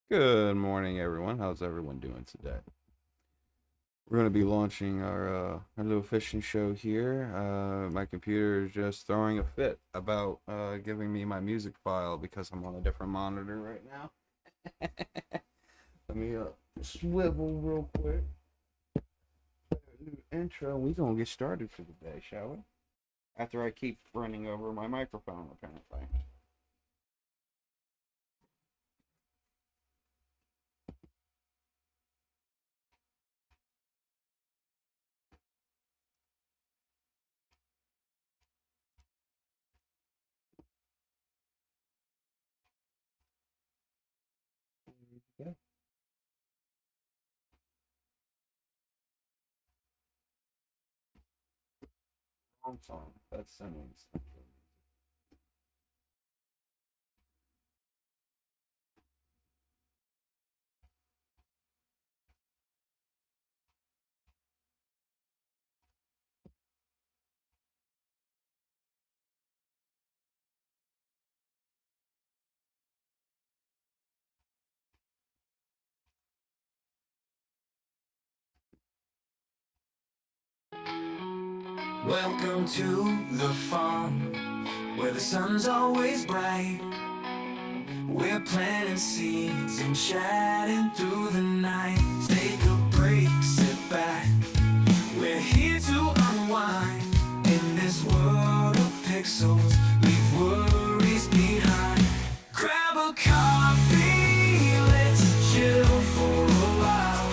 Good morning, everyone. How's everyone doing today? We're going to be launching our little fishing show here. My computer is just throwing a fit about giving me my music file because I'm on a different monitor right now. Let me swivel real quick. Intro. We gonna get started for the day, shall we? After I keep running over my microphone, apparently. Yeah. Wrong song. That's singing. Welcome to the farm, where the sun's always bright. We're planting seeds and chatting through the night. Take a break, sit back. We're here to unwind. In this world of pixels, leave worries behind. Grab a coffee, let's chill for a while.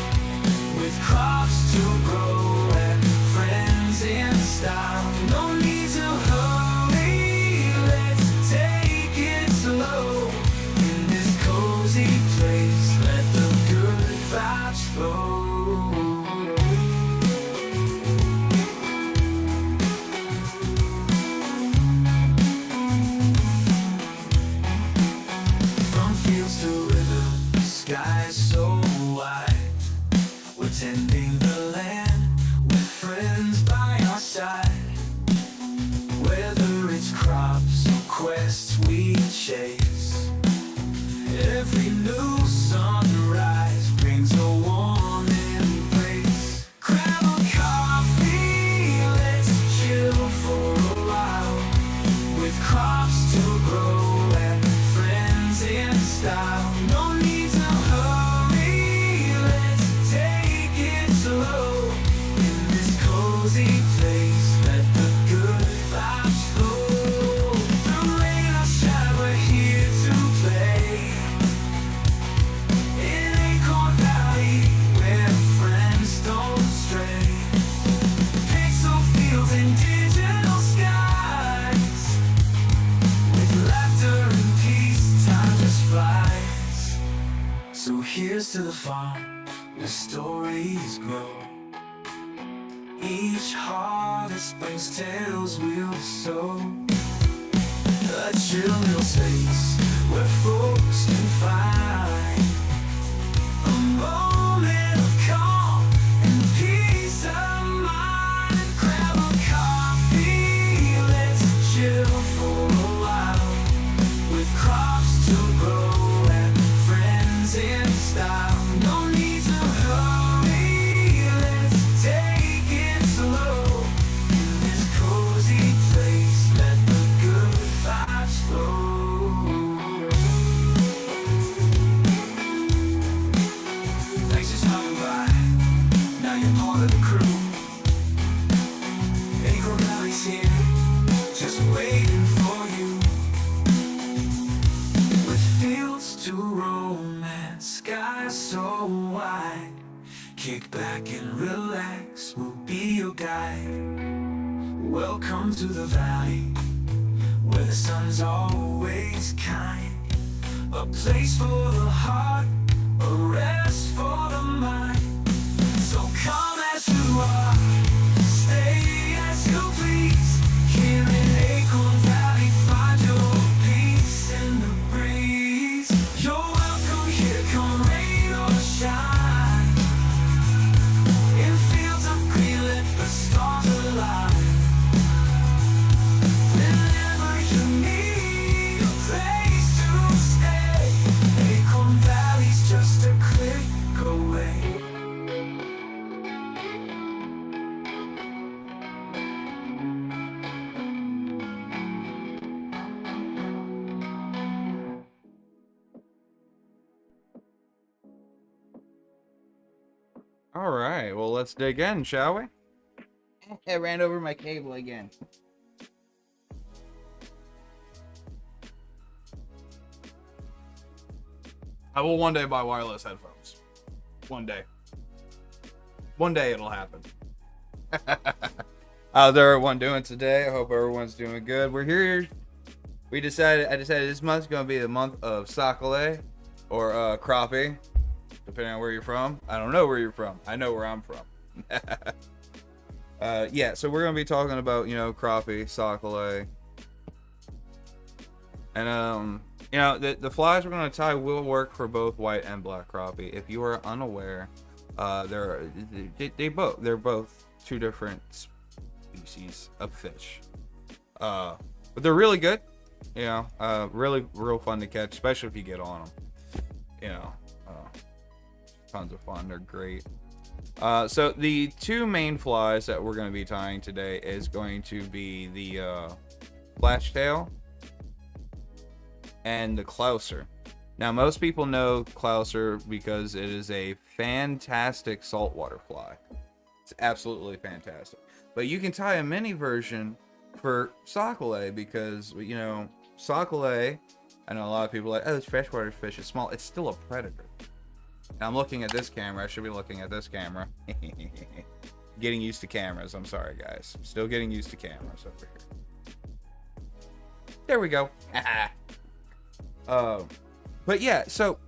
With crops to grow and friends in style. No need to hurry, let's take it slow. In this cozy place, let the good vibes flow. From fields to river, skies so wide. We're tending the land with friends by our side. Whether it's crops or quests we chase, every new sunrise brings a warm embrace. Grab a coffee, let's chill for a while. With crops to grow and friends in style. No need to hurry, let's take it slow. In this cozy place, let the good vibes flow. Through rain or shine, we're here to play. In Acorn Valley, where friends don't stray. Pixel fields and digital skies. With laughter and peace, time just flies. So here's to the farm, where stories grow. Each harvest brings tales we'll sow. A chill little space where folks can find a moment of calm and peace of mind. Grab a coffee, let's chill for a while. With crops to grow and friends in style. No need to hurry, let's take it slow. In this cozy place, let the good vibes flow. Thanks for stopping by, now you're part of the crew. Acorn Valley's here, just waiting for you. With fields to roam and skies so wide, kick back and relax, we'll be your guide. Welcome to the valley, where the sun's always kind. A place for the heart, a rest for the mind. So come as you are, stay as you please. Here in Acorn Valley, find your peace in the breeze. You're welcome here, come rain or shine. In fields of green, let the stars align. Whenever you need a place to stay, Acorn Valley. All right, well, let's dig in, shall we? I ran over my cable again. I will one day buy wireless headphones. One day. One day it'll happen. How's everyone doing today? I hope everyone's doing good. We're here. I decided this month's going to be the month of Sacalait or crappie, depending on where you're from. I don't know where you're from. I know where I'm from. Yeah, so we're going to be talking about, crappie, Sacalait. And, the flies we're going to tie will work for both white and black crappie. If you are unaware, they're both two different species of fish. But they're really good. Really real fun to catch, especially if you get on them. Tons of fun. They're great. So the two main flies that we're going to be tying today is going to be the flash tail and the clouser. Now, most people know clouser because it is a fantastic saltwater fly. It's absolutely fantastic. But you can tie a mini version for Sacalait because, Sacalait, I know a lot of people are like, oh, this freshwater fish is small. It's still a predator. Now, I'm looking at this camera. I should be looking at this camera. Getting used to cameras. I'm sorry, guys. Still getting used to cameras over here. There we go. But yeah, so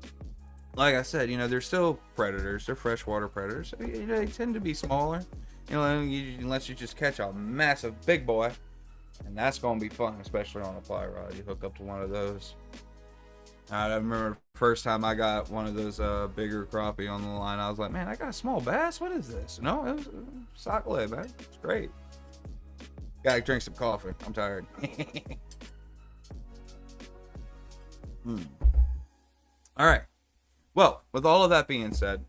like I said, they're still predators. They're freshwater predators. They tend to be smaller, unless you just catch a massive big boy, and that's gonna be fun, especially on a fly rod. You hook up to one of those. I remember the first time I got one of those bigger crappie on the line. I was like, man, I got a small bass. What is this? No, it was Sacalait, man. It's great. Gotta drink some coffee. I'm tired. All right. Well, with all of that being said,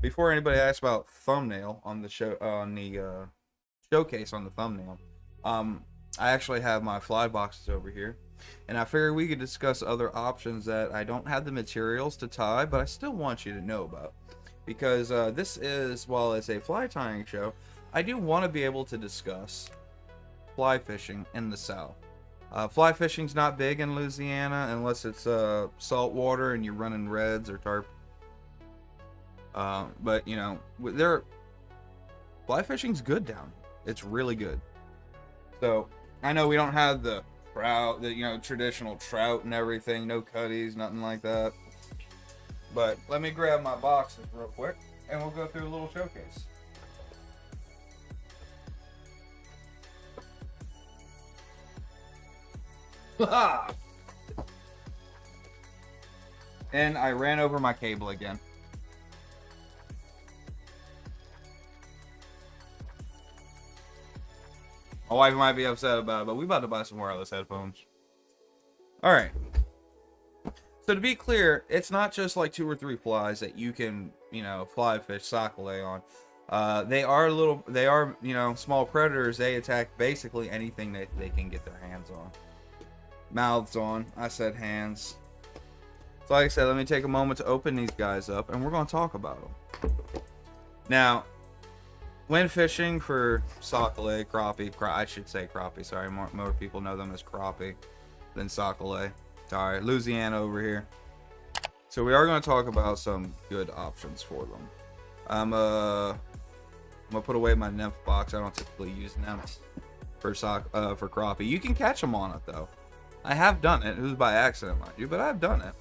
before anybody asks about thumbnail on the show, on the showcase on the thumbnail, I actually have my fly boxes over here, and I figured we could discuss other options that I don't have the materials to tie, but I still want you to know about, because this is, while it's a fly tying show, I do want to be able to discuss fly fishing in the South. Fly fishing's not big in Louisiana unless it's salt water and you're running reds or tarp. But fly fishing's good down here. It's really good. So I know we don't have the trout, the traditional trout and everything, no cutties, nothing like that. But let me grab my boxes real quick and we'll go through a little showcase. And I ran over my cable again. My wife might be upset about it, but we about to buy some wireless headphones. Alright. So to be clear, it's not just like 2 or 3 flies that you can, fly fish Sacalait on. They are small predators. They attack basically anything that they can get their hands on. Mouths on. I said hands. So like I said, let me take a moment to open these guys up and we're going to talk about them. Now, when fishing for Sacalait, crappie, I should say crappie, sorry, more people know them as crappie than Sacalait. Sorry, Louisiana over here. So we are going to talk about some good options for them. I'm going to put away my nymph box. I don't typically use nymphs for crappie. You can catch them on it though. I have done it. It was by accident, mind you, but I've done it.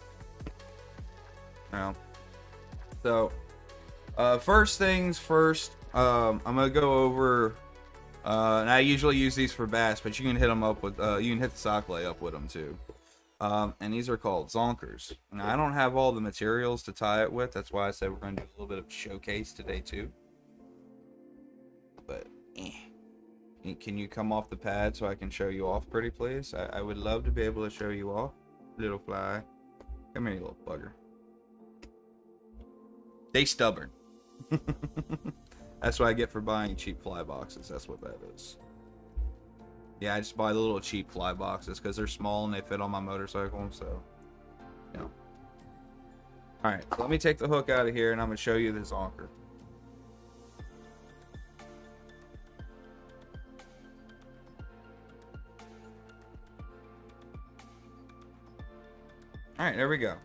So, first things first, I'm going to go over, and I usually use these for bass, but you can hit them up with, you can hit the Sacalait up with them too. And these are called zonkers. Now, I don't have all the materials to tie it with. That's why I said we're going to do a little bit of showcase today too. But, can you come off the pad so I can show you off pretty please? I would love to be able to show you off. Little fly. Come here, you little bugger. They stubborn. That's what I get for buying cheap fly boxes. That's what that is. Yeah, I just buy the little cheap fly boxes because they're small and they fit on my motorcycle. So, Alright, so let me take the hook out of here and I'm going to show you this zonker. Alright, there we go.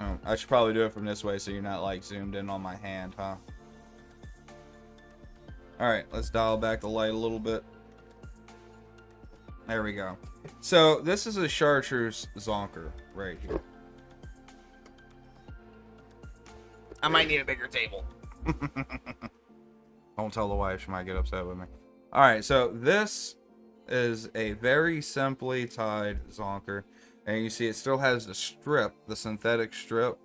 Oh, I should probably do it from this way so you're not like zoomed in on my hand, huh? Alright, let's dial back the light a little bit. There we go. So this is a chartreuse zonker right here. I might need a bigger table. Don't tell the wife, she might get upset with me. Alright, so this is a very simply tied zonker. And you see it still has the strip, the synthetic strip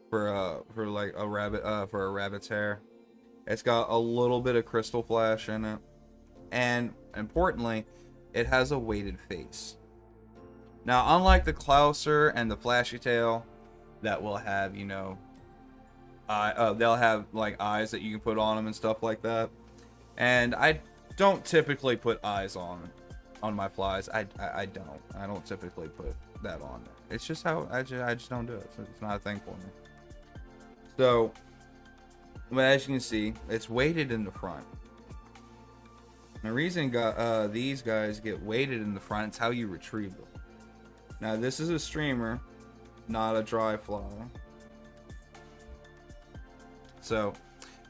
for like a rabbit for a rabbit's hair. It's got a little bit of crystal flash in it. And importantly, it has a weighted face. Now, unlike the Clouser and the Flashy Tail that will have, you know, they'll have like eyes that you can put on them and stuff like that. And I don't typically put eyes on my flies. I don't typically put that on there. It's just how I just don't do it. So it's not a thing for me. So, but as you can see, it's weighted in the front. The reason these guys get weighted in the front is how you retrieve them. Now this is a streamer, not a dry fly. So,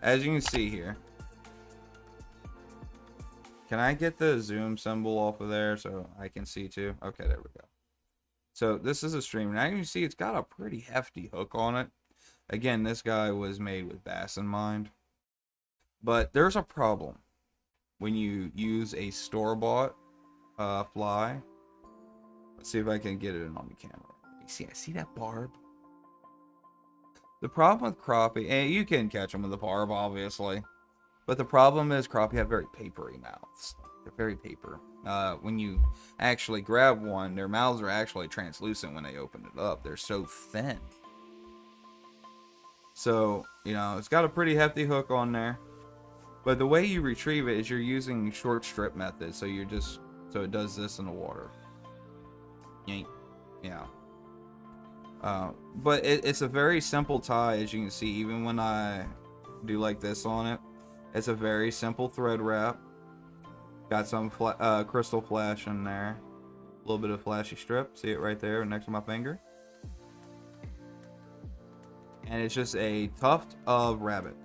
as you can see here, can I get the zoom symbol off of there so I can see too? Okay, there we go. So this is a streamer. Now you can see it's got a pretty hefty hook on it. Again, this guy was made with bass in mind. But there's a problem when you use a store-bought fly. Let's see if I can get it in on the camera. You see that barb? The problem with crappie, and you can catch them with a barb, obviously. But the problem is crappie have very papery mouths. They're very paper. When you actually grab one, their mouths are actually translucent when they open it up. They're so thin. So, you know, it's got a pretty hefty hook on there. But the way you retrieve it is you're using short strip method. So you're just, so it does this in the water. Yank. Yeah. But it's a very simple tie, as you can see, even when I do like this on it. It's a very simple thread wrap. Got some crystal flash in there. A little bit of flashy strip. See it right there next to my finger. And it's just a tuft of rabbit.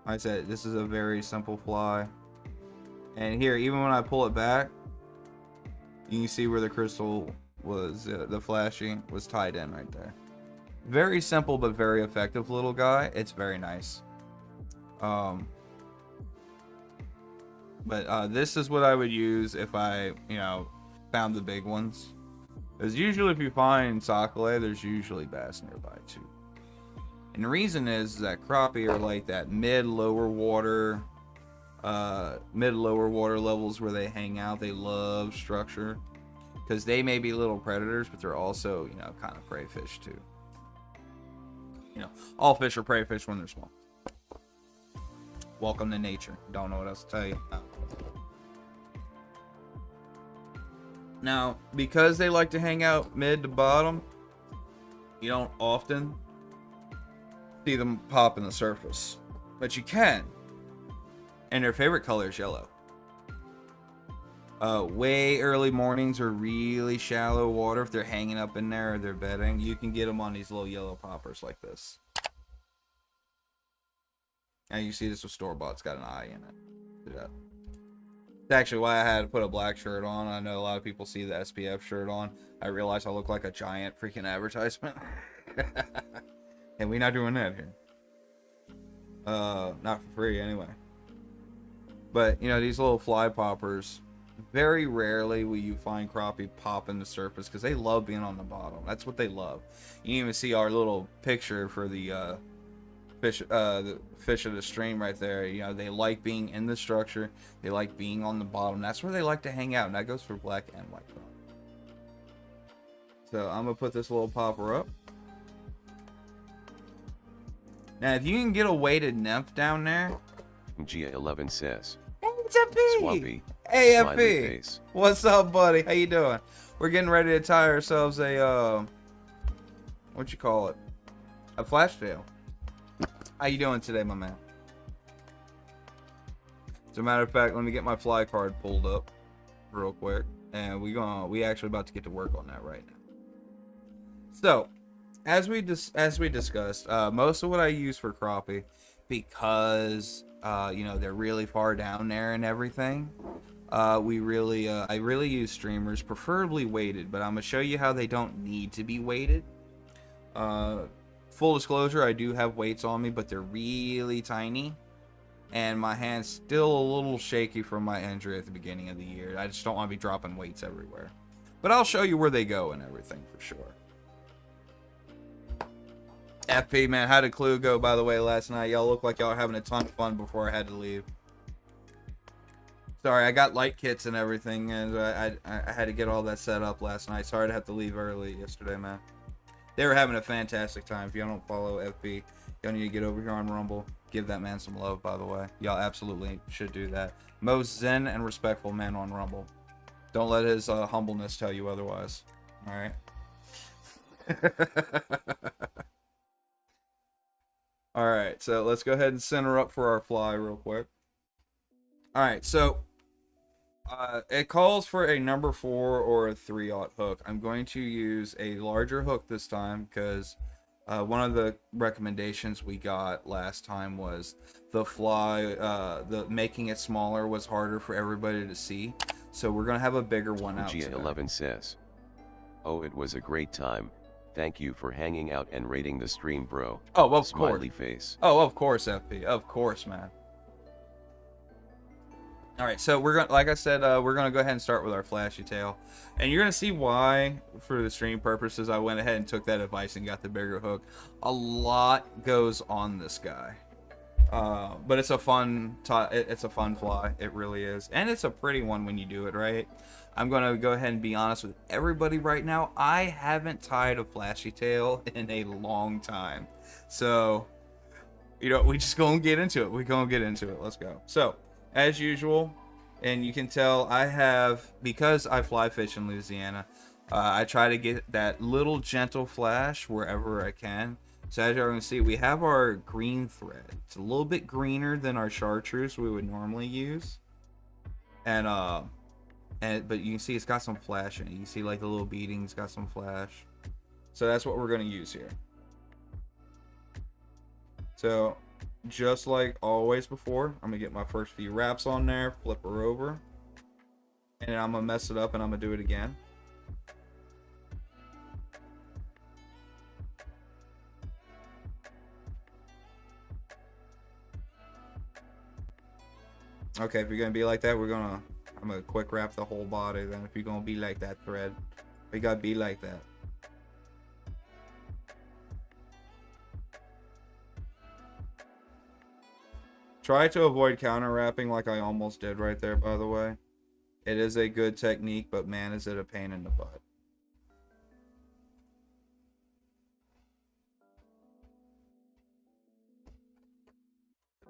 Like I said, this is a very simple fly. And here, even when I pull it back, you can see where the crystal was, the flashy was tied in right there. Very simple but very effective little guy. It's very nice. But this is what I would use if I, you know, found the big ones. Because usually if you find Sacalait, there's usually bass nearby too. And the reason is that crappie are like that mid-lower water levels where they hang out. They love structure. Because they may be little predators, but they're also, you know, kind of prey fish too. You know, all fish are prey fish when they're small. Welcome to nature. Don't know what else to tell you. No. Now, because they like to hang out mid to bottom, you don't often see them pop in the surface. But you can. And their favorite color is yellow. Way early mornings or really shallow water, if they're hanging up in there or they're bedding, you can get them on these little yellow poppers like this. And you see this with store-bought, it's got an eye in it. Do that. It's actually why I had to put a black shirt on. I know a lot of people see the SPF shirt on. I realize I look like a giant freaking advertisement. And we're not doing that here. Not for free anyway. But, you know, these little fly poppers, very rarely will you find crappie pop in the surface because they love being on the bottom. That's what they love. You can even see our little picture for the fish of the stream right there. You know, they like being in the structure. They like being on the bottom. That's where they like to hang out. And that goes for black and white crappie. So I'm gonna put this little popper up. Now, if you can get a weighted nymph down there. G11 says. Hey, it's FP. Swampy. Hey, Smiley FP. face. What's up, buddy? How you doing? We're getting ready to tie ourselves a what you call it? A flash tail. How you doing today, my man? As a matter of fact, let me get my fly card pulled up real quick. and we actually about to get to work on that right now. So, as we discussed, most of what I use for crappie, because you know, they're really far down there and everything. I really use streamers, preferably weighted, but I'm gonna show you how they don't need to be weighted. Full disclosure, I do have weights on me, but they're really tiny, and my hand's still a little shaky from my injury at the beginning of the year. I just don't want to be dropping weights everywhere. But I'll show you where they go and everything for sure. FP, man, how did Clue go, by the way, last night? Y'all look like y'all were having a ton of fun before I had to leave. Sorry, I got light kits and everything, and I had to get all that set up last night. Sorry to have to leave early yesterday, man. They were having a fantastic time. If y'all don't follow FP, y'all need to get over here on Rumble. Give that man some love, by the way. Y'all absolutely should do that. Most zen and respectful man on Rumble. Don't let his humbleness tell you otherwise. All right. All right, so let's go ahead and center up for our fly real quick. All right, so it calls for a number 4 or a 3/0 hook. I'm going to use a larger hook this time because one of the recommendations we got last time was the fly, the making it smaller was harder for everybody to see. So we're gonna have a bigger one out. Gia11 says, "Oh, it was a great time. Thank you for hanging out and rating the stream, bro." Oh, of Smiley course. face. Oh, of course, FP. Of course, man. All right, so we're gonna, like I said, we're gonna go ahead and start with our flashy tail, and you're gonna see why, for the stream purposes, I went ahead and took that advice and got the bigger hook. A lot goes on this guy, but it's a fun, it's a fun fly. It really is, and it's a pretty one when you do it right. I'm gonna go ahead and be honest with everybody right now. I haven't tied a flashy tail in a long time, so you know, we just gonna get into it. We're gonna get into it. Let's go. So, as usual, and you can tell I have, because I fly fish in Louisiana, I try to get that little gentle flash wherever I can. So as you're going to see, we have our green thread. It's a little bit greener than our chartreuse we would normally use. But you can see it's got some flash in it. You can see like the little beadings got some flash. So that's what we're going to use here. So just like always before, I'm gonna get my first few wraps on there, flip her over, and I'm gonna mess it up and I'm gonna do it again. Okay, if you're gonna be like that, I'm gonna quick wrap the whole body. Then if you're gonna be like that thread, we gotta be like that. Try to avoid counter wrapping like I almost did right there, by the way. It is a good technique, but man, is it a pain in the butt.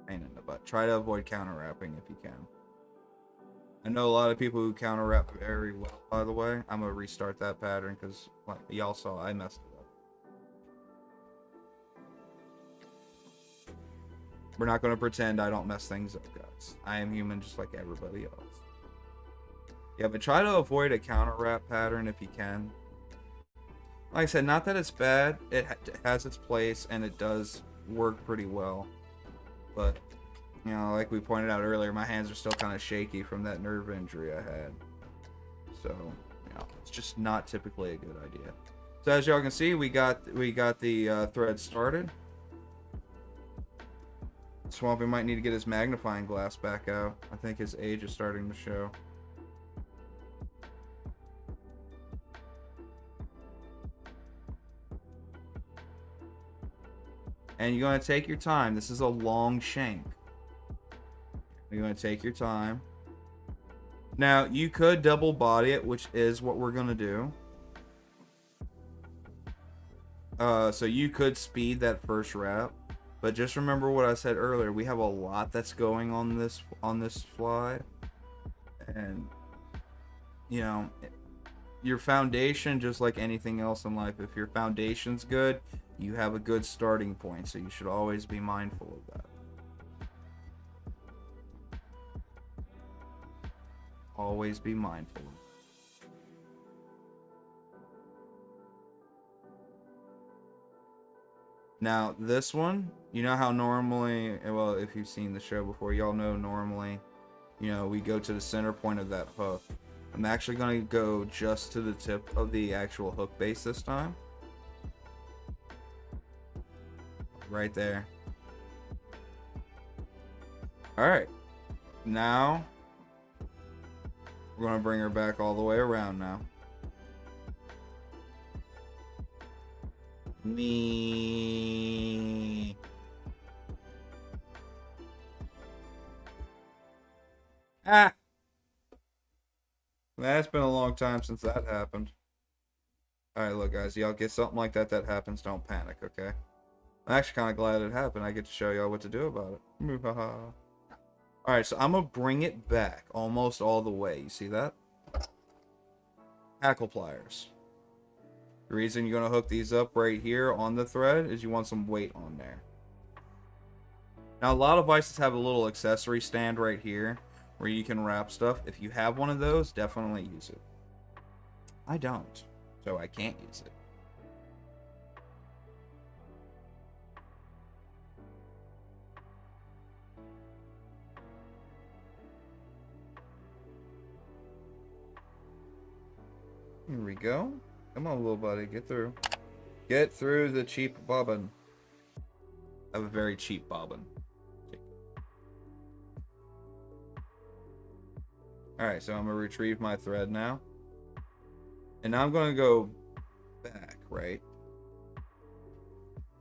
Pain in the butt. Try to avoid counter wrapping if you can. I know a lot of people who counter wrap very well, by the way. I'm going to restart that pattern because, like y'all saw, I messed it up. We're not going to pretend I don't mess things up, guys. I am human just like everybody else. Yeah, but try to avoid a counter wrap pattern if you can. Like I said, not that it's bad. It has its place and it does work pretty well. But, you know, like we pointed out earlier, my hands are still kind of shaky from that nerve injury I had. So, you know, it's just not typically a good idea. So as y'all can see, we got the thread started. Swampy might need to get his magnifying glass back out. I think his age is starting to show. And you're going to take your time. This is a long shank. You're going to take your time. Now, you could double body it, which is what we're going to do. So you could speed that first wrap. But just remember what I said earlier. We have a lot that's going on this fly. And, you know, your foundation, just like anything else in life, if your foundation's good, you have a good starting point. So you should always be mindful of that. Always be mindful. Now, this one, you know how normally, well, if you've seen the show before, y'all know normally, you know, we go to the center point of that hook. I'm actually going to go just to the tip of the actual hook base this time. Right there. Alright. Now, we're going to bring her back all the way around now. Me. Ah! That's been a long time since that happened. Alright, look, guys. Y'all get something like that happens, don't panic, okay? I'm actually kind of glad it happened. I get to show y'all what to do about it. Alright, so I'm going to bring it back almost all the way. You see that? Hackle pliers. The reason you're going to hook these up right here on the thread is you want some weight on there. Now, a lot of vices have a little accessory stand right here where you can wrap stuff. If you have one of those, definitely use it. I don't, so I can't use it. Here we go. Come on, little buddy, get through. Get through the cheap bobbin. I have a very cheap bobbin. Alright, so I'm going to retrieve my thread now. And now I'm going to go back, right?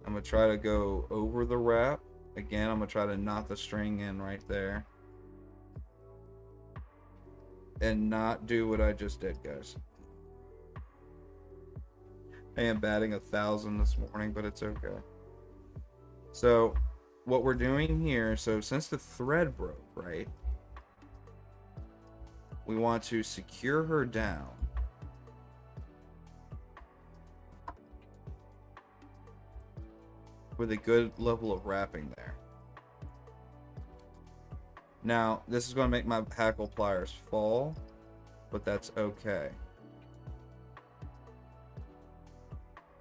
I'm going to try to go over the wrap. Again, I'm going to try to knot the string in right there. And not do what I just did, guys. I am batting 1,000 this morning, but it's okay. So, what we're doing here, so since the thread broke, right? We want to secure her down. With a good level of wrapping there. Now, this is going to make my hackle pliers fall, but that's okay.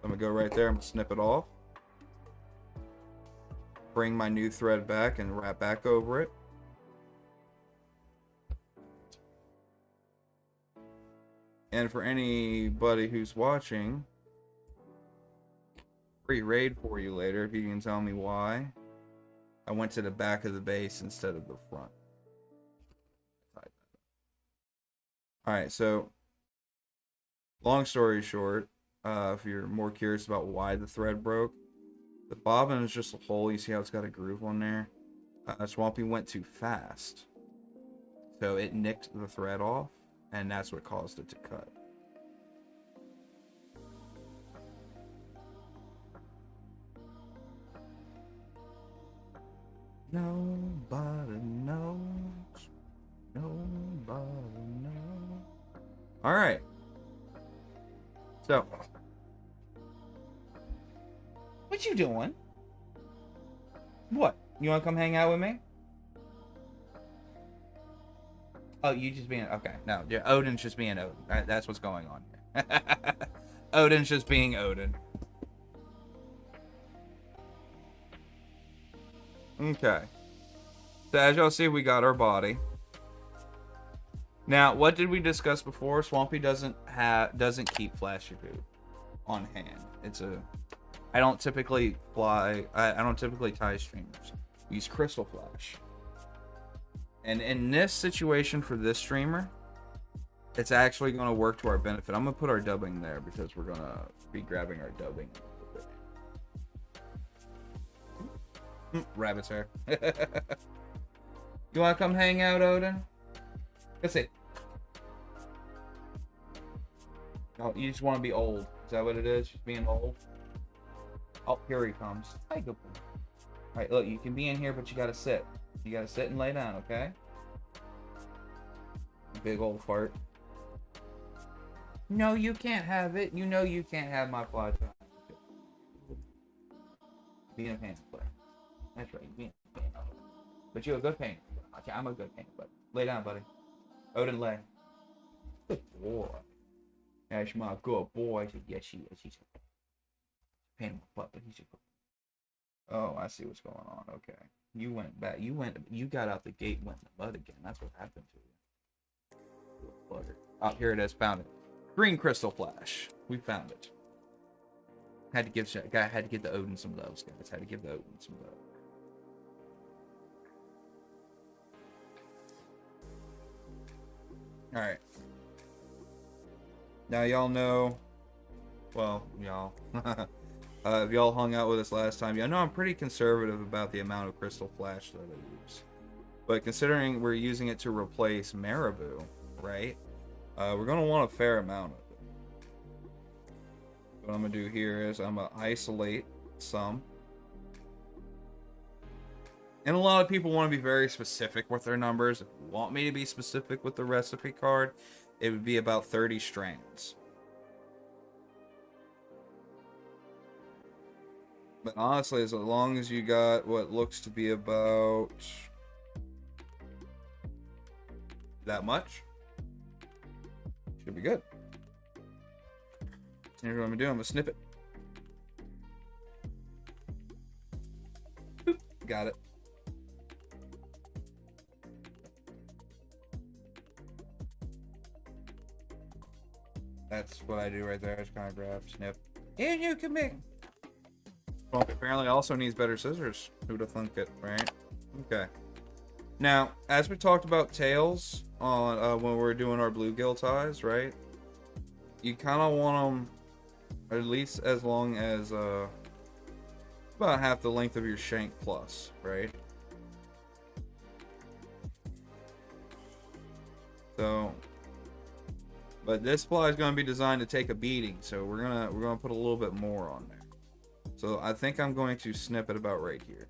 I'm going to go right there, I'm going to snip it off. Bring my new thread back and wrap back over it. And for anybody who's watching, free raid for you later if you can tell me why I went to the back of the base instead of the front. Alright, so long story short, if you're more curious about why the thread broke, the bobbin is just a hole. You see how it's got a groove on there? Swampy went too fast, so it nicked the thread off, and that's what caused it to cut. Nobody knows. Nobody knows. Alright. So. What you doing? What? You want to come hang out with me? Oh, you just being... Okay, no. Yeah, Odin's just being Odin. That's what's going on here. Odin's just being Odin. Okay. So as y'all see, we got our body. Now, what did we discuss before? Swampy doesn't keep flashy boot on hand. It's a... I don't typically tie streamers. We use crystal flash. And in this situation for this streamer, it's actually going to work to our benefit. I'm going to put our dubbing there because we're going to be grabbing our dubbing. Rabbit's hair. You want to come hang out, Odin? Let's see. Oh, you just want to be old. Is that what it is? Just being old? Oh, here he comes. Hi, good boy. Alright, look, you can be in here, but you gotta sit. You gotta sit and lay down, okay? Big old fart. No, you can't have it. You know you can't have my fly trap. Being a pain player. That's right, being a pain player. But you're a good pain player. Okay, I'm a good pain player. Lay down, buddy. Odin, lay. Good boy. That's my good boy. Yes, she is. He's a pain in my butt, but he's a good boy. Oh, I see what's going on. Okay. You went back. You got out the gate and went in the mud again. That's what happened to you. Little bugger. Oh, here it is. Found it. Green crystal flash. We found it. Had to give the Odin some loves, guys. Had to give the Odin some love. Alright. Now y'all know, well, y'all, if y'all hung out with us last time, y'all know I'm pretty conservative about the amount of crystal flash that I use. But considering we're using it to replace Marabou, right? We're going to want a fair amount of it. What I'm going to do here is I'm going to isolate some. And a lot of people want to be very specific with their numbers. If you want me to be specific with the recipe card, it would be about 30 strands. But honestly, as long as you got what looks to be about that much, should be good. Here's what I'm gonna do. I'm gonna snip it. Boop. Got it. That's what I do right there. I just kind of grab, snip. And you can make. Well, apparently also needs better scissors. Who'd have thunk it, right? Okay. Now, as we talked about tails on when we were doing our bluegill ties, right? You kind of want them at least as long as about half the length of your shank plus, right? So, but this fly is going to be designed to take a beating, so we're gonna put a little bit more on there. So I think I'm going to snip it about right here.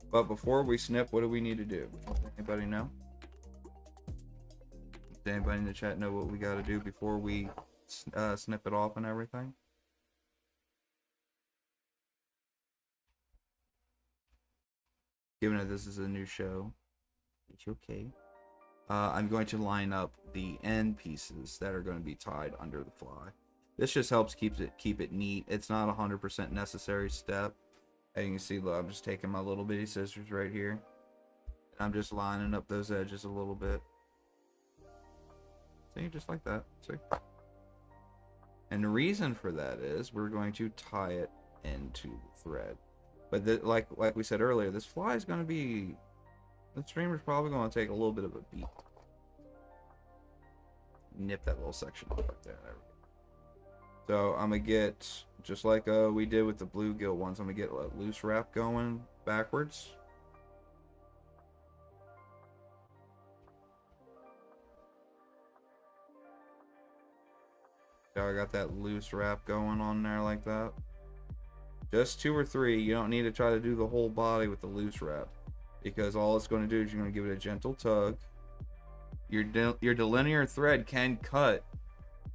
But before we snip, what do we need to do? Anybody know? Does anybody in the chat know what we got to do before we snip it off and everything? Given that this is a new show, it's okay. I'm going to line up the end pieces that are going to be tied under the fly. This just helps keep it neat. It's not a 100% necessary step. As you can see, look, I'm just taking my little bitty scissors right here. I'm just lining up those edges a little bit. See, just like that. See? And the reason for that is we're going to tie it into the thread. But like we said earlier, this fly is going to be... The streamer's probably going to take a little bit of a beat. Nip that little section off right there. There we go. So I'm going to get, just like we did with the bluegill ones, I'm going to get a loose wrap going backwards. So I got that loose wrap going on there like that. Just 2 or 3. You don't need to try to do the whole body with the loose wrap, because all it's going to do is you're going to give it a gentle tug. Your delinear thread can cut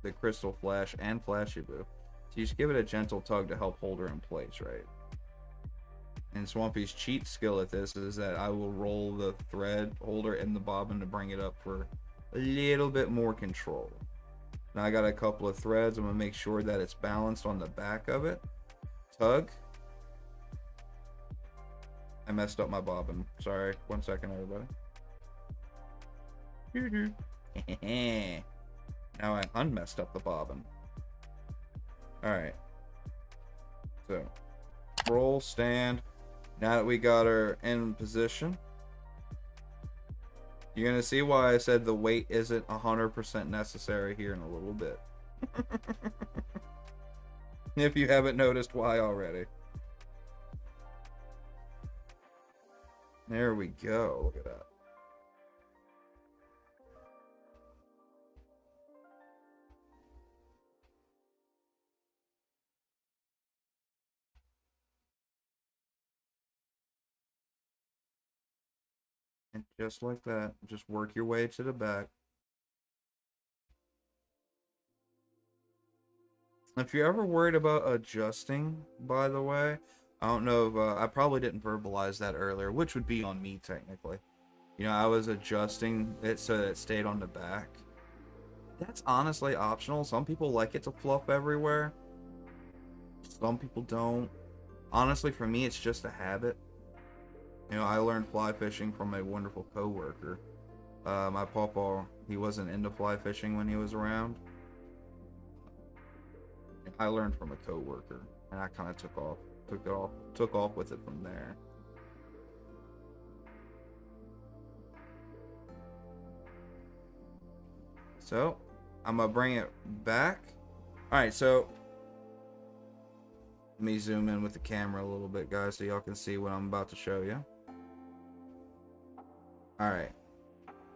the crystal flash and flashy boo, so you just give it a gentle tug to help hold her in place, right? And Swampy's cheat skill at this is that I will roll the thread holder in the bobbin to bring it up for a little bit more control. Now I got a couple of threads. I'm gonna make sure that it's balanced on the back of it. Tug. I messed up my bobbin. Sorry. 1 second, everybody. Now I unmessed up the bobbin. Alright. So, roll, stand. Now that we got her in position, you're going to see why I said the weight isn't 100% necessary here in a little bit. If you haven't noticed why already. There we go. Look at that. And just like that, just work your way to the back. If you're ever worried about adjusting, by the way, I don't know if I probably didn't verbalize that earlier, which would be on me technically. You know, I was adjusting it so that it stayed on the back. That's honestly optional. Some people like it to fluff everywhere. Some people don't. honestly, for me, it's just a habit. You know, I learned fly fishing from a wonderful coworker. My pawpaw, he wasn't into fly fishing when he was around. I learned from a coworker, and I kind of took off with it from there. So, I'm gonna bring it back. All right, so let me zoom in with the camera a little bit, guys, so y'all can see what I'm about to show you. All right,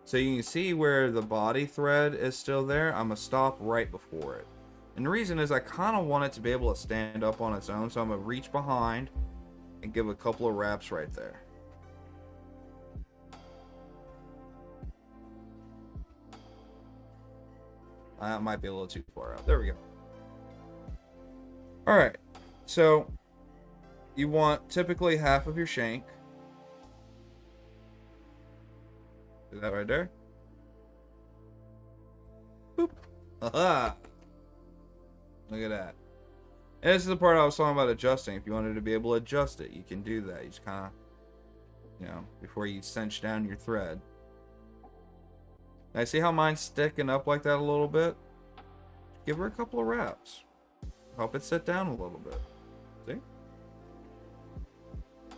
so you can see where the body thread is still there. I'm gonna stop right before it. And the reason is I kind of want it to be able to stand up on its own, so I'm going to reach behind and give a couple of wraps right there. That might be a little too far out. There we go. Alright, so you want typically half of your shank. See that right there? Boop. Aha! Look at that. And this is the part I was talking about adjusting. If you wanted to be able to adjust it, you can do that. You just kind of, you know, before you cinch down your thread. Now, see how mine's sticking up like that a little bit? Give her a couple of wraps. Help it sit down a little bit. See?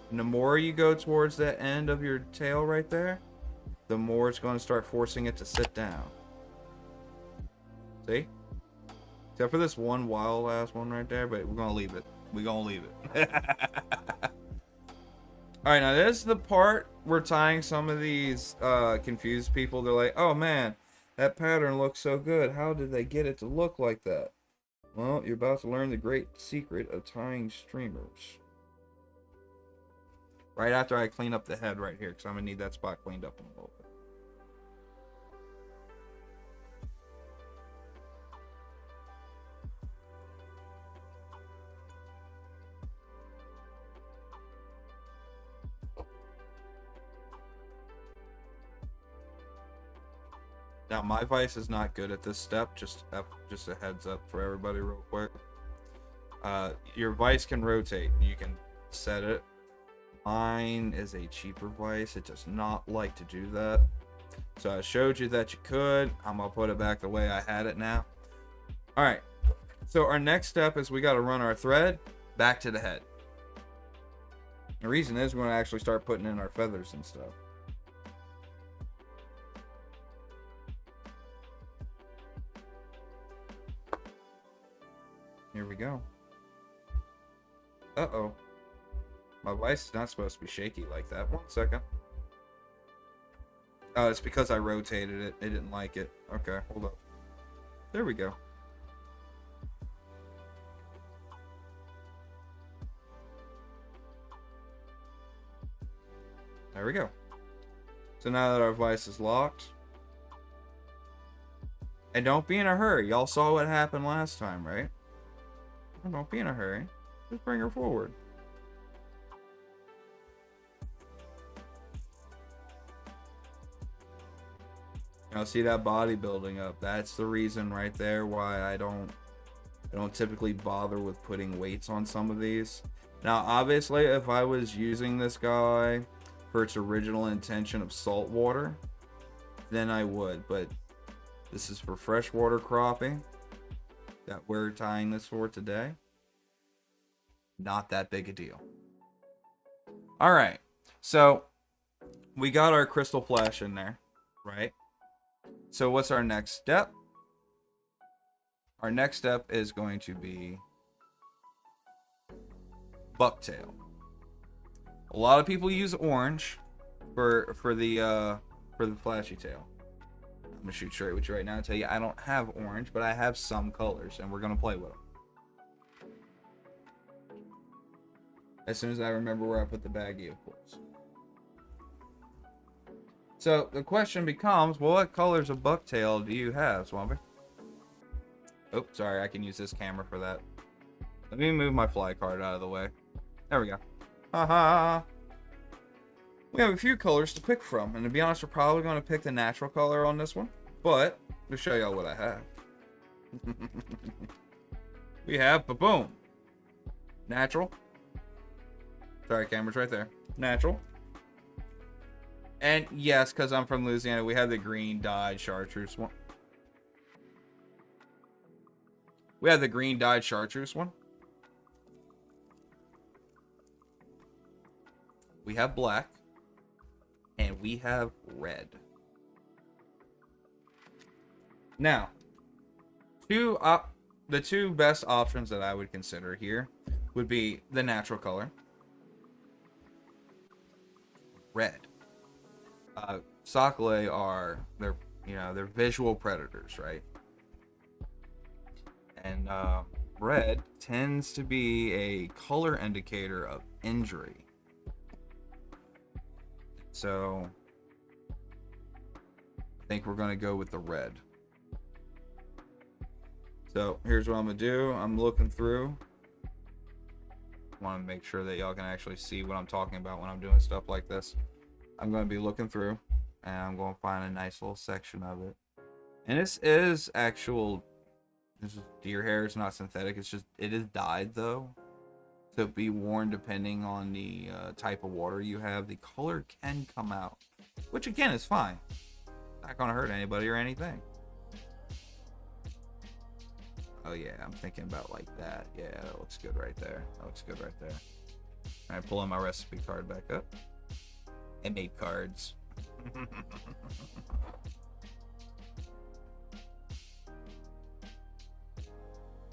And the more you go towards that end of your tail right there, the more it's going to start forcing it to sit down. See? Except for this one wild ass one right there, but we're gonna leave it. We're gonna leave it. Alright, now this is the part where tying some of these confused people. They're like, oh man, that pattern looks so good. How did they get it to look like that? Well, you're about to learn the great secret of tying streamers. Right after I clean up the head right here, because I'm gonna need that spot cleaned up in a little bit. Now, my vise is not good at this step. Just a heads up for everybody real quick. Your vise can rotate. You can set it. Mine is a cheaper vise. It does not like to do that. So I showed you that you could. I'm going to put it back the way I had it now. Alright. So our next step is we got to run our thread back to the head. The reason is we're going to actually start putting in our feathers and stuff. Here we go. Uh-oh. My vise is not supposed to be shaky like that. 1 second. Oh, it's because I rotated it. It didn't like it. Okay, hold up. There we go. There we go. So now that our vise is locked. And don't be in a hurry. Y'all saw what happened last time, right? Don't be in a hurry. Just bring her forward. Now see that body building up. That's the reason right there why I don't typically bother with putting weights on some of these. Now obviously if I was using this guy for its original intention of saltwater, then I would, but this is for freshwater crappie that we're tying this for today. Not that big a deal. Alright, so we got our crystal flash in there, right? So what's our next step? Our next step is going to be bucktail. A lot of people use orange for the flashy tail. I'm gonna shoot straight with you right now and tell you I don't have orange, but I have some colors, and we're gonna play with them. As soon as I remember where I put the baggie, of course. So the question becomes, well, what colors of bucktail do you have, Swampy? Oh, sorry, I can use this camera for that. Let me move my fly card out of the way. There we go. Haha. We have a few colors to pick from, and to be honest, we're probably going to pick the natural color on this one, but to show y'all what I have. We have, boom, natural, Sorry, camera's right there. Natural. And yes, because I'm from Louisiana, we have the green dyed chartreuse one. We have the green dyed chartreuse one. We have black. And we have red. Now, the two best options that I would consider here would be the natural color. Red. Sacalait are they're visual predators, right? And red tends to be a color indicator of injury. So I think we're gonna go with the red. So here's what I'm gonna do. I'm looking through. Want to make sure that y'all can actually see what I'm talking about when I'm doing stuff like this. I'm going to be looking through, and I'm going to find a nice little section of it. And this is deer hair. It's not synthetic. It is dyed though, to be worn depending on the type of water you have. The color can come out, which again is fine. Not going to hurt anybody or anything. Oh yeah, I'm thinking about like that. Yeah, that looks good right there. That looks good right there. All right, pulling my recipe card back up. I made cards.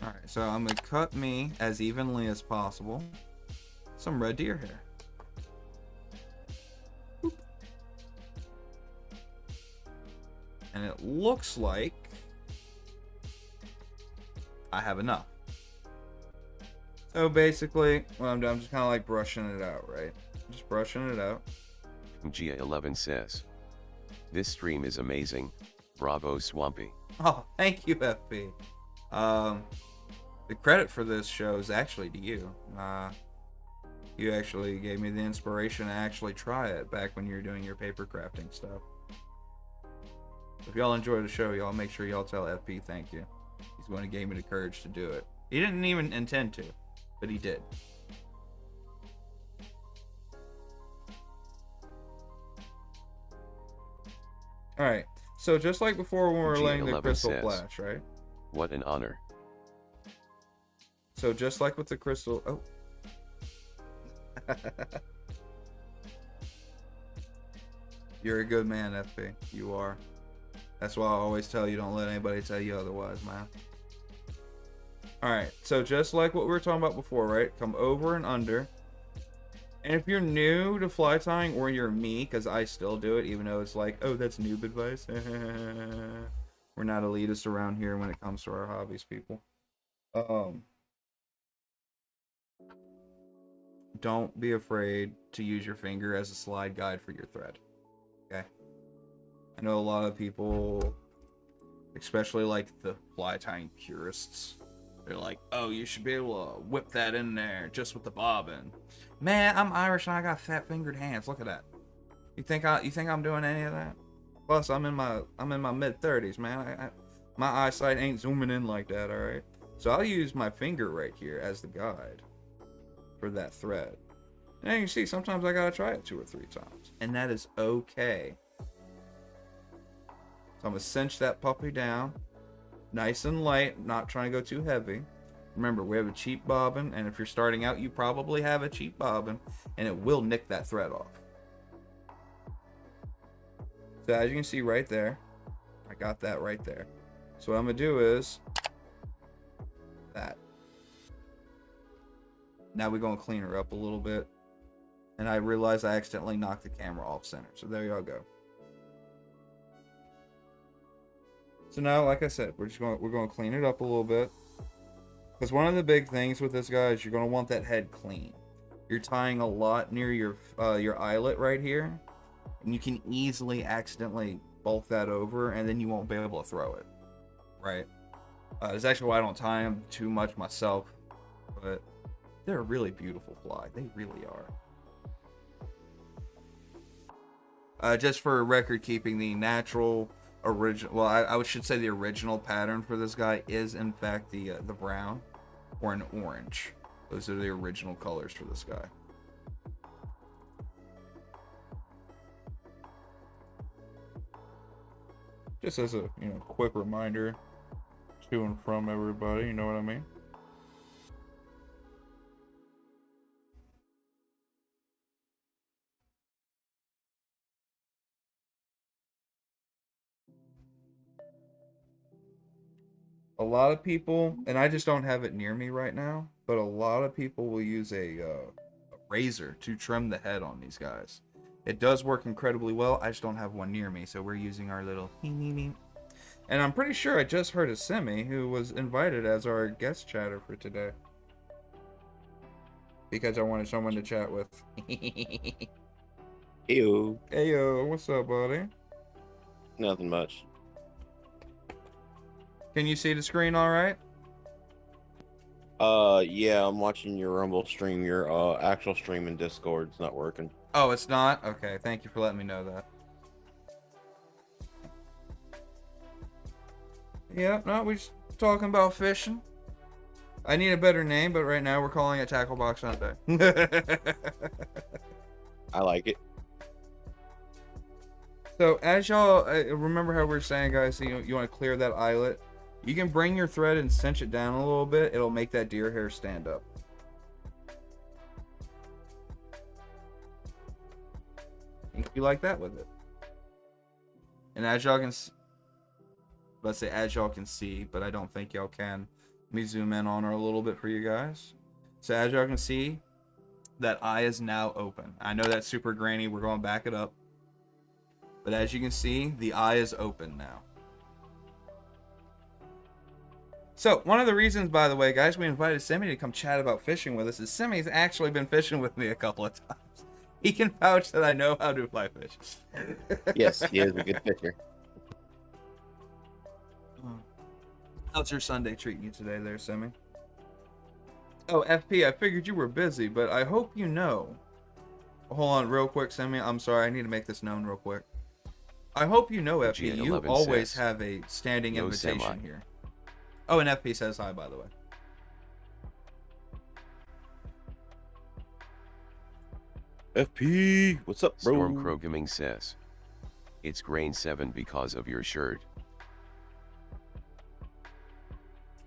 Alright, so I'm going to cut me as evenly as possible some red deer hair. Boop. And it looks like I have enough. So basically, what I'm doing, I'm just kind of like brushing it out, right? Just brushing it out. Gia11 says, "This stream is amazing. Bravo, Swampy." Oh, thank you, FP. The credit for this show is actually to you. You actually gave me the inspiration to actually try it back when you were doing your paper crafting stuff. If y'all enjoy the show, y'all make sure y'all tell FP thank you. He's the one who gave me the courage to do it. He didn't even intend to, but he did. Alright, so just like before when we were laying the crystal flash, right? What an honor. So just like with the crystal... Oh. You're a good man, FP. You are. That's why I always tell you, don't let anybody tell you otherwise, man. Alright, so just like what we were talking about before, right? Come over and under. And if you're new to fly tying, or you're me, because I still do it, even though it's like, oh, that's noob advice. We're not elitist around here when it comes to our hobbies, people. Don't be afraid to use your finger as a slide guide for your thread. Okay? I know a lot of people, especially like the fly tying purists, they're like, oh, you should be able to whip that in there just with the bobbin. Man, I'm Irish and I got fat-fingered hands. Look at that. You think I'm doing any of that? Plus, I'm in my mid-30s, man. My eyesight ain't zooming in like that, all right? So I'll use my finger right here as the guide for that thread. And you can see, sometimes I gotta try it 2 or 3 times, and that is okay. So I'm gonna cinch that puppy down, nice and light, not trying to go too heavy. Remember, we have a cheap bobbin, and if you're starting out, you probably have a cheap bobbin, and it will nick that thread off. So as you can see right there, I got that right there. So what I'm gonna do is that. Now we're gonna clean her up a little bit, and I realized I accidentally knocked the camera off center. So there y'all go. So now, like I said, we're going to clean it up a little bit. Because one of the big things with this guy is you're going to want that head clean. You're tying a lot near your eyelet right here, and you can easily accidentally bulk that over, and then you won't be able to throw it. Right? It's actually why I don't tie them too much myself, but they're a really beautiful fly. They really are. Just for record keeping, the natural original, well, I should say the original pattern for this guy is in fact the brown or an orange. Those are the original colors for this guy. Just as a, quick reminder to and from everybody, you know what I mean? A lot of people, and I just don't have it near me right now, but a lot of people will use a razor to trim the head on these guys. It does work incredibly well. I just don't have one near me, so we're using our little and I'm pretty sure I just heard a Semi who was invited as our guest chatter for today. Because I wanted someone to chat with. Ew. Heyo, what's up, buddy? Nothing much. Can you see the screen all right? Yeah, I'm watching your Rumble stream. Your actual stream in Discord's not working. Oh, it's not? Okay, thank you for letting me know that. Yeah, no, we're just talking about fishing. I need a better name, but right now we're calling it Tackle Box Sunday. I like it. So, as y'all remember how we were saying, guys, you want to clear that eyelet. You can bring your thread and cinch it down a little bit. It'll make that deer hair stand up. You like that with it. And as y'all can let's say as y'all can see, but I don't think y'all can. Let me zoom in on her a little bit for you guys. So as y'all can see, that eye is now open. I know that's super grainy. We're going to back it up. But as you can see, the eye is open now. So, one of the reasons, by the way, guys, we invited Semi to come chat about fishing with us is Semi's actually been fishing with me a couple of times. He can vouch that I know how to fly fish. Yes, he is a good fisher. How's your Sunday treating you today there, Semi? Oh, FP, I figured you were busy, but I hope you know. Hold on real quick, Semi. I'm sorry, I need to make this known real quick. I hope you know, FP, you always have a standing invitation here. Oh, and FP says hi, by the way. FP, what's up, bro? Storm Krogaming says, it's grain 7 because of your shirt.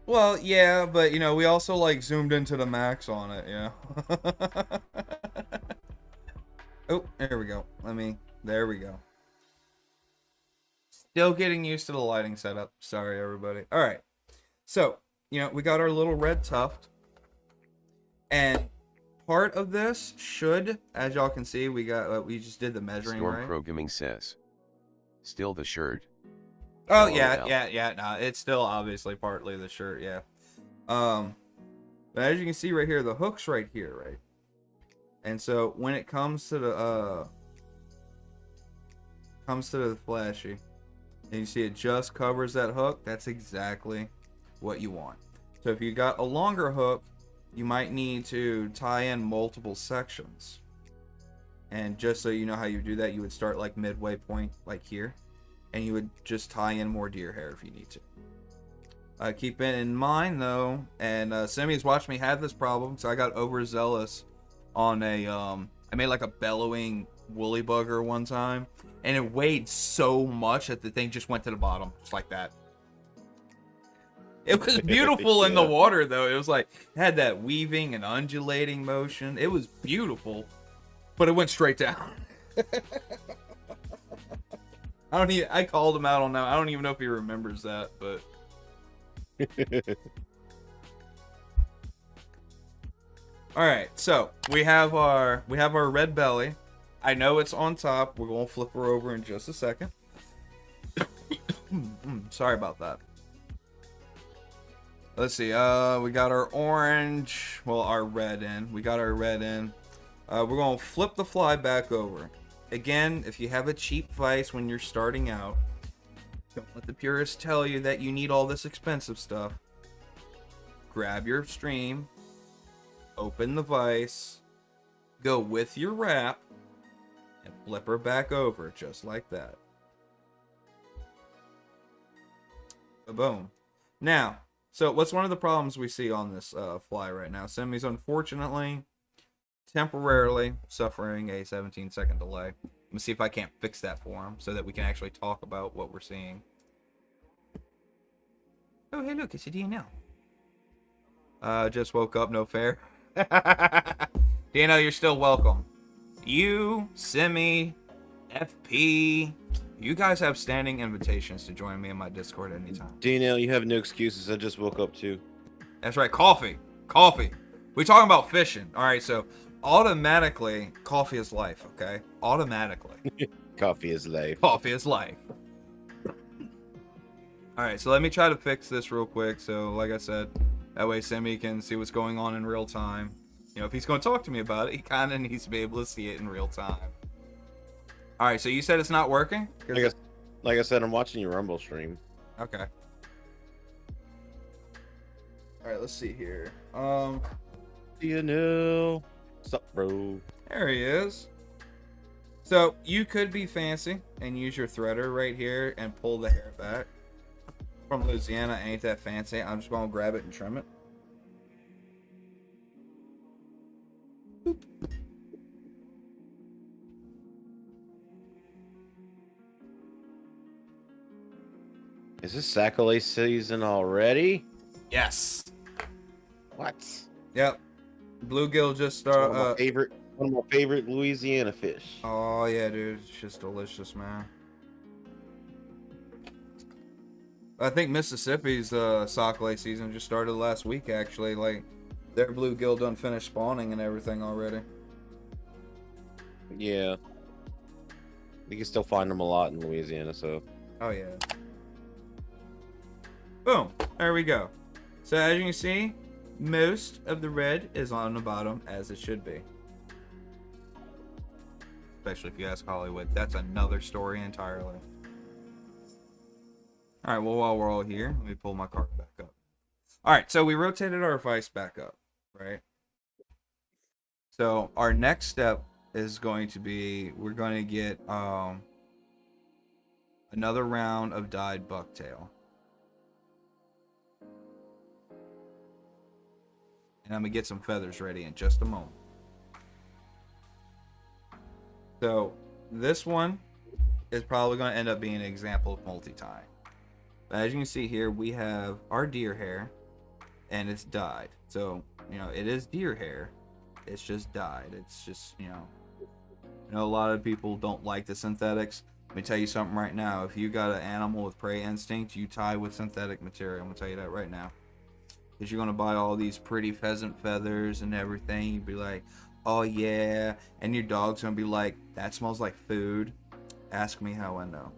Well, yeah, but, we also, zoomed into the max on it, yeah. Oh, there we go. There we go. Still getting used to the lighting setup. Sorry, everybody. All right. So, we got our little red tuft. And part of this should, as y'all can see, we just did the measuring, Storm right? Krogaming says, still the shirt. Oh, yeah, no, it's still obviously partly the shirt, yeah. But as you can see right here, the hook's right here, right? And so when it comes to the flashy, and you see it just covers that hook, that's exactly what you want. So if you got a longer hook, you might need to tie in multiple sections. And just so you know how you do that, you would start midway point, here. And you would just tie in more deer hair if you need to. Keep it in mind though, and Semi's watched me have this problem, so I got overzealous on I made a bellowing woolly bugger one time, and it weighed so much that the thing just went to the bottom, just like that. It was beautiful in the water though. It was it had that weaving and undulating motion. It was beautiful, but it went straight down. I called him out on that. I don't even know if he remembers that, but all right. So we have our red belly. I know it's on top. We're gonna flip her over in just a second. Sorry about that. Let's see. We got our orange. Well, our red in. We got our red in. We're gonna flip the fly back over. Again, if you have a cheap vise when you're starting out, don't let the purists tell you that you need all this expensive stuff. Grab your stream, open the vise, go with your wrap, and flip her back over just like that. Boom. Now, so what's one of the problems we see on this fly right now? Semi's unfortunately temporarily suffering a 17-second delay. Let me see if I can't fix that for him so that we can actually talk about what we're seeing. Oh, hey, look, it's a DNL. Just woke up, no fair. DNL, you're still welcome. You, Simi, FP, you guys have standing invitations to join me in my Discord anytime. DNL, you have no excuses. I just woke up too. That's right, coffee. Coffee. We talking about fishing. All right, so automatically, coffee is life, okay? Automatically. Coffee is life. Coffee is life. All right, so let me try to fix this real quick. So, like I said, that way Simi can see what's going on in real time. You know, if he's going to talk to me about it, he kind of needs to be able to see it in real time. All right, so you said it's not working? Like I said, I'm watching your Rumble stream. Okay. All right, let's see here. DNL. What's up, bro? There he is. So you could be fancy and use your threader right here and pull the hair back. From Louisiana, ain't that fancy. I'm just gonna grab it and trim it. Boop. Is this Sacalait season already? Yes. What? Yep. Bluegill just One started. of my favorite Louisiana fish. Oh yeah, dude, it's just delicious, man. I think Mississippi's Sacalait season just started last week, actually. Like, their bluegill done finished spawning and everything already. Yeah. You can still find them a lot in Louisiana, so. Oh yeah. Boom. There we go. So as you can see, most of the red is on the bottom, as it should be. Especially if you ask Hollywood. That's another story entirely. Alright, well, while we're all here, let me pull my card back up. Alright, so we rotated our vice back up, right? So our next step is going to be, we're going to get another round of dyed bucktail. And I'm going to get some feathers ready in just a moment. So this one is probably going to end up being an example of multi-tying. But as you can see here, we have our deer hair, and it's dyed. So, you know, it is deer hair. It's just dyed. It's just, you know, I know a lot of people don't like the synthetics. Let me tell you something right now. If you got an animal with prey instinct, you tie with synthetic material. I'm going to tell you that right now. Because you're going to buy all these pretty pheasant feathers and everything. You'd be like, oh yeah. And your dog's going to be like, that smells like food. Ask me how I know.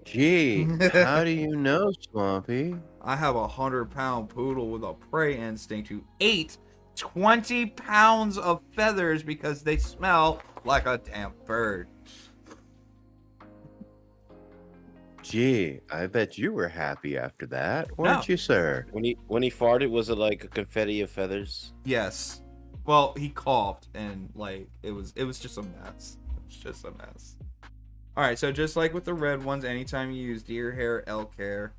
Gee, how do you know, Swampy? I have a 100-pound poodle with a prey instinct who ate 20 pounds of feathers because they smell like a damn bird. Gee, I bet you were happy after that, weren't you, sir? When he farted, was it like a confetti of feathers? Yes. Well, he coughed and like it was just a mess. It's just a mess. All right, so just like with the red ones, anytime you use deer hair, elk hair.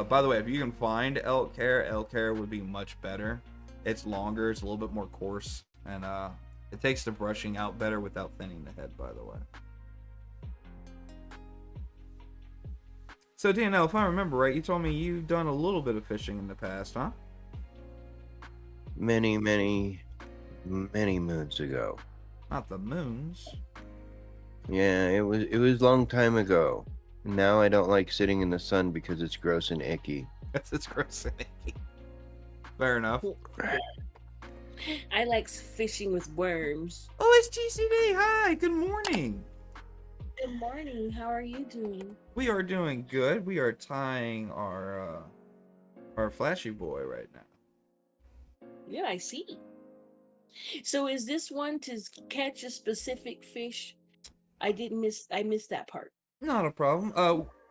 By the way, if you can find elk hair would be much better. It's longer, it's a little bit more coarse, and it takes the brushing out better without thinning the head, by the way. So DNL, if I remember right, you told me you've done a little bit of fishing in the past, huh? Many, many, many moons ago. Not the moons. Yeah, it was a long time ago. Now I don't like sitting in the sun because it's gross and icky. It's gross and icky. Fair enough. I like fishing with worms. Oh, it's GCD. Hi, good morning. Good morning. How are you doing? We are doing good. We are tying our flashy boy right now. Yeah, I see. So is this one to catch a specific fish? I missed that part. Not a problem.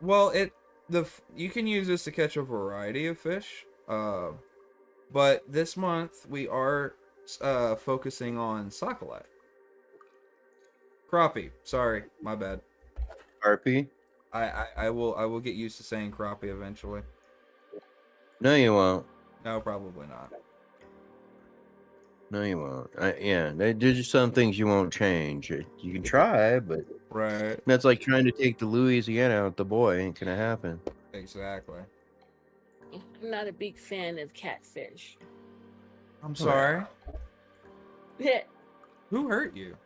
Well, you can use this to catch a variety of fish. But this month we are focusing on Sacalait. Crappie. Sorry, my bad. Harpy? I will get used to saying crappie eventually. No, you won't. No, probably not. No, you won't. Yeah, there's just some things you won't change. You can try, but Right. that's like trying to take the Louisiana out the boy. Ain't gonna happen. Exactly. I'm not a big fan of catfish. I'm sorry. Yeah. Who hurt you?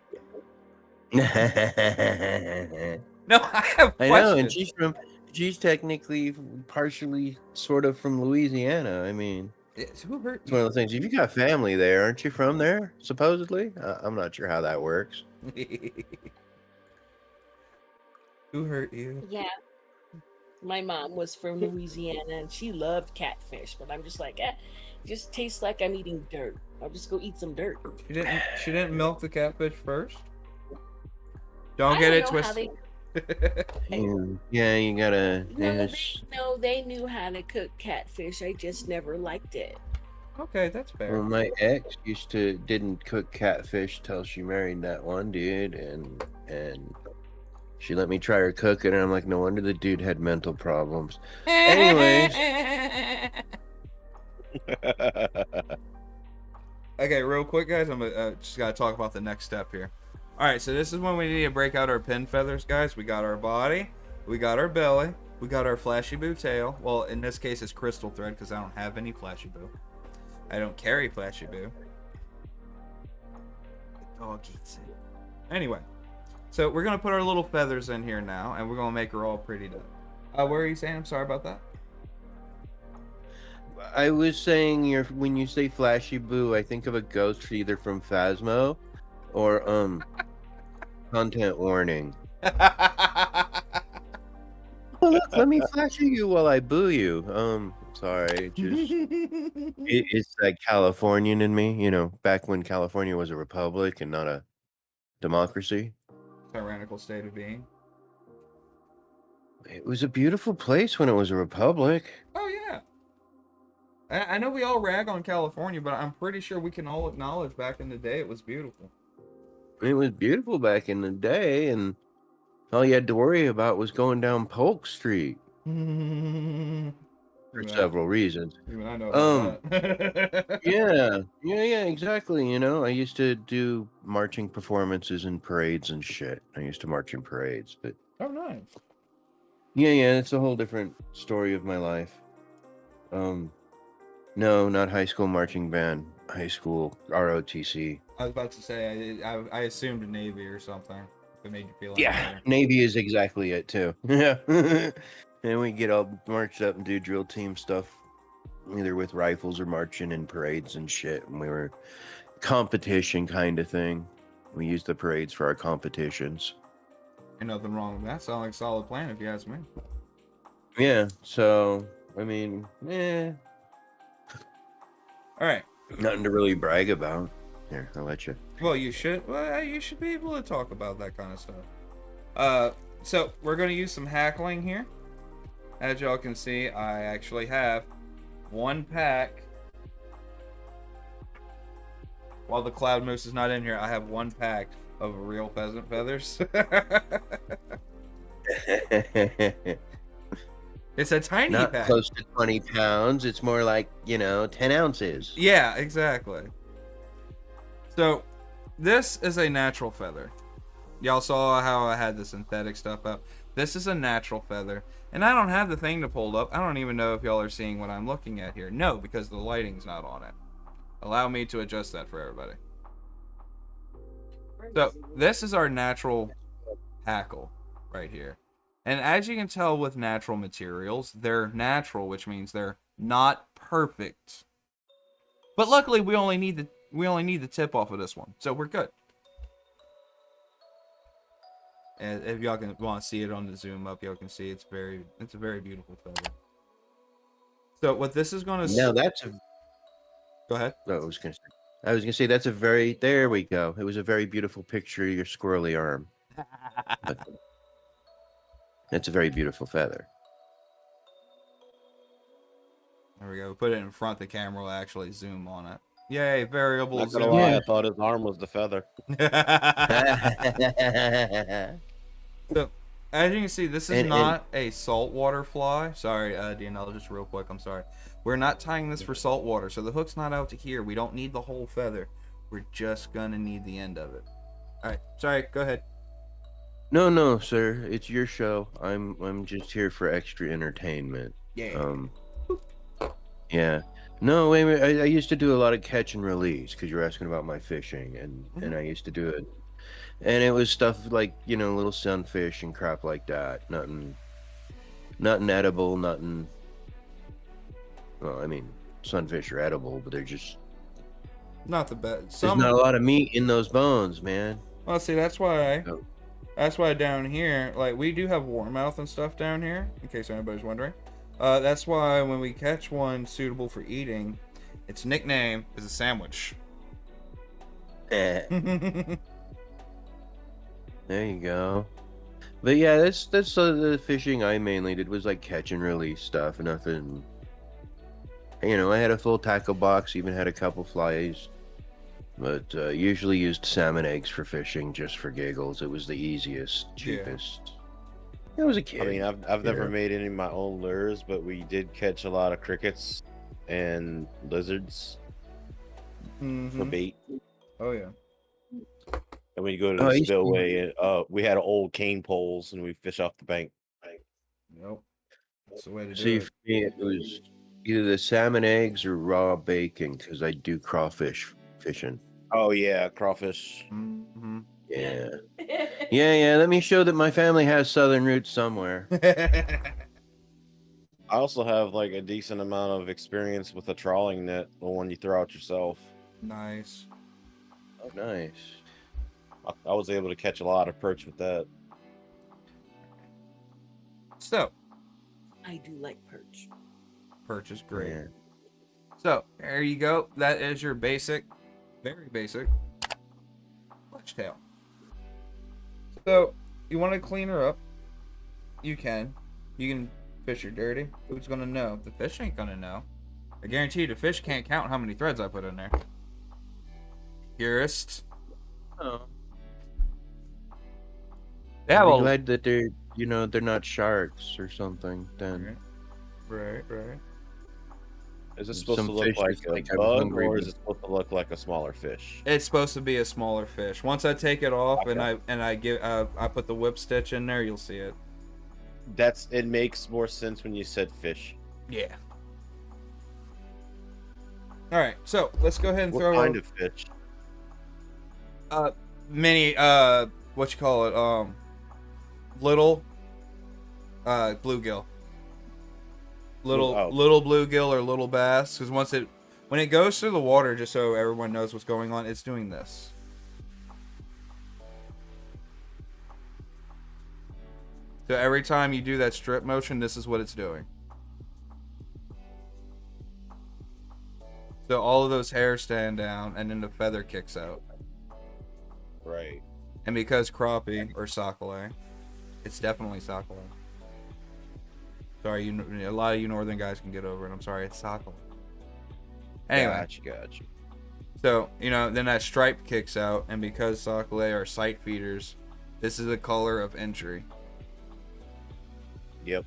I No, I have know, and questions. she's technically partially sort of from Louisiana. I mean, Who hurt it's one of you? those things. If you got family there, aren't you from there? Supposedly, I'm not sure how that works. Who hurt you? Yeah. My mom was from Louisiana and she loved catfish, but I'm just like, it just tastes like I'm eating dirt. I'll just go eat some dirt. She didn't milk the catfish first? Don't I get don't it know how twisted. Yeah, you gotta. No, they knew how to cook catfish. I just never liked it. Okay, that's fair. Well, my ex didn't cook catfish till she married that one dude, and she let me try her cook it, and I'm like, no wonder the dude had mental problems. Anyways, Okay, real quick, guys, I'm just gotta talk about the next step here. All right, so this is when we need to break out our pin feathers, guys. We got our body, we got our belly, we got our flashy boo tail. Well, in this case, it's crystal thread because I don't have any flashy boo. I don't carry flashy boo. The dog eats it. Anyway, so we're gonna put our little feathers in here now, and we're gonna make her all prettied up. What are you saying? I'm sorry about that. I was saying when you say flashy boo, I think of a ghost either from Phasmo or content warning. Oh, look, let me flash you while I boo you. Sorry, it's like Californian in me, back when California was a republic and not a democracy. Tyrannical state of being. It was a beautiful place when it was a republic. Oh yeah. I know we all rag on California, but I'm pretty sure we can all acknowledge back in the day it was beautiful. It was beautiful back in the day, and all you had to worry about was going down Polk Street for several reasons. Even I know about that. Yeah, exactly. I used to do marching performances and parades and shit. I used to march in parades, but Oh, nice. yeah, it's a whole different story of my life. No, not high school marching band. High school ROTC. I was about to say, I assumed Navy or something. If it made you feel Yeah, Navy is exactly it too. Yeah. And we get all marched up and do drill team stuff, either with rifles or marching in parades and shit. And we were competition kind of thing. We used the parades for our competitions. Ain't nothing wrong with that. Sounds like a solid plan if you ask me. Yeah, so, I mean, Alright. nothing to really brag about. Here, I'll let you. Well, you should be able to talk about that kind of stuff. So we're going to use some hackling here. As y'all can see, I actually have one pack. While the cloud moose is not in here, I have one pack of real pheasant feathers. It's a tiny Not pack. close to 20 pounds. It's more like, 10 ounces. Yeah, exactly. So, this is a natural feather. Y'all saw how I had the synthetic stuff up. This is a natural feather. And I don't have the thing to pull up. I don't even know if y'all are seeing what I'm looking at here. No, because the lighting's not on it. Allow me to adjust that for everybody. So, this is our natural hackle right here. And as you can tell with natural materials, they're natural, which means they're not perfect. But luckily, we only need the tip off of this one, so we're good. And if y'all can want to see it on the zoom up, y'all can see it's a very beautiful feather. So what this is going to Now that's a... Go ahead. I was gonna say that's a very... There we go. It was a very beautiful picture of your squirrely arm. That's a very beautiful feather. There we go. Put it in front. The camera will actually zoom on it. Yay, variable Not gonna zoom. lie, I thought his arm was the feather. So, as you can see, this is not a saltwater fly. Sorry, DNL, just real quick. I'm sorry. We're not tying this for saltwater, so the hook's not out to here. We don't need the whole feather. We're just gonna need the end of it. All right. Sorry. Go ahead. No, sir. It's your show. I'm just here for extra entertainment. Yeah. Yeah. No, wait a minute. I used to do a lot of catch and release because you're asking about my fishing, and I used to do it, and it was stuff like little sunfish and crap like that. Nothing edible. Nothing. Well, I mean, sunfish are edible, but they're just Not the best. there's not a lot of meat in those bones, man. Well, see, that's why. Oh. That's why down here, like, we do have warmouth and stuff down here, in case anybody's wondering. That's why when we catch one suitable for eating, its nickname is a sandwich. There you go. But yeah, that's the fishing I mainly did was like catch and release stuff. Nothing. I had a full tackle box, even had a couple flies. But usually used salmon eggs for fishing just for giggles. It was the easiest, cheapest. I was a kid. I mean, I've never made any of my own lures, but we did catch a lot of crickets and lizards for bait. Oh yeah. And when you go to the spillway, we had old cane poles and we fish off the bank. Yep. That's the way to do See, it. for me, it was either the salmon eggs or raw bacon because I do crawfish fishing. Oh yeah, crawfish. Mm-hmm. Yeah. Yeah. Let me show that my family has southern roots somewhere. I also have like a decent amount of experience with a trawling net, the one you throw out yourself. Nice. Oh, nice. I was able to catch a lot of perch with that. So, I do like perch. perch is great. Yeah. So, there you go. That is your basic, very basic, fletch tail. So, you want to clean her up? You can. You can fish her dirty. Who's going to know? The fish ain't going to know. I guarantee you the fish can't count how many threads I put in there. Purists. Oh. Yeah, I'm well, glad that they're they're not sharks or something. Then right. Is it supposed Some to look fish like is a like I'm bug, hungry, or is but- it supposed to look like a smaller fish? It's supposed to be a smaller fish. Once I take it off Okay. and I put the whip stitch in there, you'll see it. It makes more sense when you said fish. Yeah. All right, so let's go ahead and What throw kind of fish? mini what you call it little bluegill. Little bluegill or little bass, because when it goes through the water, just so everyone knows what's going on, it's doing this. So every time you do that strip motion, this is what it's doing. So all of those hairs stand down, and then the feather kicks out. Right. And because crappie or sacalait, it's definitely sacalait. Sorry, a lot of you northern guys can get over it. I'm sorry, it's sacalait. Anyway, Gotcha. so then that stripe kicks out, and because sacalait are sight feeders, this is the color of entry. Yep.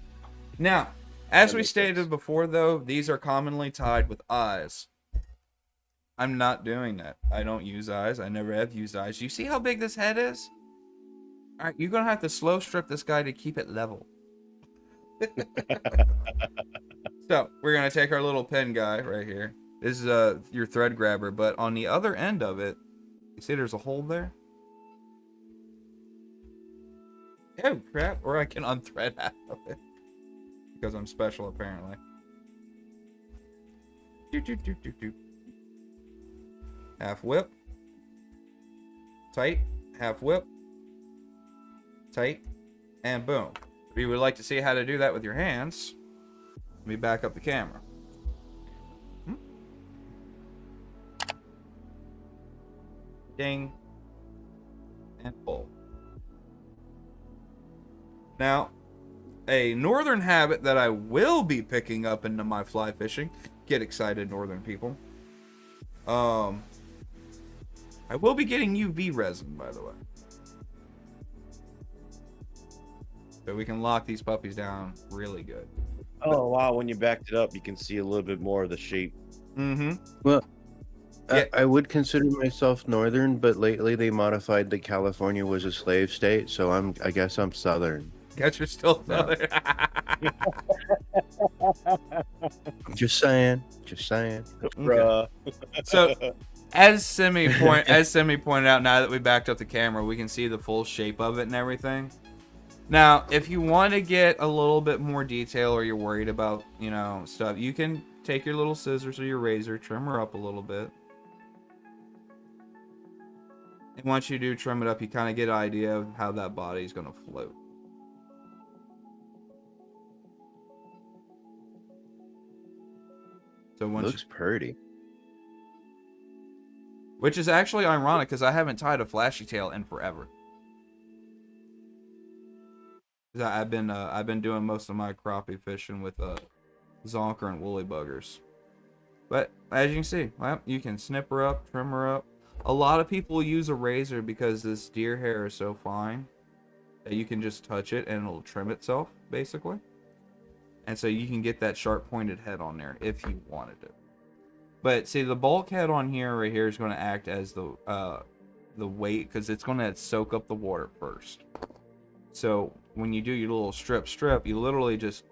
Now, as That we makes stated sense. before, though, these are commonly tied with eyes. I'm not doing that. I don't use eyes. I never have used eyes. You see how big this head is? All right, you're going to have to slow strip this guy to keep it level. So, we're going to take our little pin guy right here. This is your thread grabber, but on the other end of it, you see there's a hole there? Oh, crap. Or I can unthread half of it. Because I'm special, apparently. Half whip. Tight. Half whip. Tight. And boom. If you would like to see how to do that with your hands, let me back up the camera. Ding. And pull. Now, a northern habit that I will be picking up into my fly fishing. Get excited, northern people. I will be getting UV resin, by the way. So we can lock these puppies down really good. Oh wow! When you backed it up, you can see a little bit more of the shape. Mm-hmm. Well, Yeah. I would consider myself northern, but lately they modified that California was a slave state, so I guess I'm southern. Guess you're still No. southern. Just saying. Just saying. Bruh. So, as Semi pointed out, now that we backed up the camera, we can see the full shape of it and everything. Now, if you want to get a little bit more detail, or you're worried about, you know, stuff, you can take your little scissors or your razor, trim her up a little bit. And once you do trim it up, you kind of get an idea of how that body's going to float. So once Looks pretty. which is actually ironic because I haven't tied a flashy tail in forever. I've been doing most of my crappie fishing with zonker and woolly buggers. But as you can see, well, you can snip her up, trim her up. A lot of people use a razor because this deer hair is so fine that you can just touch it and it'll trim itself, basically. And so you can get that sharp pointed head on there if you wanted it. But see, the bulkhead on here right here is going to act as the weight, because it's going to soak up the water first. So when you do your little strip, you literally just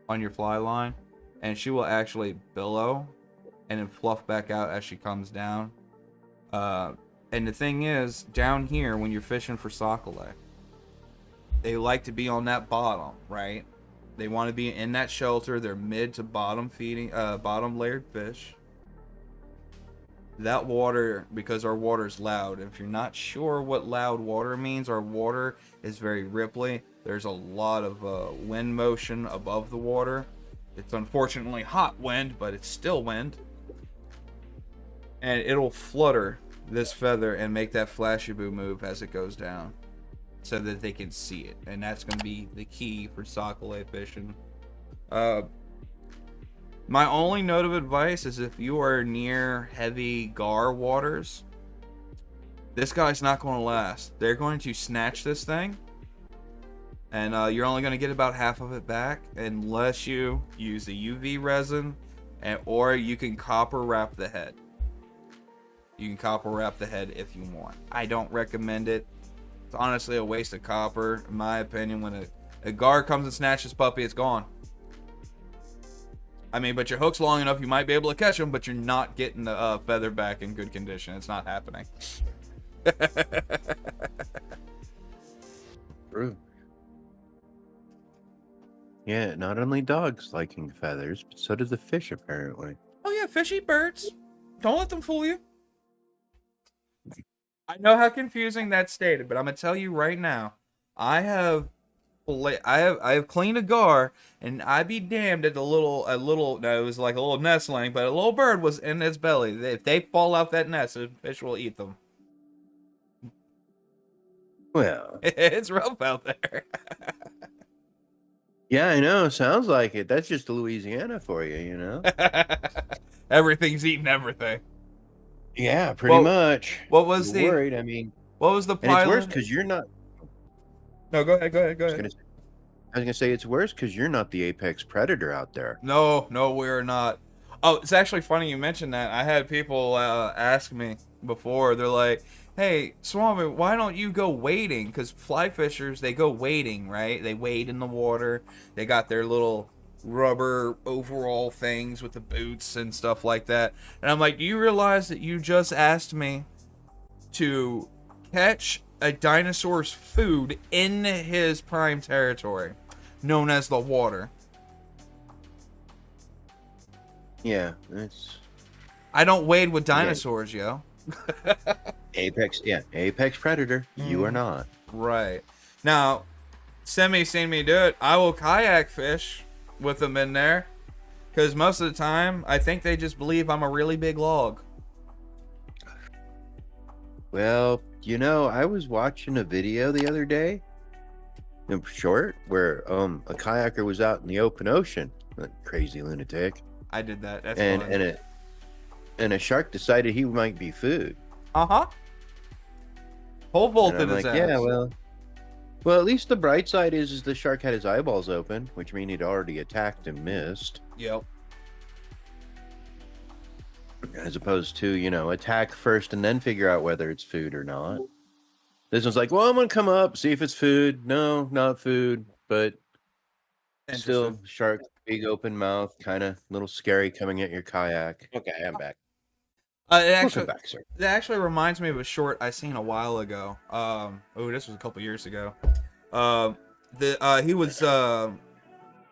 on your fly line, and she will actually billow and then fluff back out as she comes down. And the thing is, down here when you're fishing for Sacalait, they like to be on that bottom, right? They want to be in that shelter. They're mid to bottom feeding, bottom layered fish. That water, because our water is loud. If you're not sure what loud water means, our water is very ripply. There's a lot of wind motion above the water. It's unfortunately hot wind, but it's still wind. And it'll flutter this feather and make that flashy boo move as it goes down, so that they can see it. And that's going to be the key for Sacalait fishing. My only note of advice is if you are near heavy gar waters, this guy's not going to last. They're going to snatch this thing, and you're only going to get about half of it back unless you use the UV resin, or you can copper wrap the head. You can copper wrap the head if you want. I don't recommend it. It's honestly a waste of copper, in my opinion. When a gar comes and snatches puppy, it's gone. I mean, but your hook's long enough, you might be able to catch them, but you're not getting the feather back in good condition. It's not happening. True. Yeah, not only dogs liking feathers, but so do the fish, apparently. Oh yeah, fish eat birds. Don't let them fool you. I know how confusing that's stated, but I'm gonna tell you right now, I have cleaned a gar, and I be damned at no, it was like a little nestling, but a little bird was in its belly. If they fall out that nest, the fish will eat them. Well, It's rough out there. yeah, I know. Sounds like it. That's just Louisiana for you, you know? Everything's eating everything. Yeah, pretty much. What was You're worried? I mean, what was the and it's pilot? worse because you're not. No, go ahead. I was gonna say it's worse because you're not the apex predator out there. No, we're not. Oh, it's actually funny you mentioned that. I had people ask me before. They're like, "Hey, Swami, why don't you go wading?" Because fly fishers, they go wading, right? They wade in the water. They got their little rubber overall things with the boots and stuff like that. And I'm like, do you realize that you just asked me to catch a dinosaur's food in his prime territory, known as the water? Yeah, it's I don't wade with dinosaurs, yo. apex. Yeah, apex predator. You are not. Right. Now, Semi seen me do it. I will kayak fish with them in there, because most of the time, I think they just believe I'm a really big log. Well, you know, I was watching a video the other day, in short, where a kayaker was out in the open ocean, that crazy lunatic, I did that. That's and fun. and a shark decided he might be food. Uh-huh. Pole And vaulted I'm his like, ass. yeah, well, at least the bright side is the shark had his eyeballs open, which means he'd already attacked and missed. Yep. as opposed to, attack first and then figure out whether it's food or not. This one's like, well, I'm going to come up, see if it's food. No, not food, but still shark, big open mouth, kind of little scary coming at your kayak. Okay, I'm back. Welcome back, sir. That actually reminds me of a short I seen a while ago. This was a couple years ago.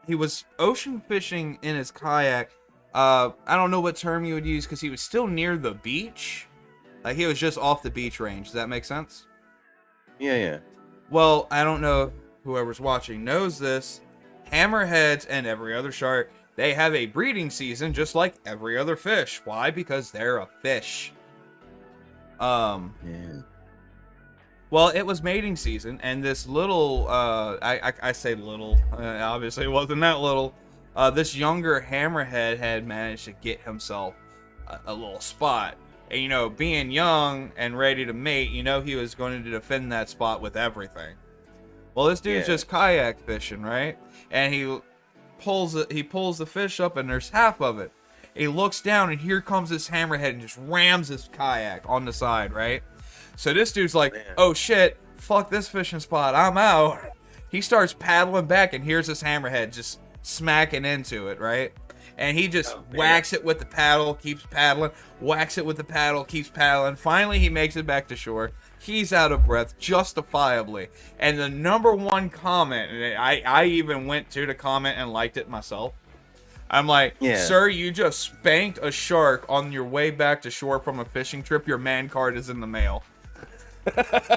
He was ocean fishing in his kayak. I don't know what term you would use because he was still near the beach. Like he was just off the beach range. Does that make sense? Yeah. Well, I don't know if whoever's watching knows this. Hammerheads and every other shark, they have a breeding season just like every other fish. Why? Because they're a fish. Yeah. Well, it was mating season, and this little, I say little, obviously it wasn't that little, this younger hammerhead had managed to get himself a little spot. And, being young and ready to mate, he was going to defend that spot with everything. Well, this dude's just kayak fishing, right? And he pulls the fish up, and there's half of it. He looks down, and here comes this hammerhead and just rams his kayak on the side, right? So this dude's like, oh shit, fuck this fishing spot, I'm out. He starts paddling back, and here's this hammerhead just smacking into it, right? And he just whacks it with the paddle, keeps paddling, whacks it with the paddle, keeps paddling. Finally, he makes it back to shore. He's out of breath, justifiably. And the number one comment, and I even went to the comment and liked it myself. I'm like, sir, you just spanked a shark on your way back to shore from a fishing trip. Your man card is in the mail.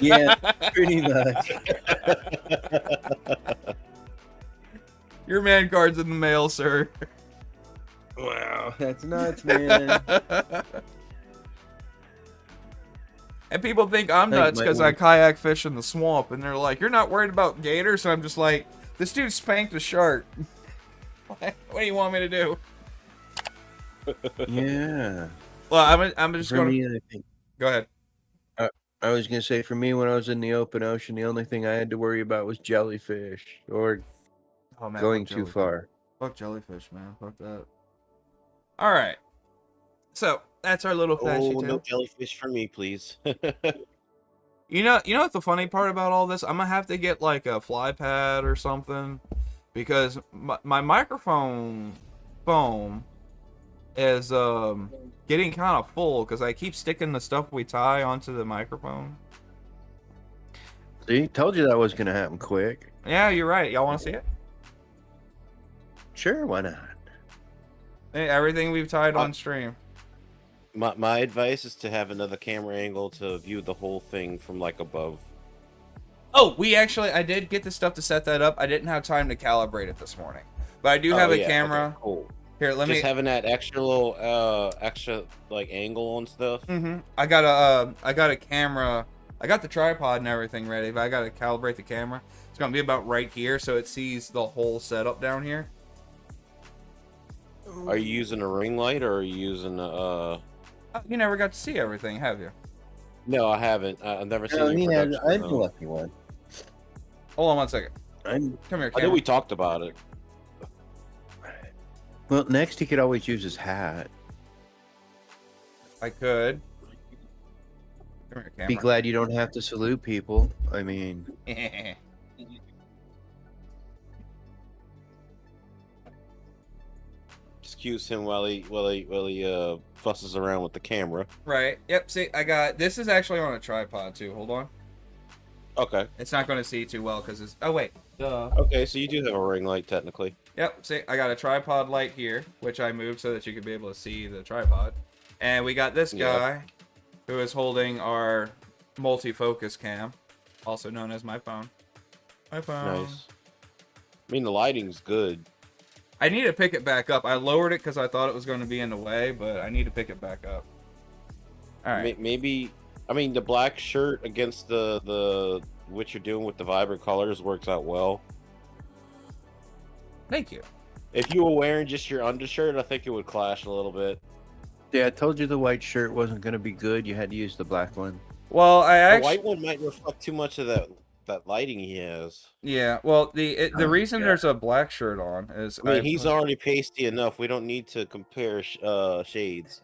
Yeah, pretty much. Your man card's in the mail, sir. Wow, that's nuts, man. And people think I'm nuts because I kayak fish in the swamp, and they're like, "You're not worried about gators?" And I'm just like, "This dude spanked a shark. What do you want me to do?" Yeah. Well, I'm just going to go ahead. I was gonna say, for me, when I was in the open ocean, the only thing I had to worry about was jellyfish or going too far. Fuck jellyfish, man. Fuck that. All right. So that's our little flashy tale. No jellyfish for me, please. You know what the funny part about all this? I'm gonna have to get like a fly pad or something because my microphone foam is getting kind of full because I keep sticking the stuff we tie onto the microphone. See, told you that was gonna happen quick. Yeah, you're right. Y'all want to see it? Sure, why not? Hey, everything we've tied on stream. My advice is to have another camera angle to view the whole thing from like above. Oh, I did get the stuff to set that up. I didn't have time to calibrate it this morning, but I do have a camera. Okay, cool. Here, let me. Just having that extra little, like angle on stuff. I got a camera. I got the tripod and everything ready, but I got to calibrate the camera. It's gonna be about right here, so it sees the whole setup down here. Are you using a ring light or are you using You never got to see everything, have you? No, I haven't. I've never seen you. I'm the lucky one. Hold on one second. I'm. Come here, I camera. know we talked about it. Well, next he could always use his hat. I could. Come here, camera. Be glad you don't have to salute people. I mean, Excuse him while he fusses around with the camera. Right. Yep. See, I got this. Is actually on a tripod too. Hold on. Okay. It's not going to see too well because it's. Oh wait. Duh. Okay, so you do have a ring light technically. Yep. See, I got a tripod light here, which I moved so that you could be able to see the tripod, and we got this guy, who is holding our multi-focus cam, also known as my phone. My phone. Nice. I mean, the lighting's good. I need to pick it back up. I lowered it because I thought it was going to be in the way, but I need to pick it back up. All right. Maybe, I mean, the black shirt against the what you're doing with the vibrant colors works out well. Thank you. If you were wearing just your undershirt, I think it would clash a little bit. yeah, I told you the white shirt wasn't going to be good. You had to use the black one. Well, The white one might reflect too much of that that lighting he has. Yeah, well, the reason yeah. there's a black shirt on is I mean, he's already pasty enough. We don't need to compare shades.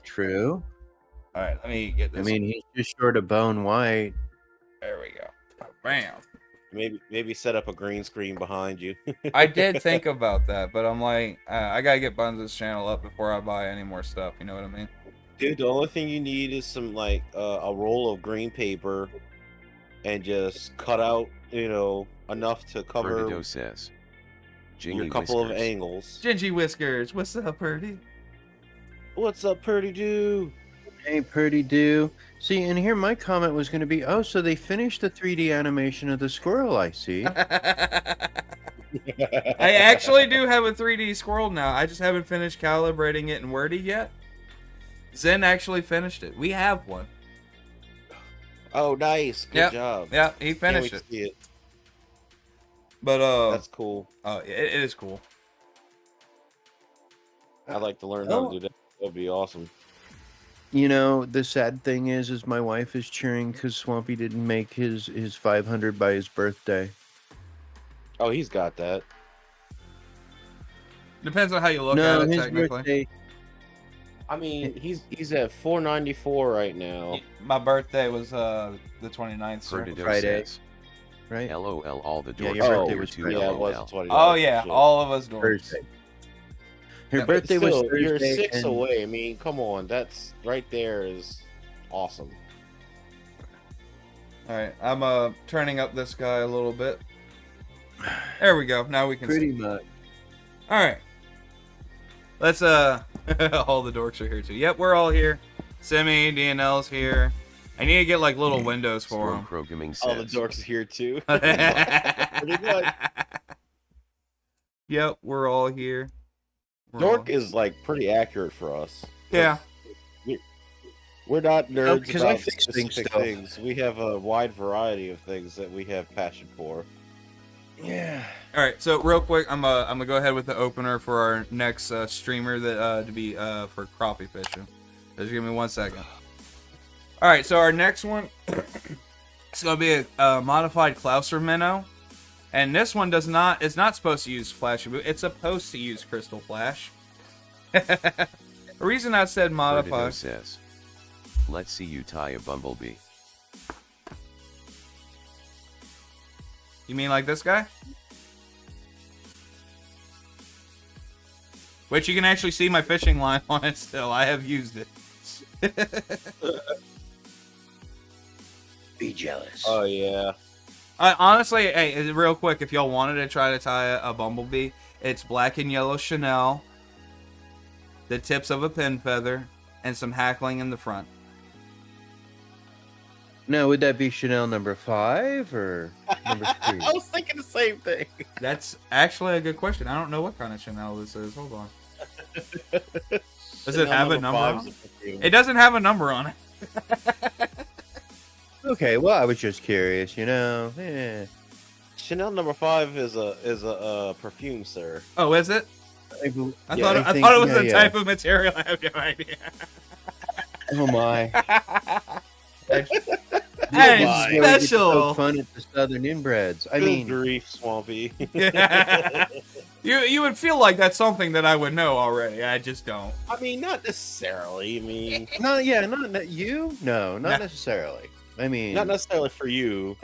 True. All right, let me get this. I mean, he's just short of bone white. There we go. Bam. Maybe set up a green screen behind you. I did think about that, but I'm like, I gotta get Buns' channel up before I buy any more stuff. You know what I mean? Dude, the only thing you need is some like a roll of green paper, and just cut out, enough to cover Perdido says. your Jingy couple of whiskers. angles. Gingy Whiskers, what's up, Purdy? What's up, Purdy Doo? Hey, Purdy do. See, and here my comment was going to be, oh, so they finished the 3D animation of the squirrel, I see. I actually do have a 3D squirrel now. I just haven't finished calibrating it in Wordy yet. Zen actually finished it. We have one. Oh, nice. Good job. Yeah, he Can't finished wait it. to see it. But That's cool. it is cool. I'd like to learn how to do that. That'd be awesome. You know, the sad thing is my wife is cheering because Swampy didn't make his 500 by his birthday. Oh, he's got that. Depends on how you look No, at it, his technically. birthday. I mean, he's at 494 right now. My birthday was the 29th. Sir. Perdido Friday. says. Right? LOL, all the Yeah, dorks your are birthday here was too. Friday. Yeah, it was LOL. the 29th. Oh yeah, Shit. all of us dorks. Thursday. Her Yeah, birthday was Still, Thursday. you're 6 and- away. I mean, come on. That's right there is awesome. All right, I'm turning up this guy a little bit. There we go. Now we can Pretty see. much. All right. Let's all the dorks are here too. Yep, we're all here. Semi, DNL's here. I need to get like little windows for Storm them. Programming All the says. dorks are here too. Pretty much. Yep, we're all here. Dork is like pretty accurate for us. Yeah. We're not nerds because I about fix specific things things. We have a wide variety of things that we have passion for. Yeah. All right, so real quick, I'm gonna go ahead with the opener for our next streamer that to be for crappie fishing. Just give me 1 second. All right, so our next one is gonna be a modified Clouser minnow, and this one is not supposed to use flash. It's supposed to use crystal flash. The reason I said Perdido modified. says. Let's see you tie a bumblebee. You mean like this guy? Which you can actually see my fishing line on it still. I have used it. Be jealous. Oh yeah. Honestly, hey, real quick, if y'all wanted to try to tie a bumblebee, it's black and yellow Chanel, the tips of a pin feather, and some hackling in the front. Now, would that be Chanel number 5 or number 3? I was thinking the same thing. That's actually a good question. I don't know what kind of Chanel this is. Hold on. Does it have a number on it? It doesn't have a number on it. Okay, well, I was just curious, you know. Chanel number 5 is a perfume, sir. Oh, is it? I I yeah, thought I I think- thought it was yeah, a yeah. type of material. I have no idea. Oh my! Hey, This is where we get to special. poke fun at the Southern inbreds. I Good mean, grief, Swampy. You would feel like that's something that I would know already. I just don't. I mean, not necessarily. I mean, not you. No, not necessarily. I mean, not necessarily for you.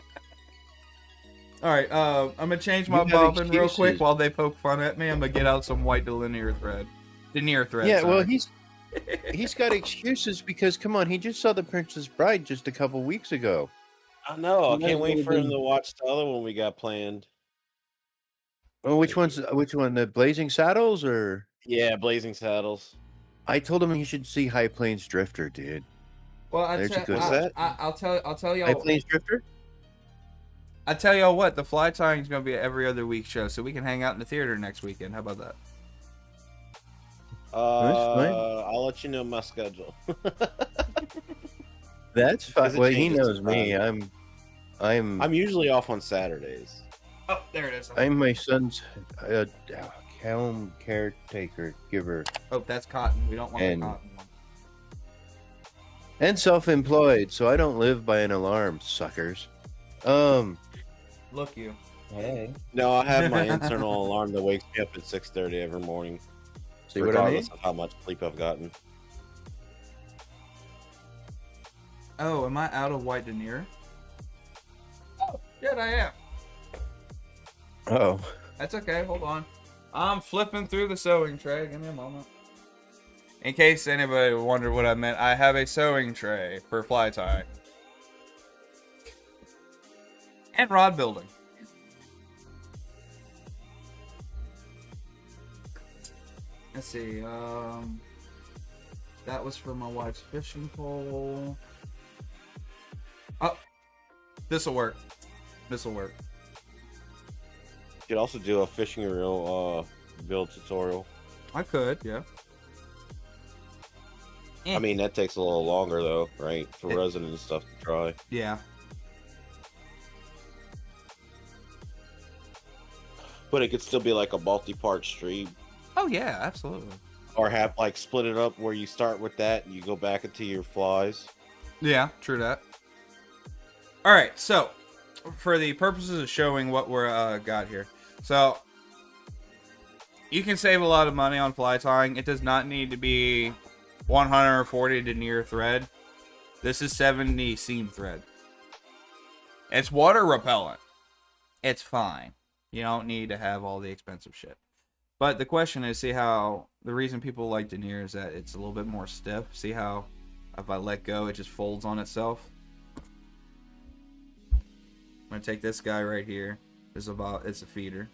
All right, I'm gonna change my You have bobbin real excuses. quick while they poke fun at me. I'm gonna get out some white delinear thread. Denier thread. yeah. Well, sorry. he's got excuses because come on, he just saw The Princess Bride just a couple weeks ago. I know. I You can't might wait as for well him be- to watch the other one we got planned. Oh, which one? The Blazing Saddles or? Yeah, Blazing Saddles. I told him he should see High Plains Drifter, dude. Well, There's a good- What's that? I'll tell High y'all. Plains Drifter. I tell y'all what, the fly tying is gonna be an every other week show, so we can hang out in the theater next weekend. How about that? fine. I'll let you know my schedule. That's fine. Because it Well, he changes knows me. Friday. I'm I'm usually off on Saturdays. Oh, there it is. I'm my son's home caretaker giver. Oh, that's cotton. We don't want the And- cotton one. And self-employed, so I don't live by an alarm, suckers. Um, Look you. hey. No, I have my internal alarm that wakes me up at 6:30 every morning, See what I mean? regardless of how much sleep I've gotten. Oh, am I out of white denier? Oh, shit, I am. Oh, That's okay, hold on. I'm flipping through the sewing tray. Give me a moment. In case anybody wondered what I meant, I have a sewing tray for fly tie. And rod building. Let's see, that was for my wife's fishing pole. Oh, this'll work. This'll work. You could also do a fishing reel build tutorial. I could, yeah. I mean, that takes a little longer though, right? For resin and stuff to try. Yeah. But it could still be like a multi-part stream. Oh yeah, absolutely. Or have like split it up where you start with that and you go back into your flies. Yeah, true that. All right, so for the purposes of showing what we're got here, so you can save a lot of money on fly tying. It does not need to be 140 denier thread. This is 70 seam thread. It's water repellent. It's fine. You don't need to have all the expensive shit. But the question is, see how the reason people like denier is that it's a little bit more stiff. See how if I let go, it just folds on itself. I'm gonna take this guy right here. It's a feeder.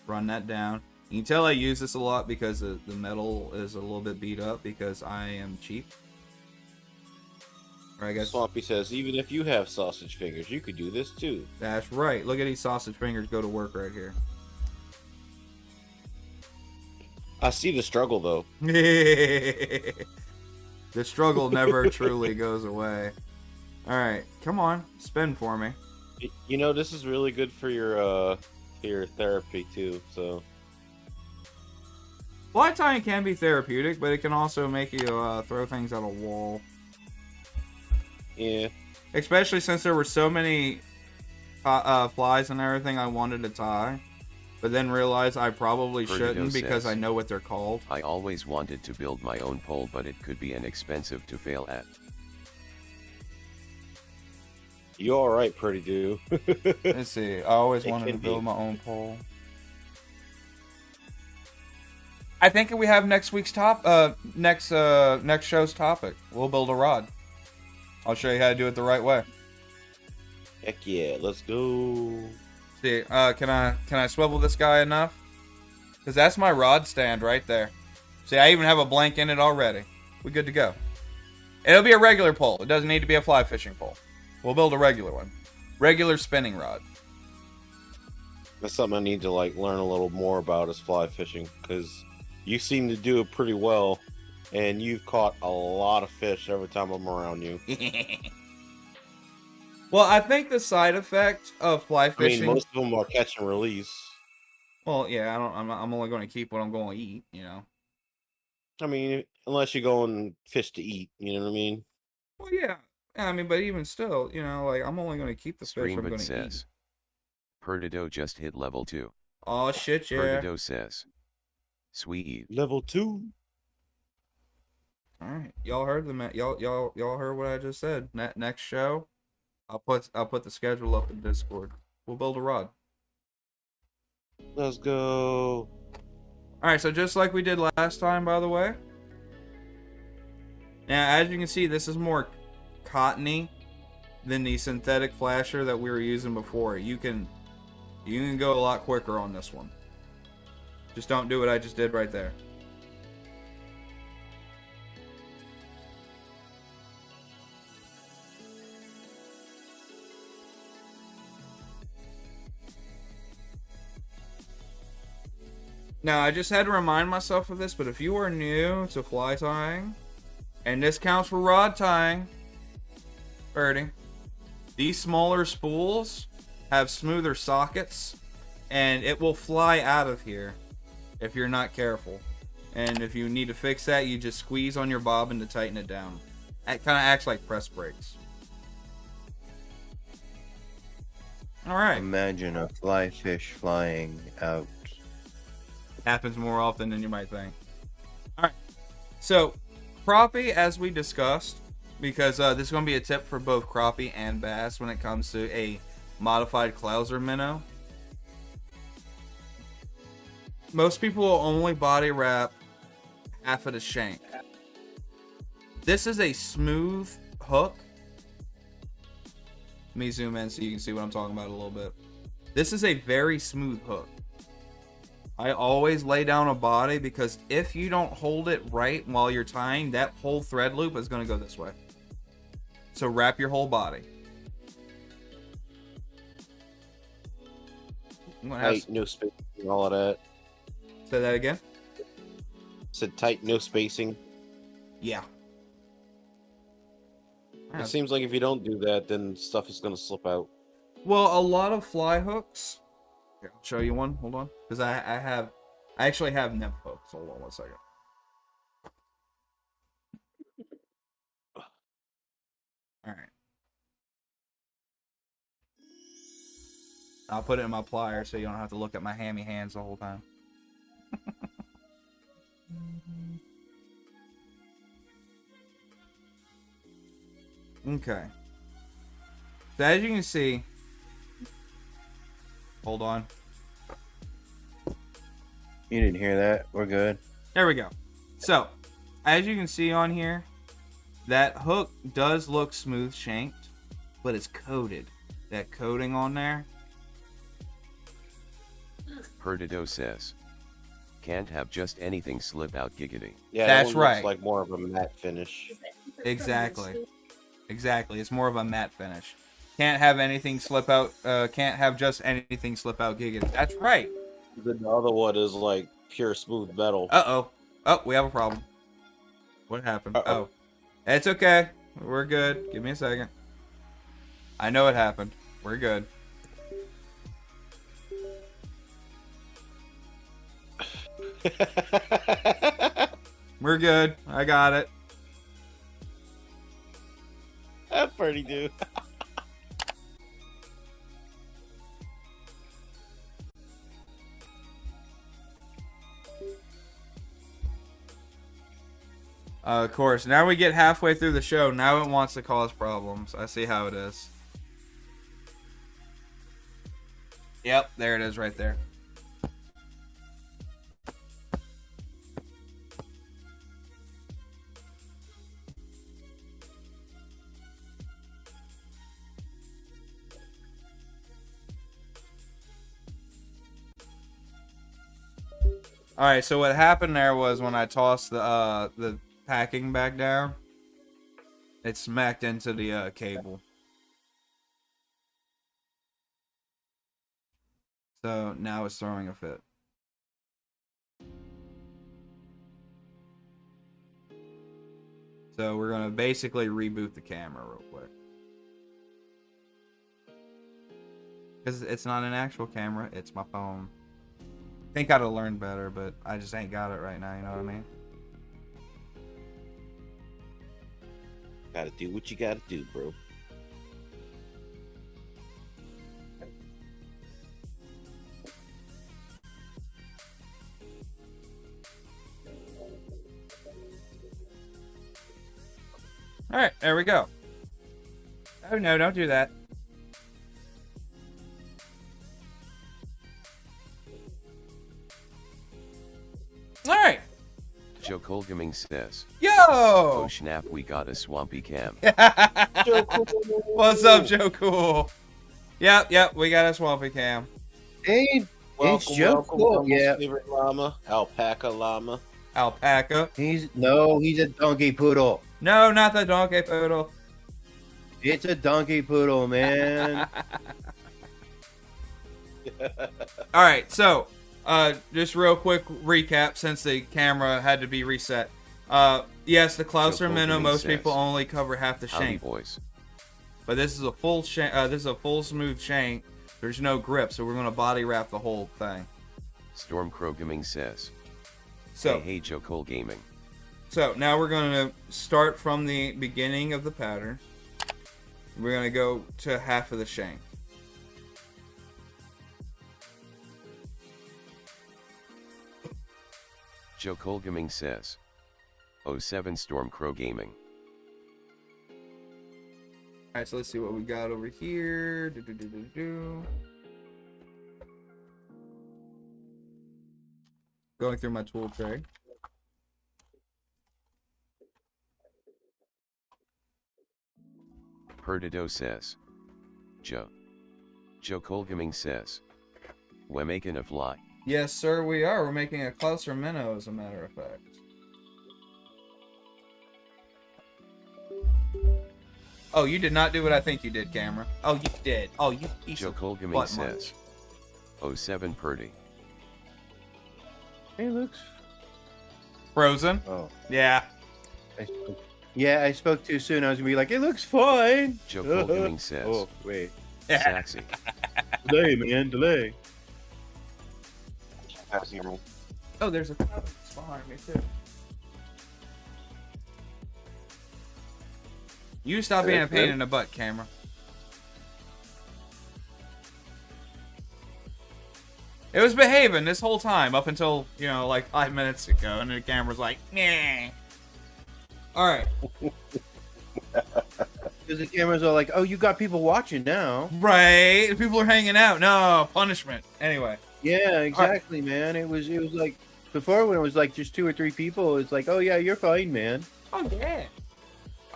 Run that down. You can tell I use this a lot because the metal is a little bit beat up because I am cheap. Or I guess Swampy says, even if you have sausage fingers, you could do this too. that's right. Look at these sausage fingers go to work right here. I see the struggle though. The struggle never truly goes away. Alright, come on. Spin for me. You know, this is really good for your therapy too, so. Fly tying can be therapeutic, but it can also make you throw things at a wall. Yeah. Especially since there were so many flies and everything I wanted to tie. But then realized I probably Vertigo shouldn't because says, I know what they're called. I always wanted to build my own pole, but it could be an expensive to fail at. You alright, pretty dude. Let's see. I always It wanted to can build be. my own pole. I think we have next week's next show's topic. We'll build a rod. I'll show you how to do it the right way. Heck yeah, let's go. See, can I swivel this guy enough? Because that's my rod stand right there. See, I even have a blank in it already. We're good to go. It'll be a regular pole. It doesn't need to be a fly fishing pole. We'll build a regular one. Regular spinning rod. That's something I need to like learn a little more about is fly fishing, because you seem to do it pretty well, and you've caught a lot of fish every time I'm around you. Well, I think the side effect of fly I fishing. mean, most of them are catch and release. Well, yeah, I'm only going to keep what I'm going to eat. You know. I mean, unless you're going fish to eat, you know what I mean? Well, yeah. I mean, but even still, you know, like I'm only going to keep the fish I'm Streambot going to says, eat. Perdido just hit level 2. Oh shit, yeah. Perdido says, sweet. Level 2. All right, y'all heard y'all heard what I just said. Next show, I'll put the schedule up in Discord. We'll build a rod. Let's go. All right, so just like we did last time, by the way. Now, as you can see, this is more cottony than the synthetic flasher that we were using before. You can go a lot quicker on this one. Just don't do what I just did right there. Now, I just had to remind myself of this, but if you are new to fly tying, and this counts for rod tying, Birdie, these smaller spools have smoother sockets, and it will fly out of here if you're not careful. And if you need to fix that, you just squeeze on your bobbin to tighten it down. It kind of acts like press brakes. All right. Imagine a fly fish flying out. Happens more often than you might think. All right. So, crappie, as we discussed, because this is going to be a tip for both crappie and bass when it comes to a modified Clouser minnow. Most people will only body wrap half of the shank. This is a smooth hook. Let me zoom in so you can see what I'm talking about a little bit. This is a very smooth hook. I always lay down a body because if you don't hold it right while you're tying, that whole thread loop is going to go this way. So wrap your whole body. Tight, no spacing, and all of that. Say that again? Said tight, no spacing. Yeah. It seems like if you don't do that, then stuff is going to slip out. Well, a lot of fly hooks. Here, I'll show you one. Hold on. Because I actually have nymph hooks. Hold on one second. Alright. I'll put it in my pliers so you don't have to look at my hammy hands the whole time. Okay. So as you can see, hold on. You didn't hear that? We're good. There we go. So, as you can see on here, that hook does look smooth shanked, but it's coated. That coating on there. Perdido says, can't have just anything slip out giggity. Yeah, That's that one right. looks like more of a matte finish. Exactly. Exactly. It's more of a matte finish. Can't have anything slip out. Can't have just anything slip out giggity. That's right. The other one is like pure smooth metal. Uh-oh. Oh, we have a problem. What happened? Uh-oh. Oh. It's okay. We're good. Give me a second. I know it happened. We're good. We're good. I got it. That's pretty dude. Of course, now we get halfway through the show. Now it wants to cause problems. I see how it is. Yep, there it is right there. Alright, so what happened there was when I tossed the packing back down, it smacked into the cable. So now it's throwing a fit. So we're gonna basically reboot the camera real quick. Because it's not an actual camera, it's my phone. I think I'd have learned better, but I just ain't got it right now, you know what I mean? Gotta do what you gotta do, bro. Alright, there we go. Oh no, don't do that. Alright. Joe Colgaming says, Yo! oh snap, we got a swampy cam. What's up, Joe Cool? Yep, we got a swampy cam. Hey, it's Joe Cool. Elmo's Yeah, favorite llama, alpaca llama. Alpaca. he's a donkey poodle. No, not the donkey poodle. It's a donkey poodle, man. Alright, so, just real quick recap since the camera had to be reset. Yes, the Clouser minnow, most people only cover half the Howdy shank. boys. But this is a full shank, this is a full smooth shank. There's no grip, so we're going to body wrap the whole thing. Stormcrow Gaming says. So, Hey Joe Cole Gaming. so now we're going to start from the beginning of the pattern. We're going to go to half of the shank. Joe Cole Gaming says. 07 Stormcrow Gaming. Alright, so let's see what we got over here. Going through my tool tray. Perdido says. Joe Cole Gaming says. We're making a fly. Yes, sir, we are. We're making a closer minnow, as a matter of fact. Oh, you did not do what I think you did, camera. Oh, you did. Oh, you piece Joe of Cole Gaming butt says. 07 Purdy. Hey, looks. Frozen? Oh. Yeah. I spoke too soon. I was gonna be like, it looks fine. Joe Cole Gaming says. Oh, wait. Saxy. Delay, man, delay. Oh, there's a cloud behind me, too. You stop being a pain in the butt, camera. It was behaving this whole time up until, you know, like 5 minutes ago, and the camera's like, nah. Alright. Because the camera's all like, oh, you got people watching now. Right. People are hanging out. No, punishment. Anyway. Yeah, exactly, man. It was like, before when it was like just 2 or 3 people, it's like, oh yeah, you're fine, man. Oh, yeah.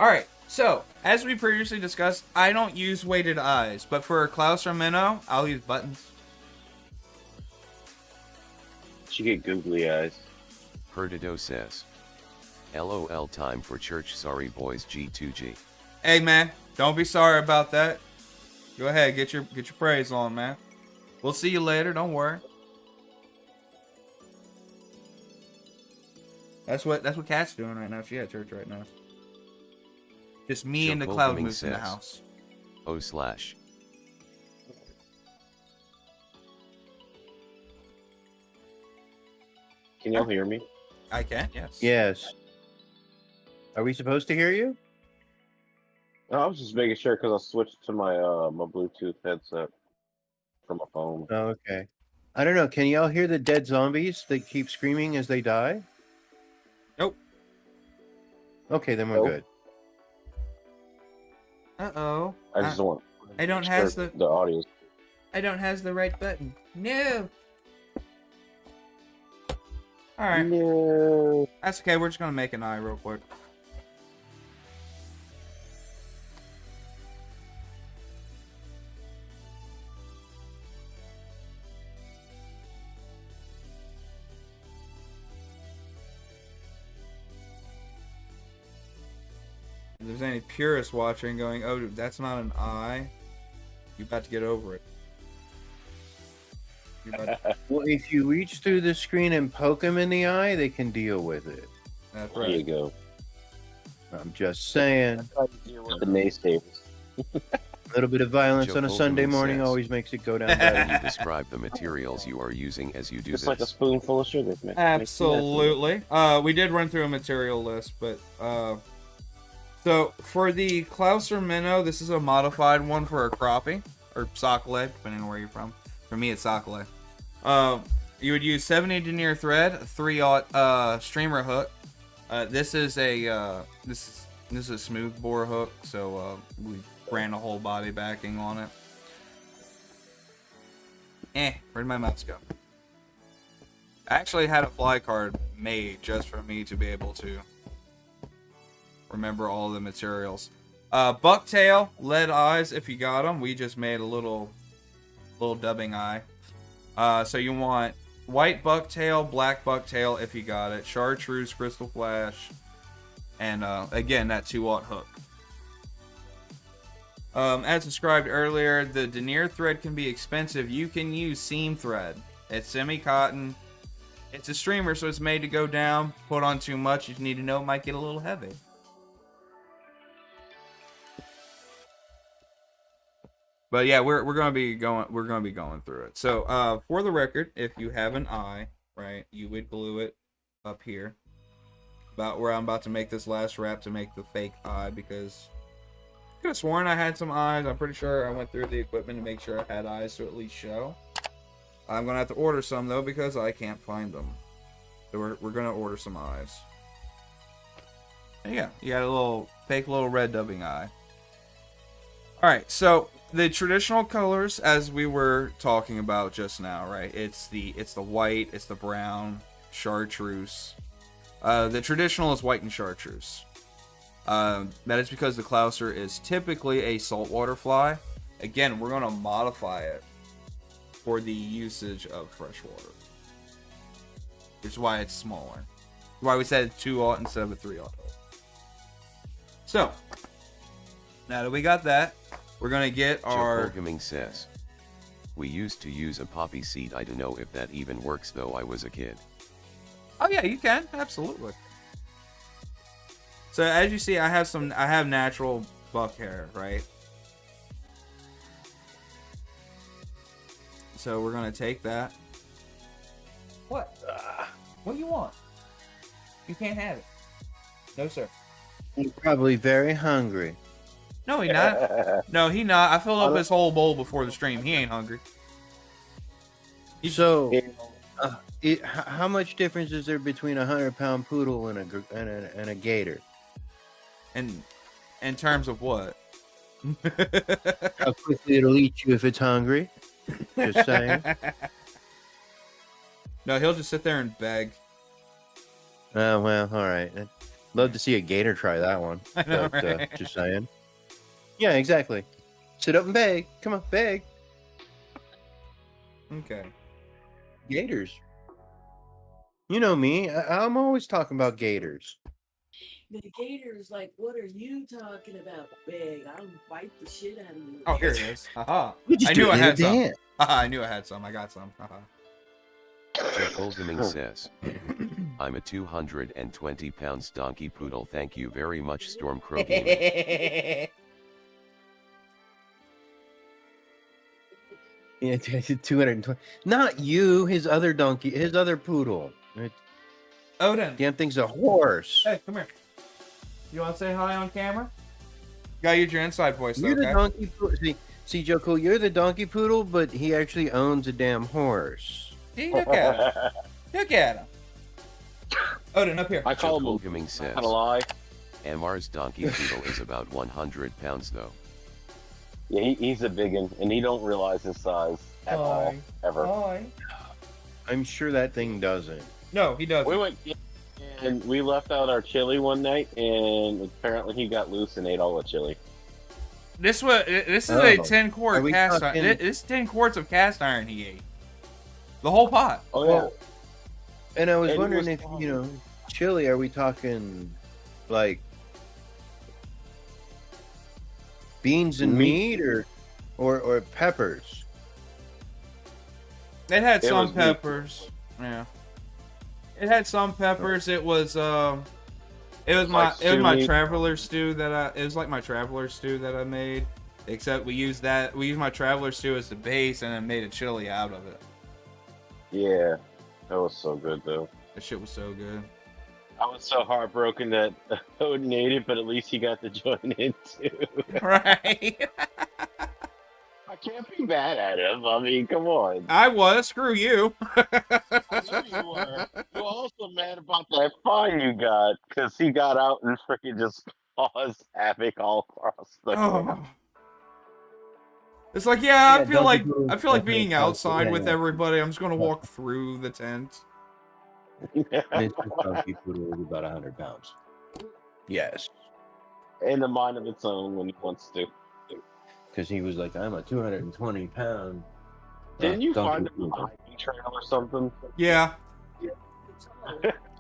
Alright. So, as we previously discussed, I don't use weighted eyes, but for a Klaus or Minnow, I'll use buttons. She get googly eyes. Perdido says. LOL time for church, sorry boys G2G. Hey, man, don't be sorry about that. Go ahead, get your praise on, man. We'll see you later, don't worry. That's what Kat's doing right now. She at church right now. Just me Joe and the Cole cloud Gaming moose in the says. house. /. Can y'all hear me? I can, yes. Yes. Are we supposed to hear you? No, I was just making sure because I switched to my my Bluetooth headset from my phone. Oh, okay. I don't know. Can y'all hear the dead zombies that keep screaming as they die? Nope. Okay, then we're Nope. good. Uh-oh. I just want. I don't make has sure the- the audio. I don't has the right button. No. Alright. No. That's okay. We're just going to make an eye real quick. If there's any purists watching going, oh, dude, that's not an eye, you've got to get over it. You're about to- Well, if you reach through the screen and poke them in the eye, they can deal with it. That's There you right. go. I'm just saying. The naysayers. A little bit of violence Joe on a Cole Sunday Gaming morning says. always makes it go down Can better. you describe the materials you are using as you do Just this? like a spoonful of sugar, man. Absolutely. We did run through a material list, but so for the Klauser minnow, this is a modified one for a crappie or Sacalait, depending on where you're from. For me, it's Sacalait. You would use 70 denier thread, a 3/0 streamer hook. This is a this is a smooth bore hook, so we ran a whole body backing on it. Where'd my mouse go? I actually had a fly card made just for me to be able to remember all the materials. Bucktail, lead eyes if you got them. We just made a little dubbing eye. So you want white bucktail, black bucktail if you got it, chartreuse, crystal flash, and again that 2/0 hook. As described earlier, the denier thread can be expensive. You can use seam thread. It's semi-cotton. It's a streamer, so it's made to go down. Put on too much, you need to know it might get a little heavy. But yeah, we're gonna be going through it. So for the record, if you have an eye, right, you would glue it up here, about where I'm about to make this last wrap to make the fake eye, because I could have sworn I had some eyes. I'm pretty sure I went through the equipment to make sure I had eyes to at least show. I'm gonna have to order some though because I can't find them. So we're gonna order some eyes. And yeah, you got a little fake little red dubbing eye. All right, so the traditional colors, as we were talking about just now, right? It's the white, it's the brown, chartreuse. The traditional is white and chartreuse. That is because the Clouser is typically a saltwater fly. Again, we're going to modify it for the usage of freshwater, which is why it's smaller. Why we said 2/0 instead of a 3/0. So, now that we got that, we're going to get our... Gaming says, we used to use a poppy seed. I don't know if that even works though. I was a kid. Oh yeah, you can. Absolutely. So as you see, I have natural buck hair, right? So we're going to take that. What? What do you want? You can't have it. No, sir. You're probably very hungry. No, he not. No, he not. I filled up his whole bowl before the stream. He ain't hungry. So, how much difference is there between a 100-pound poodle and a gator? And in terms of what? How quickly it'll eat you if it's hungry? Just saying. No, he'll just sit there and beg. Oh, well, all right. I'd love to see a gator try that one. I know, But, right? just saying. Yeah, exactly. Sit up and beg. Come on, beg. Okay. Gators. You know me. I'm always talking about gators. The gator's like, what are you talking about, big? I'll bite the shit out of you. Oh, here it is. Haha. We just I do knew it I in had some. advance. Haha, I knew I had some. I got some. Haha. Gaming says, I'm a 220 pounds donkey poodle. Thank you very much, Stormcrow Gaming. Yeah, 220. Not you, his other donkey, his other poodle. Odin. Damn thing's a horse. Hey, come here. You want to say hi on camera? Gotta use your inside voice, though, You're okay? the donkey poodle. See, Joko, you're the donkey poodle, but he actually owns a damn horse. See, look at him. Look at him. Odin, up here. I call him Gaming says, not a lie. MR's donkey poodle is about 100 pounds though. Yeah, he's a big one, and he don't realize his size at all, ever. Hi. I'm sure that thing doesn't. No, he doesn't. We went and we left out our chili one night, and apparently he got loose and ate all the chili. This is Oh. a 10-quart Are we cast iron. talking- This is 10 quarts of cast iron he ate. The whole pot. Oh yeah. Well, and I was And it wondering was if, chili, are we talking, like, beans and meat or peppers? It had It some was meat. peppers. Yeah. It had some peppers. It was my stew meat. traveler stew that it was like my traveler stew that I made. Except we used my traveler stew as the base and then made a chili out of it. Yeah, that was so good though. That shit was so good. I was so heartbroken that Odin ate it, but at least he got to join in too. Right. I can't be mad at him. I mean, come on. I was. Screw you. I know you were. You're also mad about that fine you got because he got out and freaking just caused havoc all across the. Oh. It's like, yeah, I Yeah, feel like definitely being outside with everybody. I'm just gonna walk through the tent. This donkey poodle is about 100 pounds. Yes. In the mind of its own when he wants to. Because he was like, I'm a 220 pound. Didn't you donkey find him on a poodle. hiking trail or something? Yeah.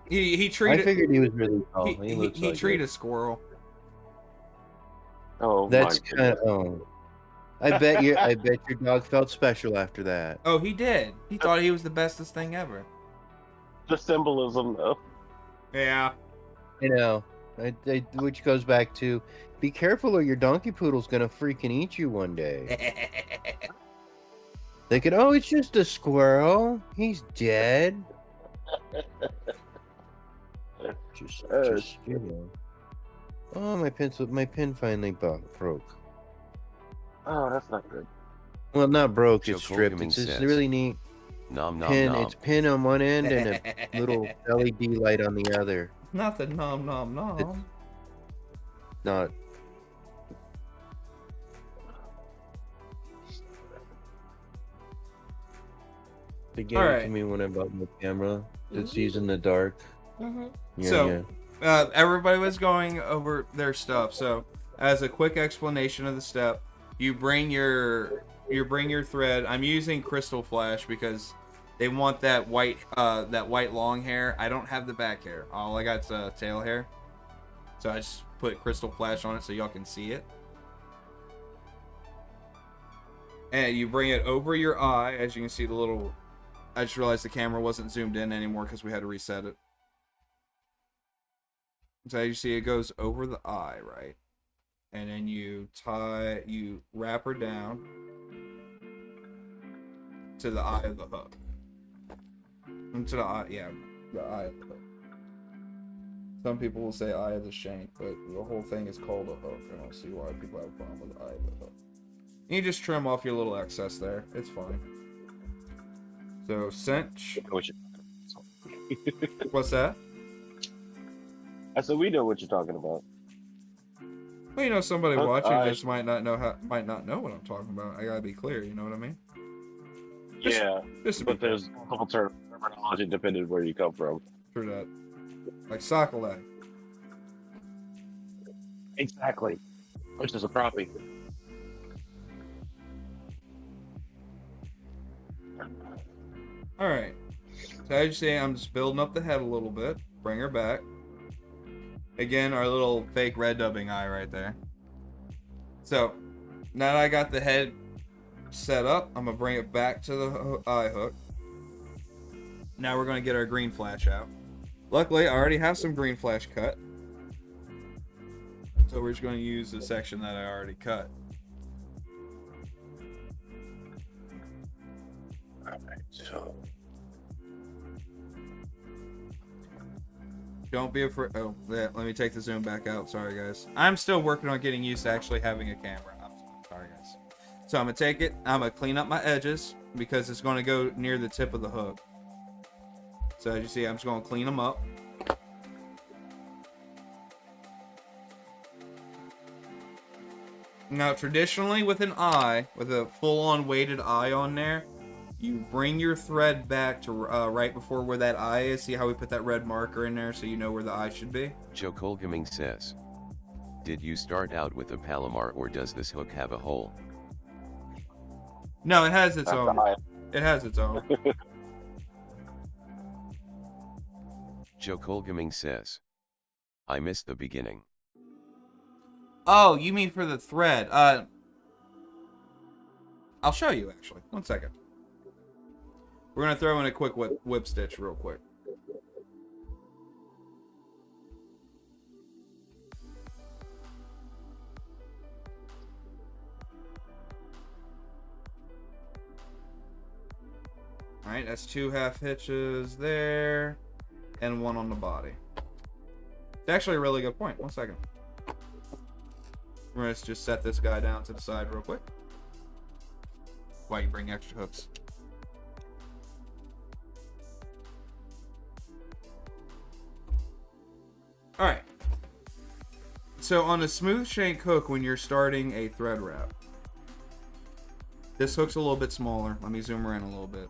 He I treated figured he was really tall. he looks like treated it. a squirrel. Oh, That's my kind goodness. of. I bet your dog felt special after that. Oh, he did. He thought he was the bestest thing ever. The symbolism, though. Yeah. You know, Which goes back to, be careful or your donkey poodle's gonna freaking eat you one day. Thinking, oh, it's just a squirrel. He's dead. Just you know. Oh, my pen finally broke. Oh, that's not good. Well, not broke. It's Joe stripped. Colgamy It's this says, really neat Nom nom pin. nom. It's pin on one end and a little LED light on the other. Not the nom nom nom. Not. They gave it to Alright. me when I bought my camera. It sees in the dark. Mm-hmm. Yeah, So- yeah. Everybody was going over their stuff. So, as a quick explanation of the step, you bring your thread. I'm using Crystal Flash because they want that white long hair. I don't have the back hair. All I got's tail hair. So I just put Crystal Flash on it so y'all can see it. And you bring it over your eye, as you can see the little. I just realized the camera wasn't zoomed in anymore because we had to reset it. So you see it goes over the eye, right? And then you wrap her down to the eye of the hook. Into the eye, yeah, the eye of the hook. Some people will say eye of the shank, but the whole thing is called a hook. I don't see why people have a problem with the eye of the hook. You just trim off your little excess there. It's fine. So cinch. What's that? I said we know what you're talking about. Well, you know, somebody Hook, watching eye. this might not know what I'm talking about. I gotta be clear. You know what I mean? Yeah, Just to be but there's a couple terminology depending where you come from. for that, like Sacalait. Exactly. Which is a property. All right. So as you see, I'm just building up the head a little bit. Bring her back. Again, our little fake red dubbing eye right there. So now that I got the head set up, I'm gonna bring it back to the eye hook. Now we're gonna get our green flash out. Luckily, I already have some green flash cut. So we're just gonna use the section that I already cut. Alright, so. Don't be afraid. Oh, yeah, let me take the zoom back out. Sorry, guys. I'm still working on getting used to actually having a camera. I'm sorry, guys. So I'm going to take it. I'm going to clean up my edges because it's going to go near the tip of the hook. So as you see, I'm just going to clean them up. Now, traditionally with an eye, with a full-on weighted eye on there, you bring your thread back to right before where that eye is. See how we put that red marker in there so you know where the eye should be? Joe Colgamy says, did you start out with a Palomar or does this hook have a hole? No, it has its That's own. the eye. It has its own. Joe Colgamy says, I missed the beginning. Oh, you mean for the thread? I'll show you actually. 1 second. We're gonna throw in a quick whip stitch real quick. Alright, that's 2 half hitches there, and 1 on the body. It's actually a really good point. 1 second. We're gonna just set this guy down to the side real quick while you bring extra hooks. Alright. So on a smooth shank hook, when you're starting a thread wrap, this hook's a little bit smaller. Let me zoom her in a little bit.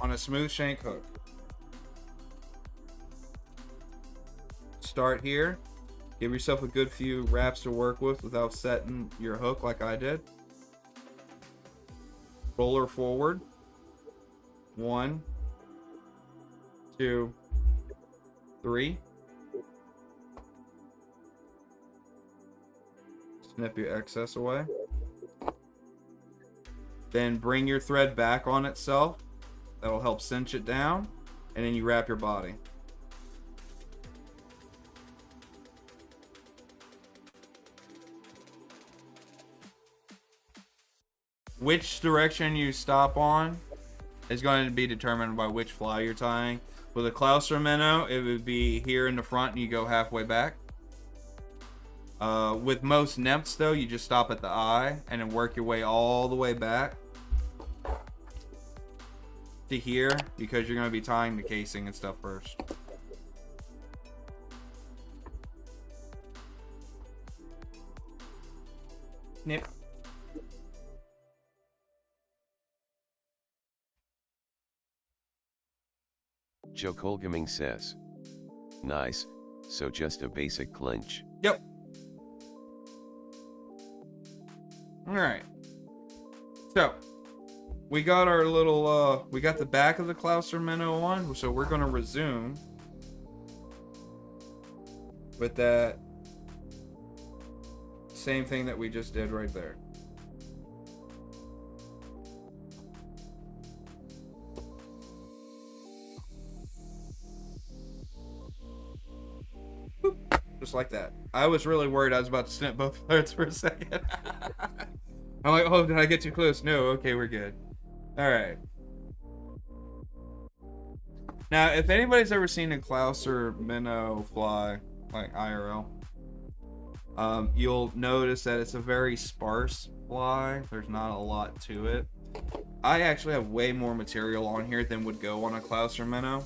On a smooth shank hook, start here. Give yourself a good few wraps to work with without setting your hook like I did. Roll her forward. 1, 2, 3. Snip your excess away. Then bring your thread back on itself. That'll help cinch it down. And then you wrap your body. Which direction you stop on is going to be determined by which fly you're tying. With a Clouser minnow, it would be here in the front and you go halfway back. With most nymphs, though, you just stop at the eye and then work your way all the way back to here, because you're going to be tying the casing and stuff first. Snip. Joe Colgaming says. Nice, so just a basic clinch. Yep. Alright. So, we got our little, we got the back of the Clouser minnow on, so we're going to resume with that same thing that we just did right there. Boop. Just like that. I was really worried I was about to snip both threads for a second. I'm like, oh, did I get too close? No, okay, we're good. Alright. Now, if anybody's ever seen a Clouser minnow fly, like IRL, you'll notice that it's a very sparse fly. There's not a lot to it. I actually have way more material on here than would go on a Clouser minnow.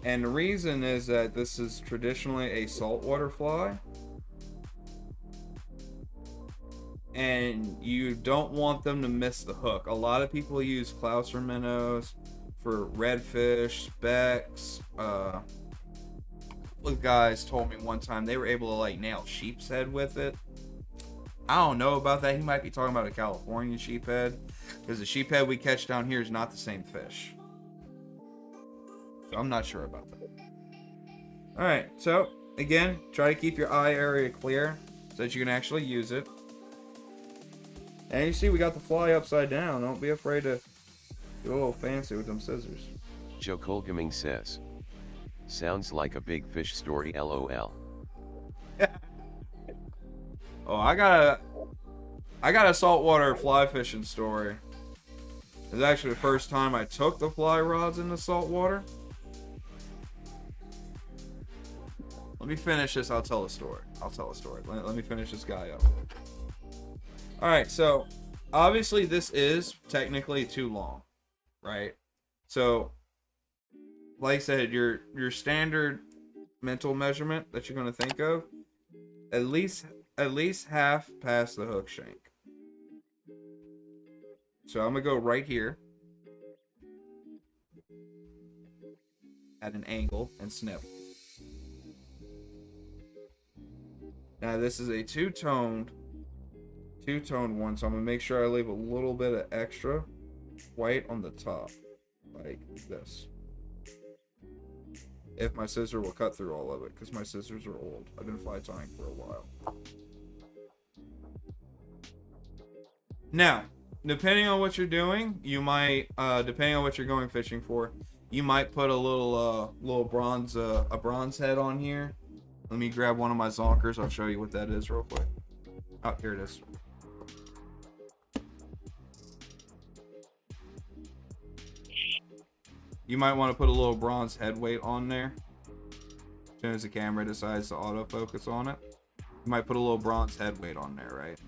And the reason is that this is traditionally a saltwater fly. And you don't want them to miss the hook. A lot of people use Clouser minnows for redfish, specks. One guys told me one time they were able to like nail sheep's head with it. I don't know about that. He might be talking about a California sheephead, because the sheephead we catch down here is not the same fish. So I'm not sure about that. Alright, so again, try to keep your eye area clear so that you can actually use it. And you see we got the fly upside down. Don't be afraid to do a little fancy with them scissors. Joe Colgaming says. Sounds like a big fish story, LOL. Oh, I got a saltwater fly fishing story. It's actually the first time I took the fly rods in the saltwater. Let me finish this. I'll tell a story. Let me finish this guy up. Alright, so obviously this is technically too long, right? So, like I said, your standard mental measurement that you're going to think of, at least half past the hook shank. So I'm going to go right here at an angle and snip. Now this is a two-toned one, so I'm going to make sure I leave a little bit of extra white on the top, like this. If my scissor will cut through all of it, because my scissors are old. I've been fly tying for a while. Now, depending on what you're doing, you might, depending on what you're going fishing for, you might put a little bronze, a bronze head on here. Let me grab one of my zonkers. I'll show you what that is real quick. Oh, here it is. You might want to put a little bronze head weight on there. As soon as the camera decides to autofocus on it, you might put a little bronze head weight on there, right?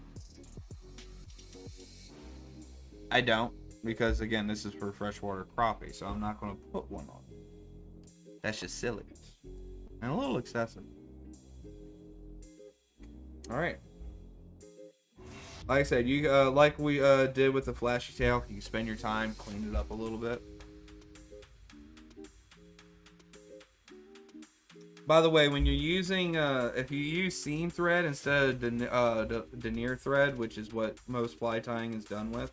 I don't, because again, this is for freshwater crappie, so I'm not going to put one on. That's just silly and a little excessive. All right. Like I said, you like we did with the flashy tail, you spend your time, clean it up a little bit. By the way, when you're using, if you use seam thread instead of denier thread, which is what most fly tying is done with,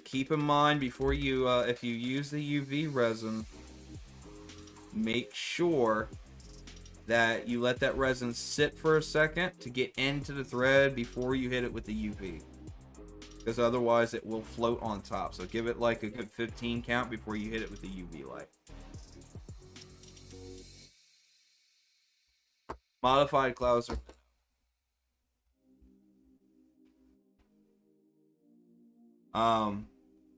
keep in mind before you, if you use the UV resin, make sure that you let that resin sit for a second to get into the thread before you hit it with the UV. because otherwise it will float on top. So give it like a good 15 count before you hit it with the UV light. Modified Clouser.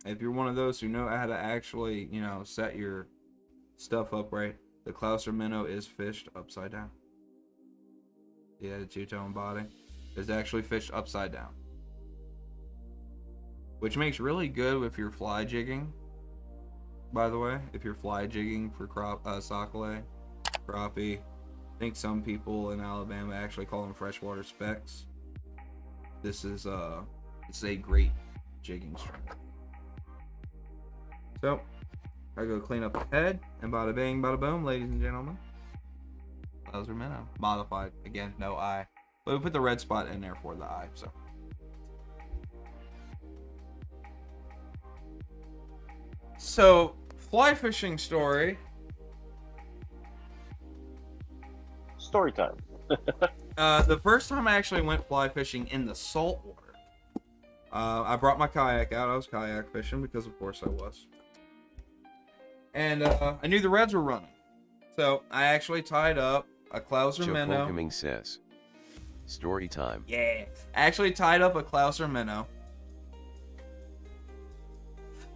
If you're one of those who know how to actually, you know, set your stuff up right, the Clouser minnow is fished upside down. Yeah, the two-tone body is actually fished upside down, which makes really good if you're fly jigging. By the way, if you're fly jigging for Sacalait, crappie, I think some people in Alabama actually call them freshwater specks. This is it's a great jigging string. So I go clean up the head, and bada bang, bada boom, ladies and gentlemen. Clouser minnow, modified again, no eye, but we put the red spot in there for the eye. So fly fishing story. Story time. The first time I actually went fly fishing in the salt water, I brought my kayak out. I was kayak fishing because, of course, I was. And I knew the reds were running. So I actually tied up a Clouser minnow. Joe says, story time. Yeah. I actually tied up a Clouser minnow.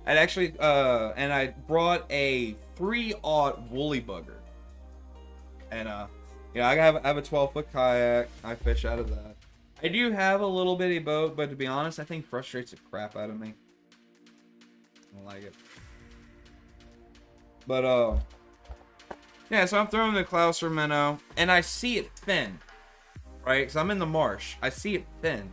I'd actually, and I brought a 3/0 woolly bugger. And, you know, I have a 12-foot kayak. I fish out of that. I do have a little bitty boat, but to be honest, I think frustrates the crap out of me. I don't like it. But, yeah, so I'm throwing the Clouser minnow, and I see it thin, right? Because I'm in the marsh. I see it thin.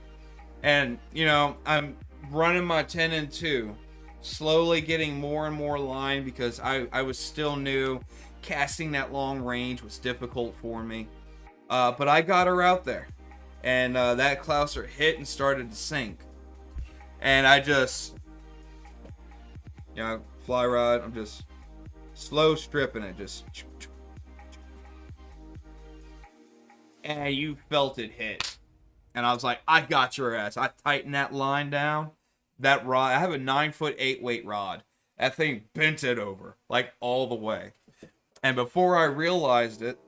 And, you know, I'm running my 10 and 2, slowly getting more and more line because I was still new. Casting that long range was difficult for me. But I got her out there. And that Clouser hit and started to sink. And I just, you know, fly rod, I'm just slow stripping it, just. And you felt it hit. And I was like, I got your ass. I tightened that line down. That rod, I have a 9-foot 8-weight rod. That thing bent it over, like all the way. And before I realized it,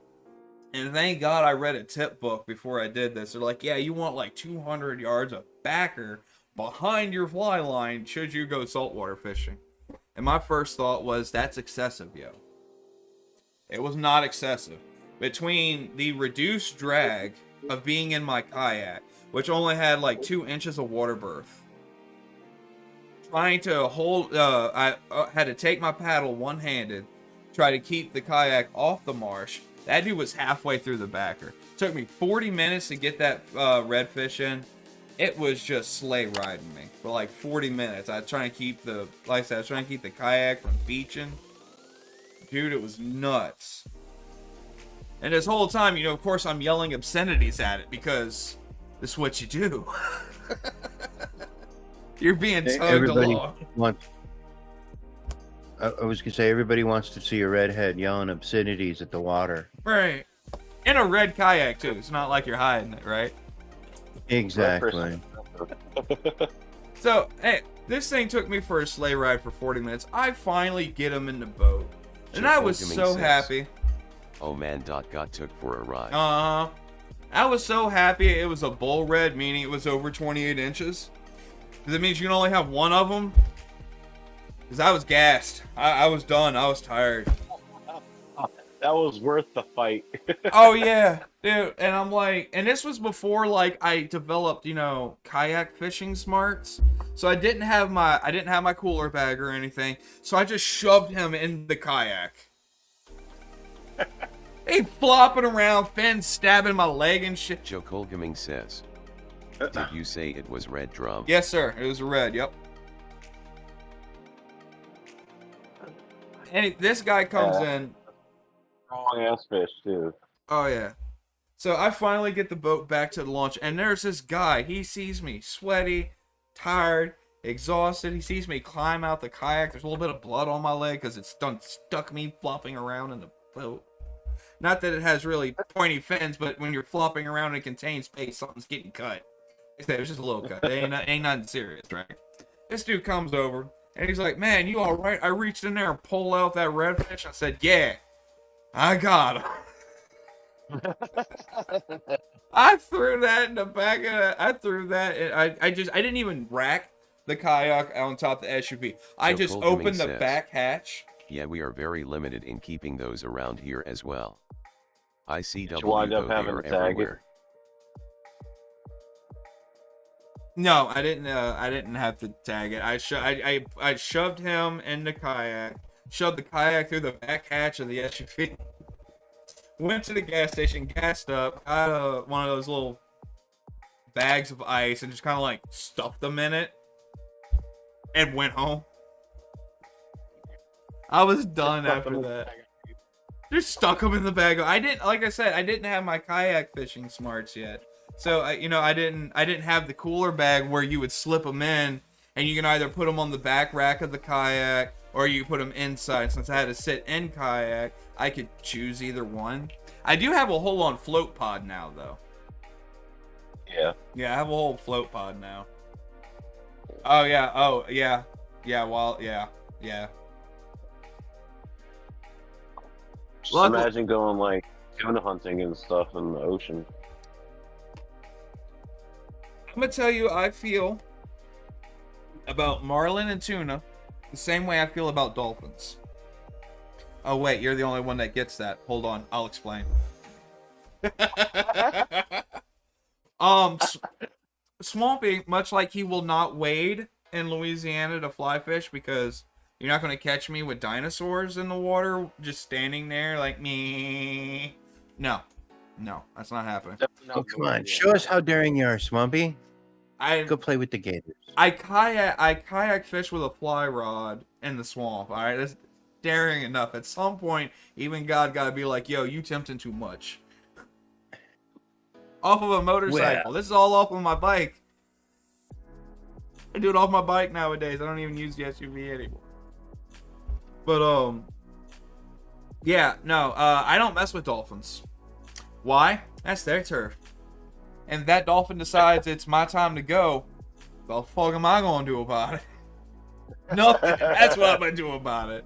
and thank God I read a tip book before I did this. They're like, yeah, you want like 200 yards of backer behind your fly line should you go saltwater fishing. And my first thought was, that's excessive, yo. It was not excessive. Between the reduced drag of being in my kayak, which only had like 2 inches of water berth, trying to hold, I had to take my paddle one-handed, try to keep the kayak off the marsh. That dude was halfway through the backer. Took me 40 minutes to get that redfish in. It was just sleigh riding me for like 40 minutes. I was trying to keep the, like I said, I was trying to keep the kayak from beaching. Dude, it was nuts. And this whole time, you know, of course, I'm yelling obscenities at it because this is what you do. You're being tugged along. I was gonna say, everybody wants to see a redhead yelling obscenities at the water. Right. In a red kayak, too. It's not like you're hiding it, right? Exactly. So, hey, this thing took me for a sleigh ride for 40 minutes. I finally get him in the boat. And I was so happy. Oh man, got took for a ride. I was so happy it was a bull red, meaning it was over 28 inches. Because it means you can only have one of them. Because I was gassed. I was done. I was tired. That was worth the fight. Oh, yeah. Dude, and I'm like, and this was before, like, I developed, you know, kayak fishing smarts. So I didn't have my cooler bag or anything. So I just shoved him in the kayak. He flopping around, fins stabbing my leg and shit. Joe Colgaming says, did you say it was red drum? Yes, sir. It was a red, yep. And this guy comes in. Strong ass fish, too. Oh, yeah. So I finally get the boat back to the launch, and there's this guy. He sees me sweaty, tired, exhausted. He sees me climb out the kayak. There's a little bit of blood on my leg because it's stuck me flopping around in the boat. Not that it has really pointy fins, but when you're flopping around in contained space, something's getting cut. It was just a little cut. Ain't nothing serious, right? This dude comes over and he's like, "Man, you all right?" I reached in there and pulled out that redfish. I said, "Yeah, I got him." I threw that in the back of the, I threw that. I didn't even rack the kayak on top of the SUV. I So just Cold Gaming opened the says, back hatch. Yeah, we are very limited in keeping those around here as well. ICW wind though up they having are to tag it. everywhere. No, I didn't. I didn't have to tag it. I shoved him in the kayak. Shoved the kayak through the back hatch of the SUV. Went to the gas station, gassed up, got one of those little bags of ice, and just kind of like stuffed them in it, and went home. I was done after that. Just stuck them in the bag. I didn't, like I said, I didn't have my kayak fishing smarts yet. So I didn't have the cooler bag where you would slip them in, and you can either put them on the back rack of the kayak or you put them inside. Since I had to sit in kayak, I could choose either one. I do have a whole on float pod now, though. Yeah. Yeah, I have a whole float pod now. Oh yeah. Oh yeah. Yeah. Well, yeah. Yeah. Just Luckily- imagine going like tuna hunting and stuff in the ocean. I'm gonna tell you, I feel about marlin and tuna the same way I feel about dolphins. Oh wait, you're the only one that gets that. Hold on, I'll explain. Swampy, much like he will not wade in Louisiana to fly fish because you're not gonna catch me with dinosaurs in the water just standing there like me. No, that's not happening. Oh, come on. Show us how daring you are, Swampy. Go play with the gators. I kayak fish with a fly rod in the swamp. All right, that's daring enough. At some point, even God gotta be like, "Yo, you tempting too much." Off of a motorcycle. This is all off of my bike. I do it off my bike nowadays. I don't even use the SUV anymore. But yeah, no, I don't mess with dolphins. Why? That's their turf. And if that dolphin decides it's my time to go, what the fuck am I gonna do about it? Nothing. That's what I'm gonna do about it.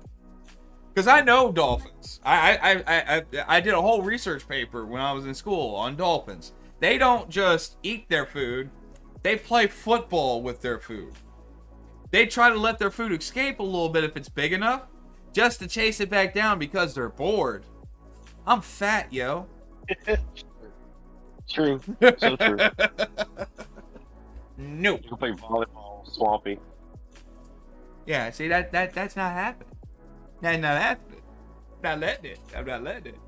Because I know dolphins. I did a whole research paper when I was in school on dolphins. They don't just eat their food. They play football with their food. They try to let their food escape a little bit if it's big enough, just to chase it back down because they're bored. I'm fat, yo. True. So true. Nope. You can play volleyball, Swampy. Yeah, see that's not happening. That's not happening. Not letting it. I'm not letting it.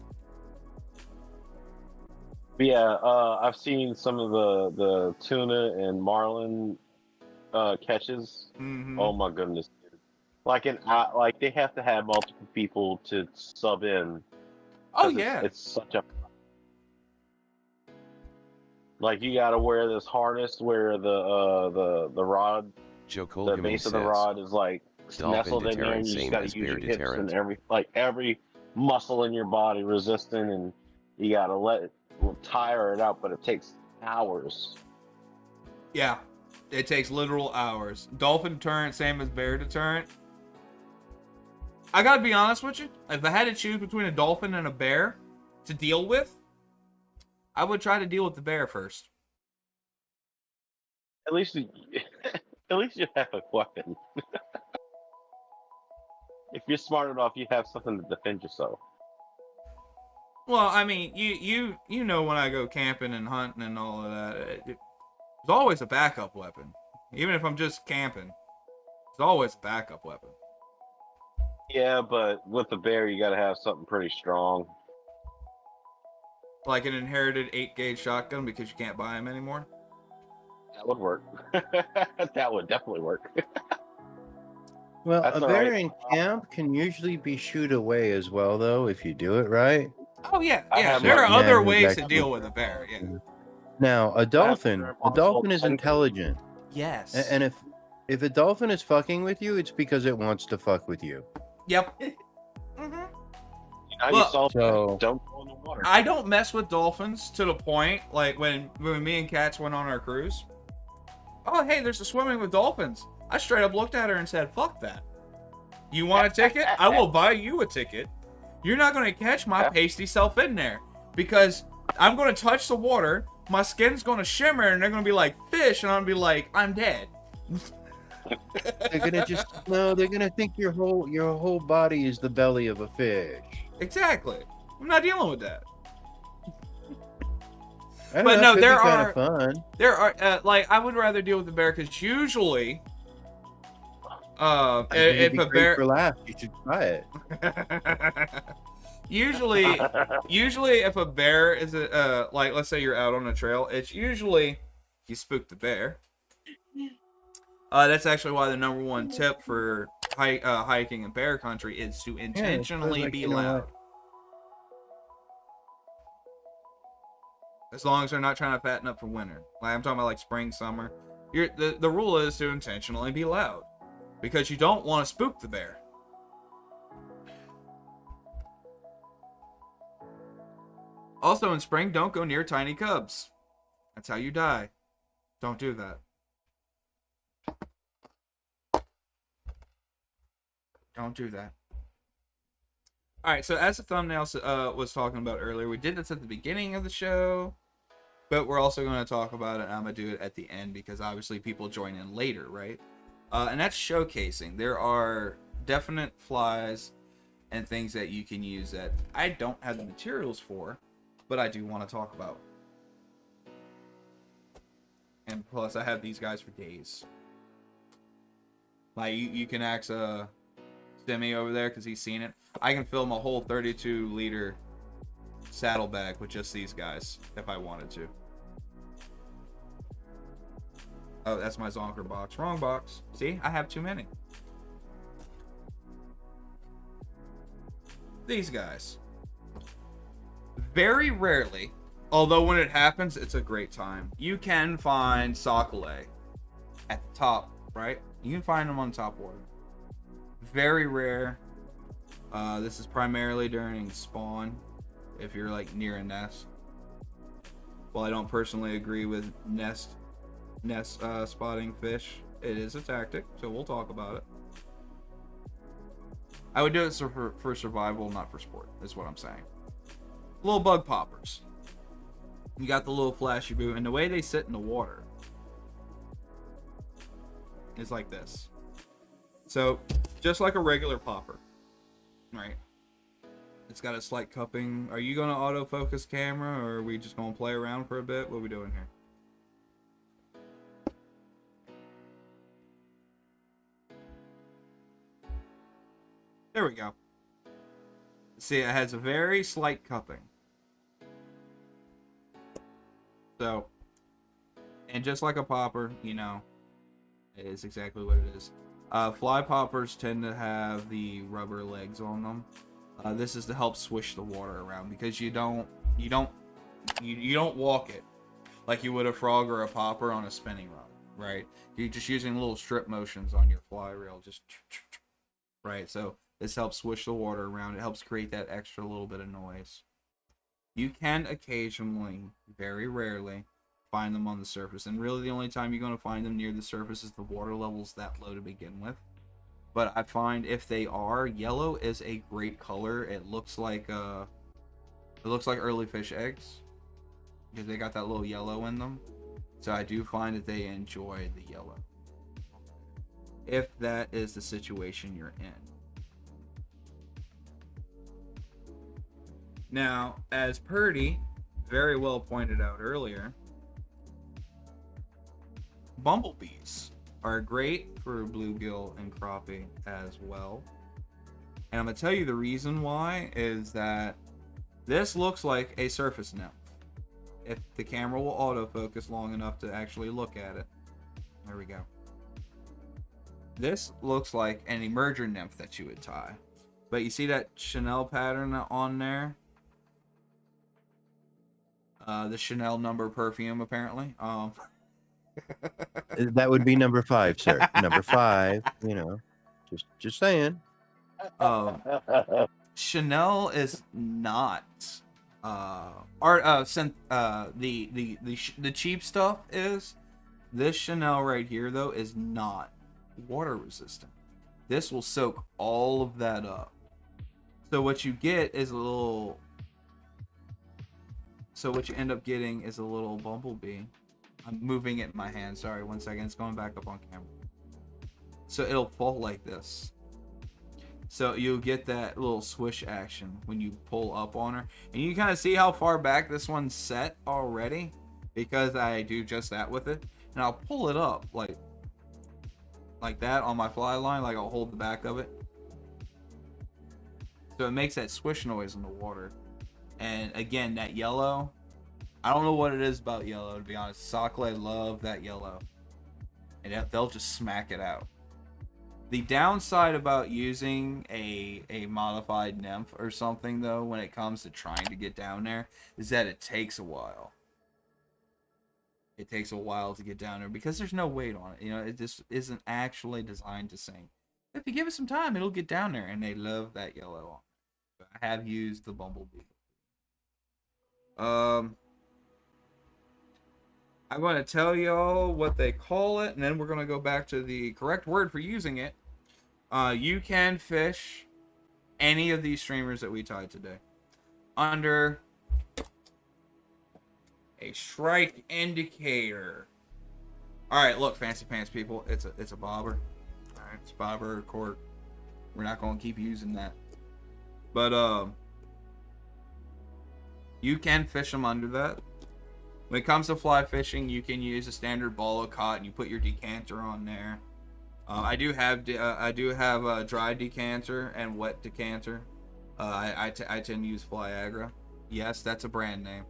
But yeah, I've seen some of the tuna and marlin catches. Mm-hmm. Oh my goodness, dude. Like they have to have multiple people to sub in. Oh 'cause yeah. it's such a like you got to wear this harness where the rod, Joe the Colgaming base of says, the rod is like Dolphin nestled in there, deterrent and you just same got as to use bear your hips deterrent. and every muscle in your body resisting, and you got to let it tire it out. But it takes hours. Yeah. It takes literal hours. Dolphin deterrent, same as bear deterrent. I gotta be honest with you. If I had to choose between a dolphin and a bear to deal with, I would try to deal with the bear first. At least you have a weapon. If you're smart enough, you have something to defend yourself. Well, I mean, you know when I go camping and hunting and all of that, there's always a backup weapon. Even if I'm just camping, there's always a backup weapon. Yeah, but with the bear, you got to have something pretty strong. Like an inherited 8-gauge shotgun because you can't buy them anymore. That would work. That would definitely work. Well, That's a all bear right. in camp can usually be shooed away as well, though, if you do it right. Oh yeah, I yeah. have There are one man other who's ways to actually- deal with a bear. Yeah. Now, a dolphin is intelligent, Yes. and if a dolphin is fucking with you, it's because it wants to fuck with you. Yep. Now you Look, saw so- don't go in the water. I don't mess with dolphins to the point like when me and Cats went on our cruise. oh, hey, there's a swimming with dolphins. I straight up looked at her and said, fuck that. You want a ticket? I will buy you a ticket. You're not going to catch my pasty self in there because I'm going to touch the water, my skin's going to shimmer, and they're going to be like, fish, and I'm going to be like, I'm dead. They're gonna think your whole body is the belly of a fish. Exactly. I'm not dealing with that. I don't But know, no, it could there be are- kind of fun. There are, like, I would rather deal with the bear because usually, I think it'd if be a great bear, for laughs, you should try it. usually if a bear is like, let's say you're out on a trail, it's usually you spook the bear. That's actually why the number one tip for hiking in bear country is to intentionally like, be you know loud. what? As long as they're not trying to fatten up for winter. Like, I'm talking about like spring, summer. The rule is to intentionally be loud because you don't want to spook the bear. Also in spring, don't go near tiny cubs. That's how you die. Don't do that. Don't do that. Alright, so as the thumbnail was talking about earlier, we did this at the beginning of the show, but we're also going to talk about it, and I'm going to do it at the end because obviously people join in later, right? And that's showcasing. There are definite flies and things that you can use that I don't have the materials for, but I do want to talk about. And plus, I have these guys for days. Like, you can ask Semi over there because he's seen it. I can fill my whole 32-liter saddlebag with just these guys if I wanted to. Oh, that's my Zonker box. Wrong box. See, I have too many. These guys. Very rarely, although when it happens, it's a great time. You can find Sacalait at the top, right? You can find them on top water. Very rare. This is primarily during spawn, if you're like near a nest. While I don't personally agree with nest spotting fish, it is a tactic, so we'll talk about it. I would do it for survival, not for sport, is what I'm saying. Little bug poppers. You got the little flashy boo, and the way they sit in the water is like this. So, just like a regular popper, right? It's got a slight cupping. Are you going to autofocus camera, or are we just going to play around for a bit? What are we doing here? There we go. See, it has a very slight cupping. So, and just like a popper, you know, it is exactly what it is. Fly poppers tend to have the rubber legs on them. This is to help swish the water around because you don't walk it like you would a frog or a popper on a spinning rod, right? You're just using little strip motions on your fly reel, just right. So this helps swish the water around. It helps create that extra little bit of noise. You can occasionally, very rarely, find them on the surface, and really the only time you're going to find them near the surface is the water level's that low to begin with. But I find if they are, yellow is a great color. It looks like early fish eggs because they got that little yellow in them. So I do find that they enjoy the yellow, if that is the situation you're in. Now, as Purdy very well pointed out earlier, bumblebees are great for bluegill and crappie as well. And I'm going to tell you the reason why is that this looks like a surface nymph. If the camera will autofocus long enough to actually look at it. There we go. This looks like an emerger nymph that you would tie. But you see that Chanel pattern on there? The Chanel number perfume, apparently. That would be number 5, sir. Number 5, you know. Just saying. Chanel is not the cheap stuff is, This Chanel right here, though, is not water resistant. This will soak all of that up. So what you get is a little... So what you end up getting is a little bumblebee. I'm moving it in my hand. Sorry, 1 second. It's going back up on camera. So it'll fall like this. So you'll get that little swish action when you pull up on her. And you kind of see how far back this one's set already. Because I do just that with it. And I'll pull it up like that on my fly line. Like I'll hold the back of it. So it makes that swish noise in the water. And again, that yellow, I don't know what it is about yellow, to be honest. Sacalait love that yellow. And they'll just smack it out. The downside about using a modified nymph or something, though, when it comes to trying to get down there, is that it takes a while. It takes a while to get down there because there's no weight on it. You know, it just isn't actually designed to sink. If you give it some time, it'll get down there, and they love that yellow. I have used the bumblebee. I'm going to tell y'all what they call it, and then we're going to go back to the correct word for using it. You can fish any of these streamers that we tied today under a strike indicator. All right, look, fancy pants people, it's a bobber. All right, it's bobber or cork. We're not going to keep using that, but you can fish them under that. When it comes to fly fishing, you can use a standard ball of cotton. You put your decanter on there. I do have a dry decanter and wet decanter. I tend to use Flyagra. Yes, that's a brand name.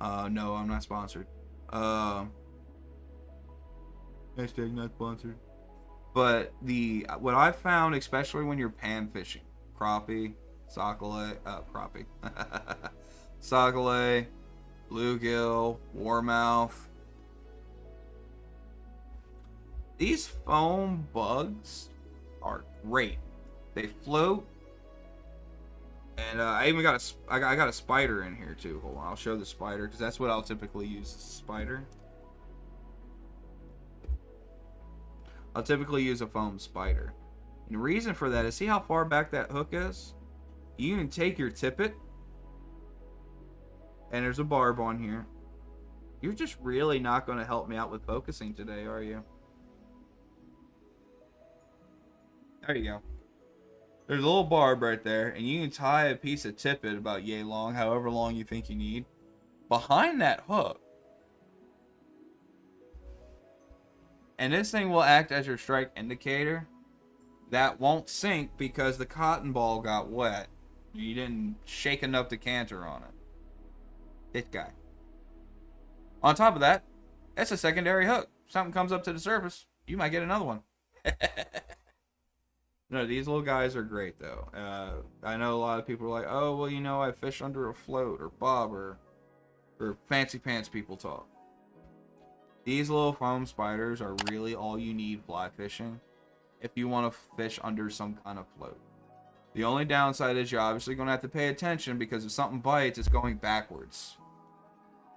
No, I'm not sponsored. Hashtag not sponsored. But what I found, especially when you're pan fishing, crappie, Sacalait, Sacalait, bluegill, warmouth. These foam bugs are great. They float, and I even got a spider in here too. Hold on, I'll show the spider because that's what I'll typically use. As a spider. I'll typically use a foam spider. And the reason for that is, see how far back that hook is? You can take your tippet, and there's a barb on here. You're just really not going to help me out with focusing today, are you? There you go. There's a little barb right there, and you can tie a piece of tippet about yay long, however long you think you need, behind that hook. And this thing will act as your strike indicator. That won't sink because the cotton ball got wet. You didn't shake enough decanter on it. This guy. On top of that, it's a secondary hook. If something comes up to the surface, you might get another one. No, these little guys are great, though. I know a lot of people are like, oh, well, you know, I fish under a float or bobber, or fancy pants people talk. These little foam spiders are really all you need fly fishing if you want to fish under some kind of float. The only downside is you're obviously going to have to pay attention because if something bites, it's going backwards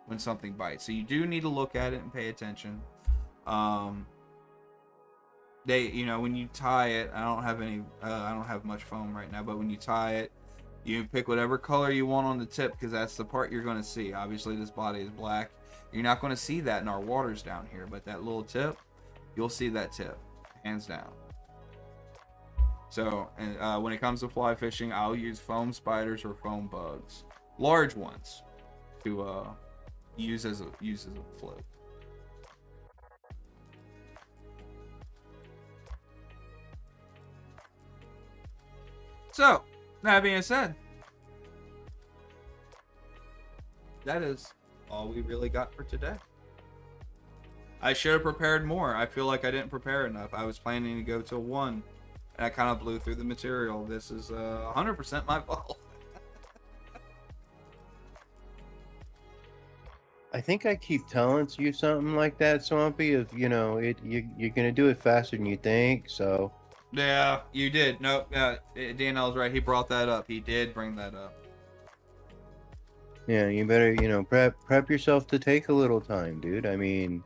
when something bites. So you do need to look at it and pay attention. When you tie it, I don't have much foam right now, but when you tie it, you pick whatever color you want on the tip because that's the part you're going to see. Obviously, this body is black. You're not going to see that in our waters down here, but that little tip, you'll see that tip, hands down. So, and when it comes to fly fishing, I'll use foam spiders or foam bugs, large ones, to use as a float. So, that being said, that is all we really got for today. I should have prepared more. I feel like I didn't prepare enough. I was planning to go to 1, and I kind of blew through the material. This is 100% my fault. I think I keep telling you something like that, Swampy, of, you're going to do it faster than you think, so... Yeah, you did. No, DNL's right. He brought that up. He did bring that up. Yeah, you better, prep yourself to take a little time, dude. I mean,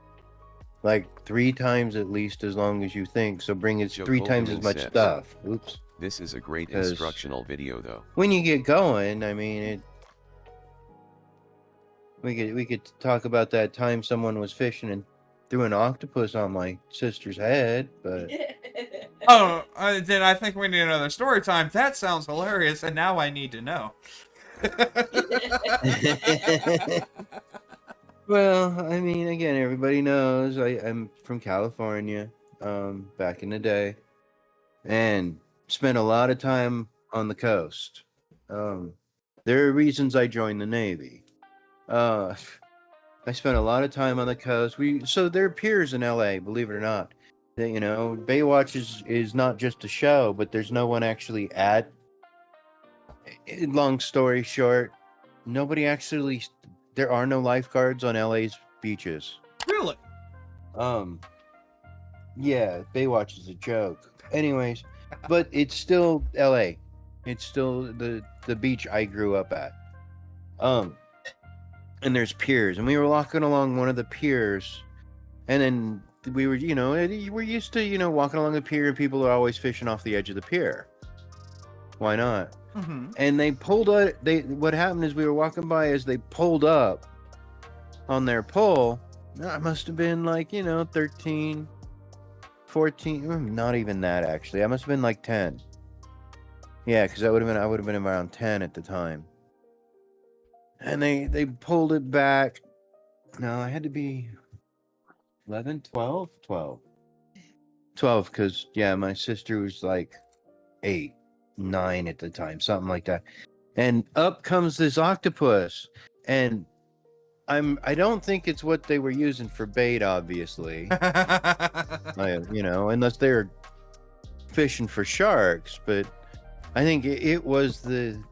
like 3 times at least as long as you think. So bring us Joe 3 times as Goldman much says, stuff. Oops. This is a great 'Cause instructional video though. When you get going, I mean, we could talk about that time someone was fishing and threw an octopus on my sister's head, but Oh, then I think we need another story time. That sounds hilarious, and now I need to know. well, I mean, again, everybody knows I'm from California, back in the day, and spent a lot of time on the coast. There are reasons I joined the Navy. I spent a lot of time on the coast. So there are piers in LA, believe it or not. That, you know, Baywatch is not just a show, but there's no one actually at. Long story short, nobody actually. There are no lifeguards on LA's beaches. Really? Yeah, Baywatch is a joke. Anyways, but it's still LA. It's still the beach I grew up at. And there's piers, and we were walking along one of the piers, and then we were, you know, we're used to, you know, walking along the pier, and people are always fishing off the edge of the pier. Why not? Mm-hmm. And they pulled up. What happened is we were walking by as they pulled up on their pole. I must have been like, you know, 13, 14, not even that actually. I must have been like 10. Yeah, because I would have been around 10 at the time. And they pulled it back. No, I had to be 11, 12, 12. 12, because, yeah, my sister was like 8, 9 at the time, something like that. And up comes this octopus. And I don't think it's what they were using for bait, obviously. You know, unless they're fishing for sharks, but I think it was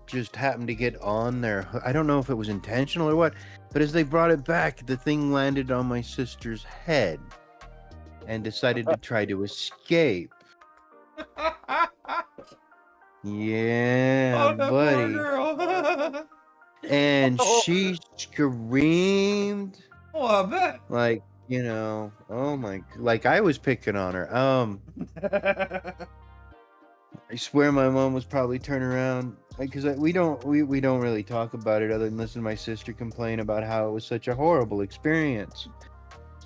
just happened to get on there. I don't know if it was intentional or what, but as they brought it back, the thing landed on my sister's head and decided to try to escape. Yeah, Oh, that poor buddy. girl. And she screamed Oh, I bet. like, you know, oh my, like I was picking on her. I swear my mom was probably turning around because we don't really talk about it other than listen to my sister complain about how it was such a horrible experience,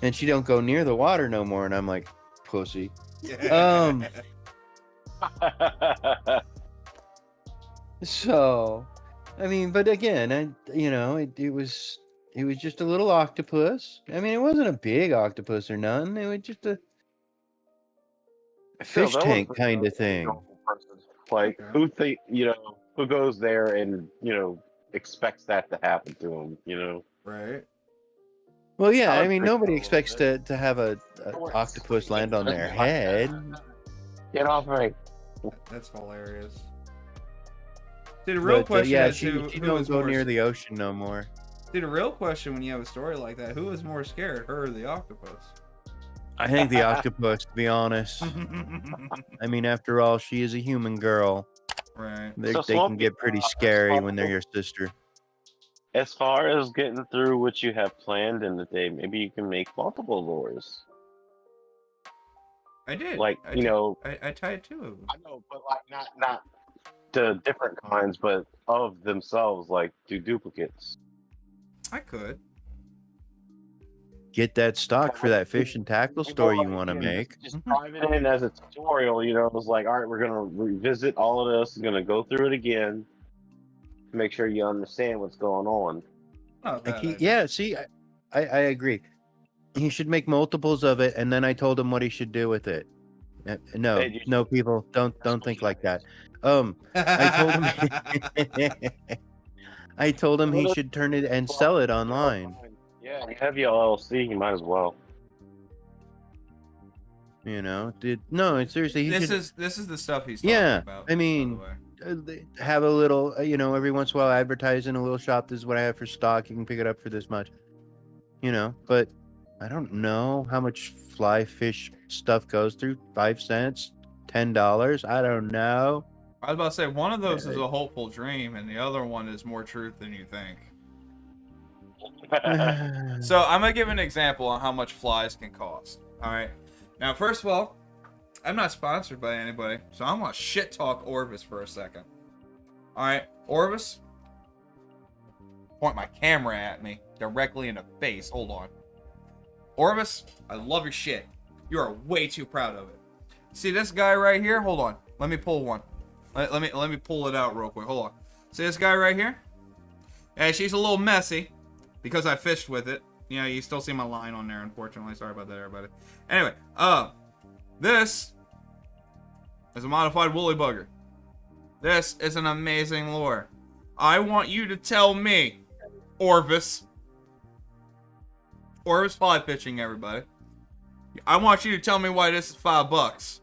and she don't go near the water no more. And I'm like, pussy. So, I mean, but again, you know, it was just a little octopus. I mean, it wasn't a big octopus or nothing. It was just a fish Still, that tank was kind a of thing. normal person. Like, Okay. who goes there and, expects that to happen to them, Right. Well, yeah, I I would mean, freak nobody out a expects little to have a octopus land on their head. Get off me. That's hilarious. See, the real But, question yeah, is she who don't is go more near the ocean no more. See, the real question when you have a story like that, who is more scared, her or the octopus? I think the octopus, to be honest. I mean, after all, she is a human girl. Right. They So, can Swampy, get pretty as scary far when they're your sister. As far as getting through what you have planned in the day, maybe you can make multiple lures. I did. Like, I tied 2 of them. I know, but like not the different kinds, but of themselves, like do duplicates. I could. Get that stock for that fish and tackle store you want to make. Just drive it in as a tutorial, it's like, all right, we're gonna revisit all of this, gonna go through it again, make sure you understand what's going on. Not a bad idea. Yeah, see, I agree. He should make multiples of it, and then I told him what he should do with it. No, Hey, no, people, don't think like that. I told him he should turn it and sell it online. Yeah, you have your LLC, you might as well. You know, seriously, he This should is the stuff he's talking Yeah, about. I mean, have a little, every once in a while advertise in a little shop. This is what I have for stock. You can pick it up for this much. But I don't know how much fly fish stuff goes through. 5 cents, $10. I don't know. I was about to say one of those is a hopeful dream, and the other one is more truth than you think. So I'm gonna give an example on how much flies can cost. All right. Now, first of all, I'm not sponsored by anybody, so I'm gonna shit talk Orvis for a second. All right, Orvis, point my camera at me directly in the face. Hold on, Orvis, I love your shit. You are way too proud of it. See this guy right here? Hold on, let me pull one. Let me pull it out real quick. Hold on. See this guy right here? Hey, she's a little messy because I fished with it. You know, you still see my line on there, unfortunately. Sorry about that, everybody. Anyway, this is a modified woolly bugger. This is an amazing lure. I want you to tell me, Orvis fly fishing, everybody. I want you to tell me why this is $5.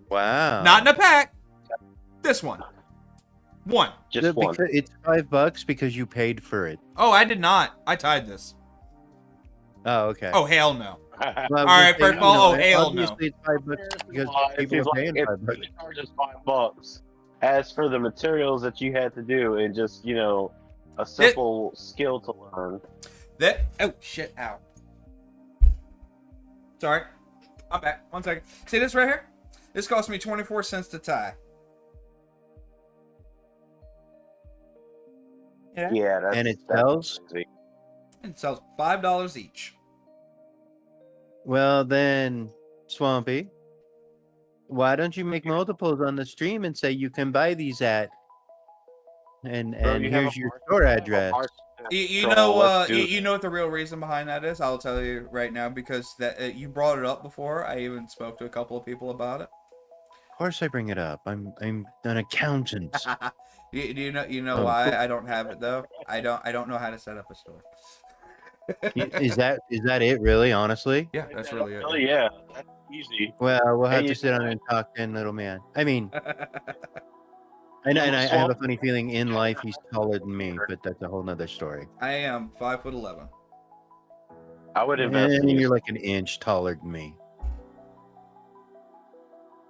Wow. Not in a pack. This one. One. Just one. Because it's $5 because you paid for it. Oh, I did not. I tied this. Oh, okay. Oh, hell no. Well, all right, first of all, oh, hell no. obviously it's $5 because If people it's are paying if $5. it charges $5. As for the materials that you had to do, and just a simple skill to learn. Oh shit! Ow. Sorry. I'm back. 1 second. See this right here? This cost me 24 cents to tie. Yeah, that's, And it that's sells? crazy. It sells $5 each. Well, then, Swampy, why don't you make multiples on the stream and say you can buy these at, and Bro, you have here's a your market- store you have a address. market You control. know, Let's do you know what the real reason behind that is? I'll tell you right now because that you brought it up before. I even spoke to a couple of people about it. Of course, I bring it up. I'm an accountant. Do you know why I don't have it though? I don't know how to set up a store. Is that it? Really? Honestly? Yeah, that's really it. Oh yeah, that's easy. Well, we'll have Hey, to sit down and talk, then, little man. I mean, and I have a funny feeling in life he's taller than me, but that's a whole nother story. I am 5'11". I would invest And in you're like an inch taller than me.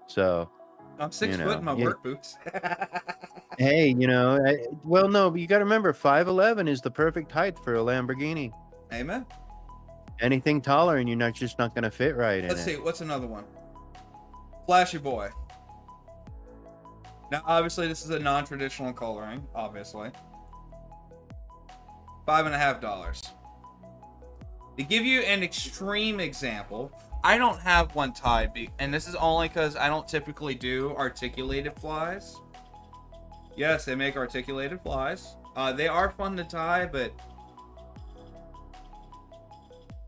So, I'm 6 You foot know, in my yeah. work boots. hey, well, no, but you got to remember, 5'11" is the perfect height for a Lamborghini. Amen. Anything taller, and you're just not going to fit right in Let's it. see, what's another one? Flashy boy. Now, obviously, this is a non-traditional coloring. Obviously, $5.50. To give you an extreme example, I don't have one tied, and this is only because I don't typically do articulated flies. Yes, they make articulated flies. They are fun to tie, but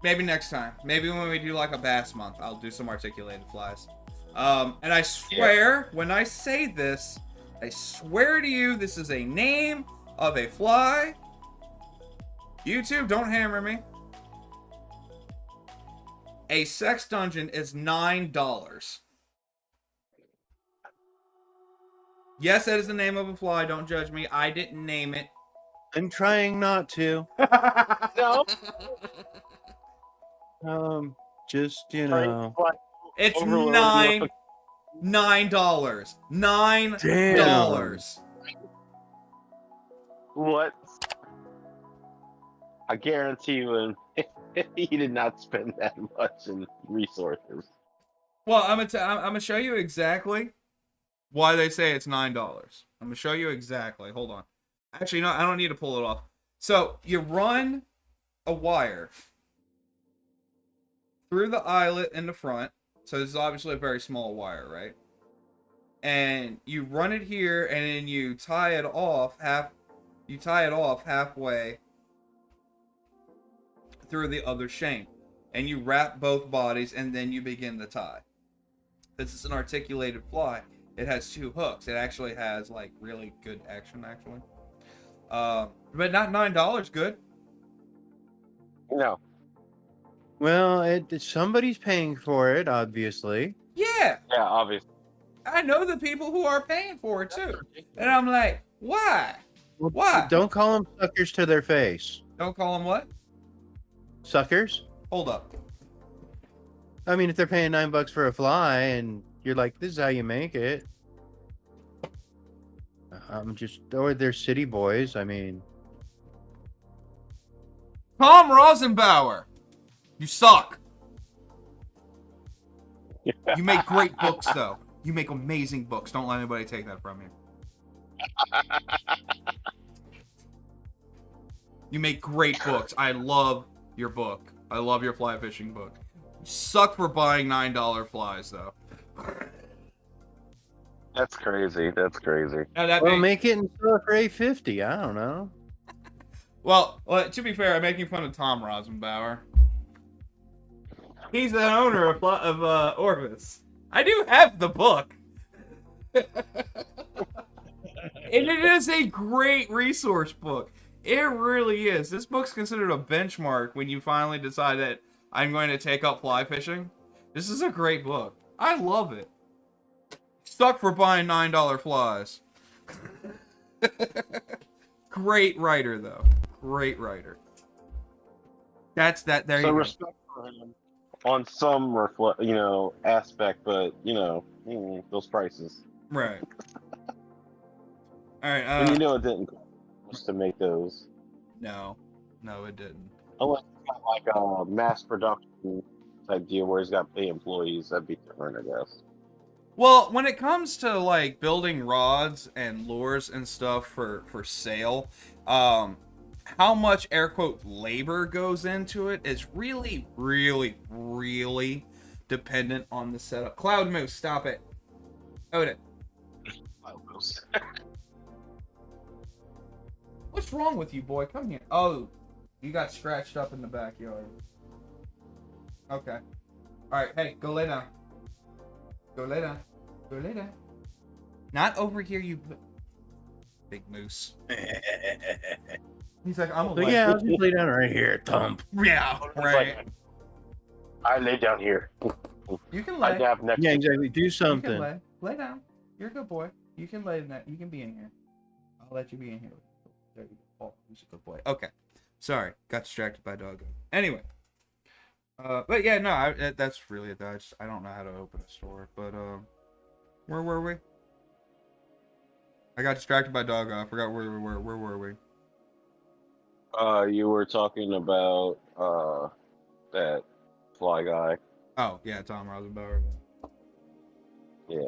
maybe next time. Maybe when we do like a bass month, I'll do some articulated flies. And I swear, when I say this, I swear to you, this is a name of a fly. YouTube, don't hammer me. A sex dungeon is $9. Yes, that is the name of a fly. Don't judge me. I didn't name it. I'm trying not to. No. Just, It's Overlord, $9. $9. Damn. What? I guarantee you, he did not spend that much in resources. Well, I'm gonna show you exactly why they say it's $9. I'm gonna show you exactly. Hold on. Actually, no, I don't need to pull it off. So you run a wire through the eyelet in the front. So this is obviously a very small wire, right? And you run it here, and then you tie it off halfway through the other shank, and you wrap both bodies, and then you begin the tie. This is an articulated fly. It has 2 hooks. It actually has like really good action, actually. But not $9 good. No. Well, somebody's paying for it, obviously. Yeah, Yeah, obviously. I know the people who are paying for it too, and I'm like, why? Well, Why? Don't call them suckers to their face. Don't call them what? Suckers? Hold up. I mean, if they're paying $9 for a fly, and you're like, "This is how you make it," or they're city boys. I mean, Tom Rosenbauer, you suck. You make great books, though. You make amazing books. Don't let anybody take that from you. You make great books. I love your book. I love your fly fishing book. You suck for buying $9 flies, though. That's crazy. That's crazy. Well, make it and sell it for $8.50. I don't know. Well, to be fair, I'm making fun of Tom Rosenbauer. He's the owner of Orvis. I do have the book. And it is a great resource book. It really is. This book's considered a benchmark when you finally decide that I'm going to take up fly fishing. This is a great book. I love it. Stuck for buying $9 flies. Great writer, though. Great writer. That's that. There So you go. respect for him on some aspect, but those prices. Right. All right. And it didn't cost much to make those. No, it didn't. Unless it's got like a mass production type deal where he's got to pay employees, that'd be different, I guess. Well, when it comes to like building rods and lures and stuff for sale, how much air quote labor goes into it is really, really, really dependent on the setup. Cloud Moose, stop it. Odin. What's wrong with you, boy? Come here. Oh, you got scratched up in the backyard. Okay. Alright, hey, go lay down. Go lay down. Go lay down. Not over here, you big moose. He's like, I'm a Yeah, I'll just lay down right here, thump. Yeah, right. I lay down here. You can I lay. nap next. Yeah, exactly. Do You can something. lay. Lay down. You're a good boy. You can lay in that. You can be in here. I'll let you be in here. There you go. Oh, he's a good boy. Okay. Sorry. Got distracted by doggo. Anyway. But yeah, no, that's really it. I don't know how to open a store. But, where were we? I got distracted by doggo. I forgot where we were. Where were we? You were talking about that fly guy. Oh, yeah, Tom Rosenbauer. Yeah.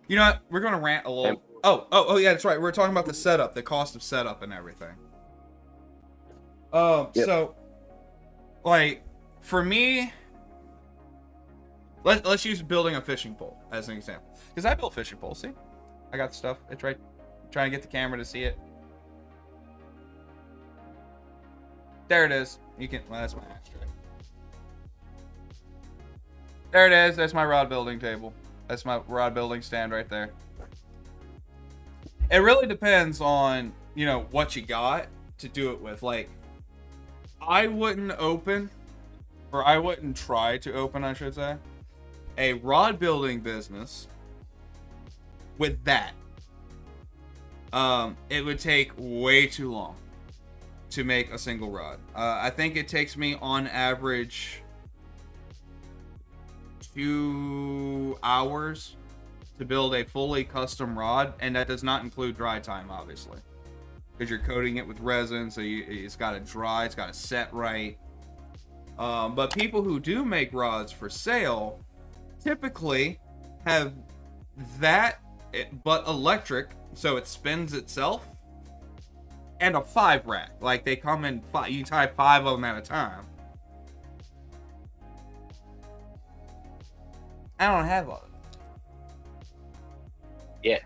You know what? We're going to rant a little. Oh, yeah, that's right. We're talking about the setup, the cost of setup and everything. Yep. So, like, for me, let's use building a fishing pole as an example. Because I built fishing poles, see? I got the stuff. It's right. I'm trying to get the camera to see it. There it is. You can, well, that's my ashtray. There it is. That's my rod building table. That's my rod building stand right there. It really depends on, what you got to do it with. Like, I wouldn't try to open, I should say, a rod building business with that. It would take way too long to make a single rod. I think it takes me on average 2 hours to build a fully custom rod, and that does not include dry time, obviously, because you're coating it with resin, so it's got to dry, it's got to set right. But people who do make rods for sale typically have that, but electric, so it spins itself, and a 5 rack. Like, they come in 5, you tie 5 of them at a time. I don't have all of them. Yeah.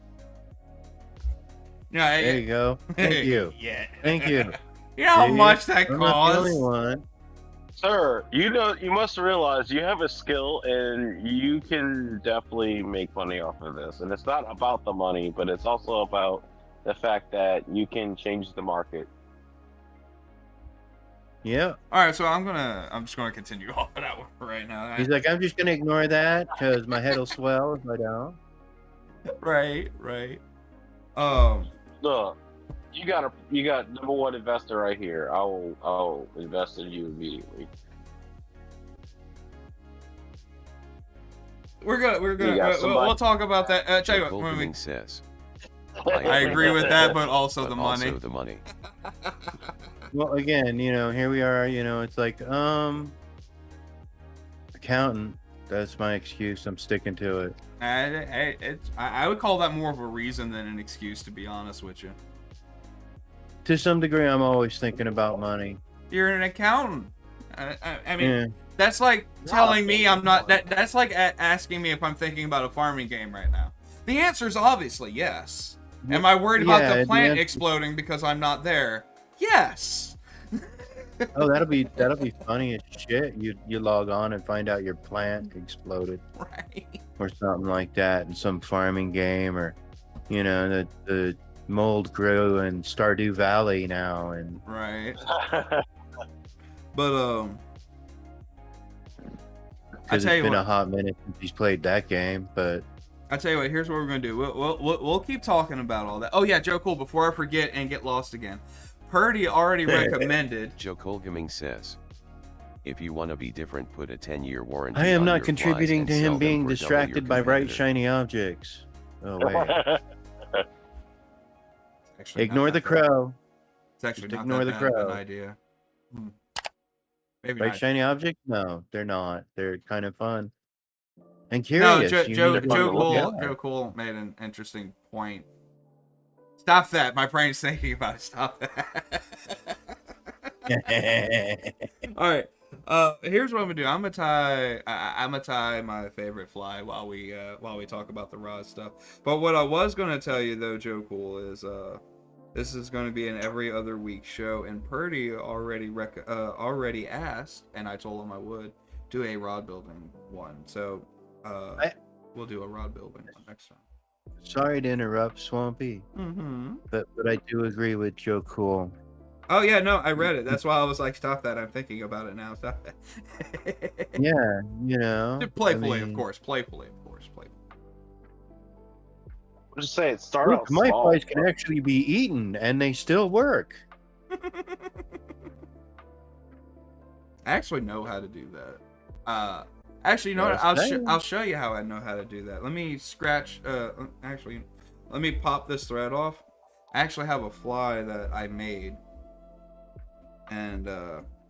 Yeah, There you go. Thank you. Yeah. Thank you. You know how See? much that I'm not the only costs? one. Sir, you must realize you have a skill and you can definitely make money off of this. And it's not about the money, but it's also about the fact that you can change the market. Yeah. All right, so I'm just gonna continue off of that one right now. He's like, I'm just gonna ignore that because my head will swell if I don't. Right. Look, you got number one investor right here. I'll invest in you immediately. We're gonna You got somebody- we'll talk about that. Tell you what, when we, Goldman says. I agree with that, but also the money. Also the money. Well, again, here we are. It's like, accountant. That's my excuse. I'm sticking to it. I would call that more of a reason than an excuse, to be honest with you. To some degree, I'm always thinking about money. You're an accountant. I mean, Yeah. that's like telling me I'm not. That's like asking me if I'm thinking about a farming game right now. The answer is obviously yes. Am I worried about the plant exploding because I'm not there? Yes. Oh, that'll be funny as shit. You log on and find out your plant exploded, Right. or something like that in some farming game, or the mold grew in Stardew Valley now, and Right. But because it's been a hot minute since he's played that game. But I tell you what, here's what we're gonna do. We'll keep talking about all that. Oh yeah, Joe Cool. Before I forget and get lost again, Purdy already recommended. Joe Colgaming says, if you want to be different, put a 10-year warranty. I am on not your contributing flies to and him sell being them for double your distracted by bright, competitor. shiny objects. Oh wait, Actually, ignore not the that bad. crow. It's actually Just not ignore that the bad of crow. an idea. Maybe Bright, not. shiny objects? No, they're not. They're kind of fun and No, curious. Joe Yeah. Cool made an interesting point. Stop that! My brain's thinking about it. Stop that. All right. Here's what I'm gonna do. I'm gonna tie my favorite fly while we talk about the rod stuff. But what I was gonna tell you though, Joe Cool, is this is gonna be an every other week show, and Purdy already asked, and I told him I would do a rod building one. So we'll do a rod building one next time. Sorry to interrupt, Swampy, Mm-hmm. but I do agree with Joe Cool. Oh yeah, no, I read it. That's why I was like, stop that. I'm thinking about it now. Stop that. Yeah, Playfully, I of mean, course. Playfully. I'm just saying, start Look, out my small. flies can actually be eaten, and they still work. I actually know how to do that. Actually, you know what? I'll show you how I know how to do that. Let me scratch. Actually, let me pop this thread off. I actually have a fly that I made, and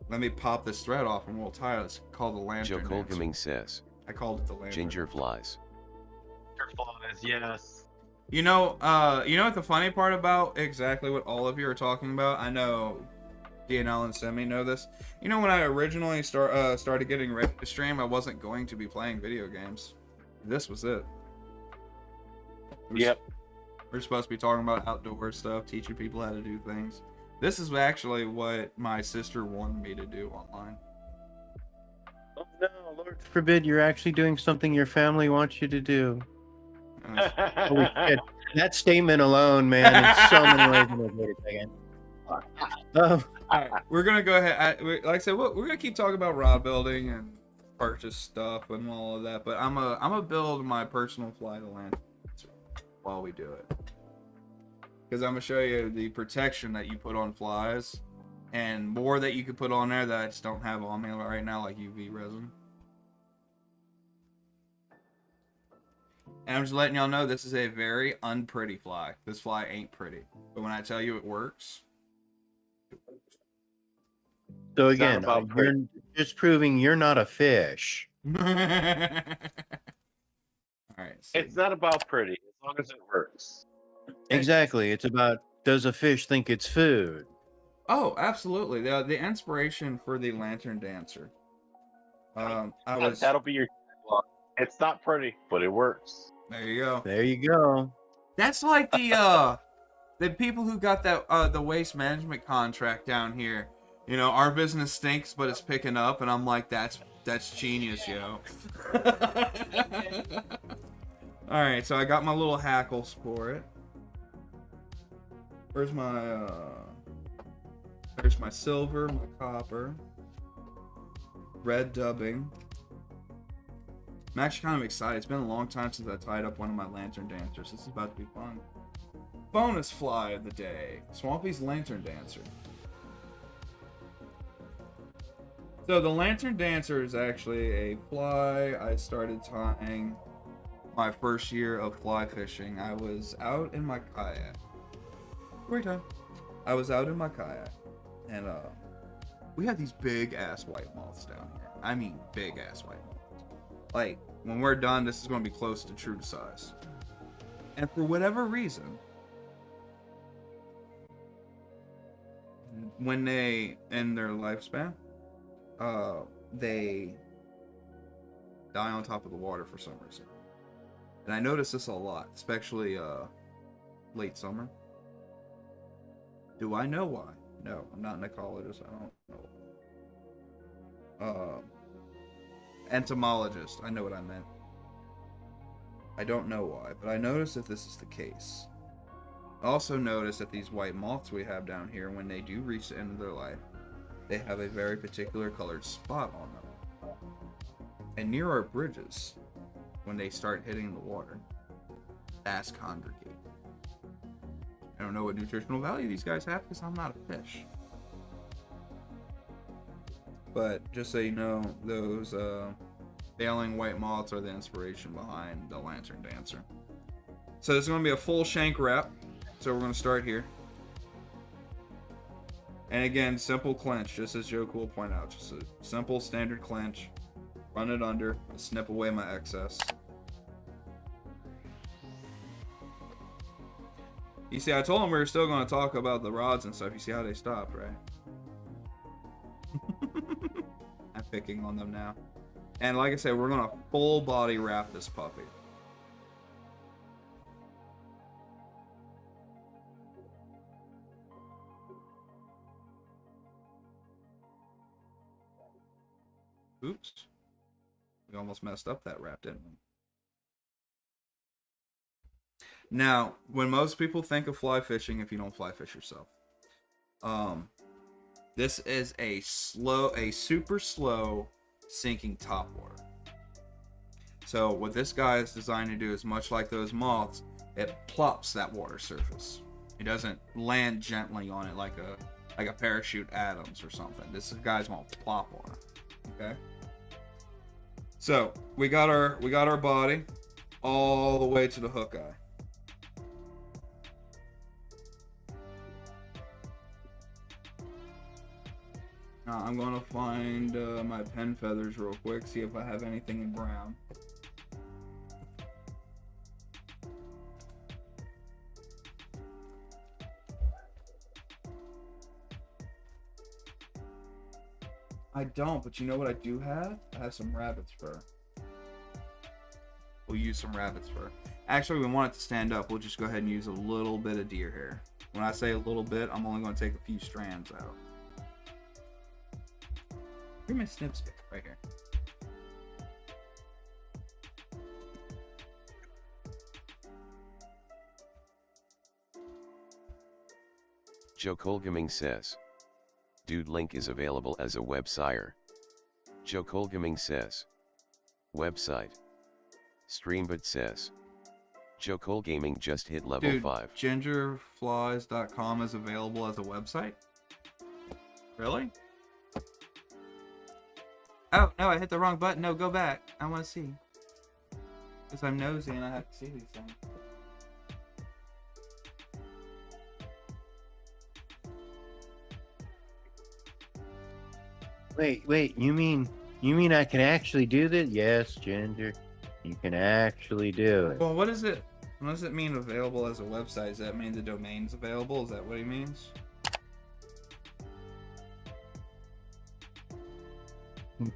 let me pop this thread off, and we'll tie it. It's called the Joe lantern. Dancer. Colgaming says, I called it the lantern. ginger flies. Flies, yes. You know what the funny part about exactly what all of you are talking about? I know DNL and Semi know this. You know, when I originally started getting ready to stream, I wasn't going to be playing video games. This was it. Yep. We're supposed to be talking about outdoor stuff, teaching people how to do things. This is actually what my sister wanted me to do online. Oh no, Lord forbid you're actually doing something your family wants you to do. Holy shit. That statement alone, man, in so many ways. Wait a second. All right, we're gonna go ahead. Like I said, we're gonna keep talking about rod building and purchase stuff and all of that. But I'm gonna build my personal fly to land while we do it, because I'm gonna show you the protection that you put on flies, and more that you could put on there that I just don't have on me right now, like UV resin. And I'm just letting y'all know this is a very unpretty fly. This fly ain't pretty, but when I tell you it works. So It's not again, about you're just proving you're not a fish. All right. So It's not about pretty, as long as it works. Exactly. It's about, does a fish think it's food? oh, absolutely. The inspiration for the Lantern Dancer. That'll be your. It's not pretty, but it works. There you go. There you go. That's like the people who got that the waste management contract down here. You know, our business stinks, but it's picking up, and I'm like, that's genius, yo. All right, so I got my little hackles for it. Where's my there's my silver, my copper, red dubbing. I'm actually kind of excited. It's been a long time since I tied up one of my Lantern Dancers. This is about to be fun. Bonus fly of the day. Swampy's Lantern Dancer. So the Lantern Dancer is actually a fly I started tying my first year of fly fishing. I was out in my kayak. Great time. I was out in my kayak. And we have these big ass white moths down here. I mean, big ass white moths. Like, when we're done, this is going to be close to true to size. And for whatever reason, when they end their lifespan, they die on top of the water for some reason. And I notice this a lot, especially late summer. Do I know why? No, I'm not an ecologist. I don't know. Entomologist. I know what I meant. I don't know why, but I noticed that this is the case. I also noticed that these white moths we have down here, when they do reach the end of their life, they have a very particular colored spot on them. And near our bridges, when they start hitting the water, bass congregate. I don't know what nutritional value these guys have because I'm not a fish. But just so you know, those failing white moths are the inspiration behind the Lantern Dancer. So there's going to be a full shank wrap. So we're going to start here. And again, simple clench, just as Joe Cool pointed out. Just a simple standard clench. Run it under, snip away my excess. You see, I told him we were still going to talk about the rods and stuff. You see how they stopped, right? I'm picking on them now. And like I said, we're going to full body wrap this puppy. Oops. We almost messed up that wrap, didn't we? Now, when most people think of fly fishing, if you don't fly fish yourself, this is a super slow sinking topwater. So what this guy is designed to do is much like those moths, it plops that water surface. It doesn't land gently on it like a parachute Adams or something. This guy's gonna plop on it. Okay. So we got our body all the way to the hook eye. Now I'm gonna find my pen feathers real quick, see if I have anything in brown. I don't, but you know what I do have? I have some rabbit's fur. We'll use some rabbit's fur. Actually, we want it to stand up. We'll just go ahead and use a little bit of deer hair. When I say a little bit, I'm only going to take a few strands out. Where's my snip stick? Right here. Joe Colgaming says. Dude link is available as a website. Joe Colgaming says. Website. Streambot says. Joe Cole Gaming just hit level Dude, 5. Gingerflies.com is available as a website? Really? Oh, no, I hit the wrong button. No, go back. I want to see. Because I'm nosy and I have to see these things. Wait, you mean I can actually do this? Yes, Ginger. You can actually do it. Well, what is it? What does it mean available as a website? Does that mean the domain's available? Is that what he means?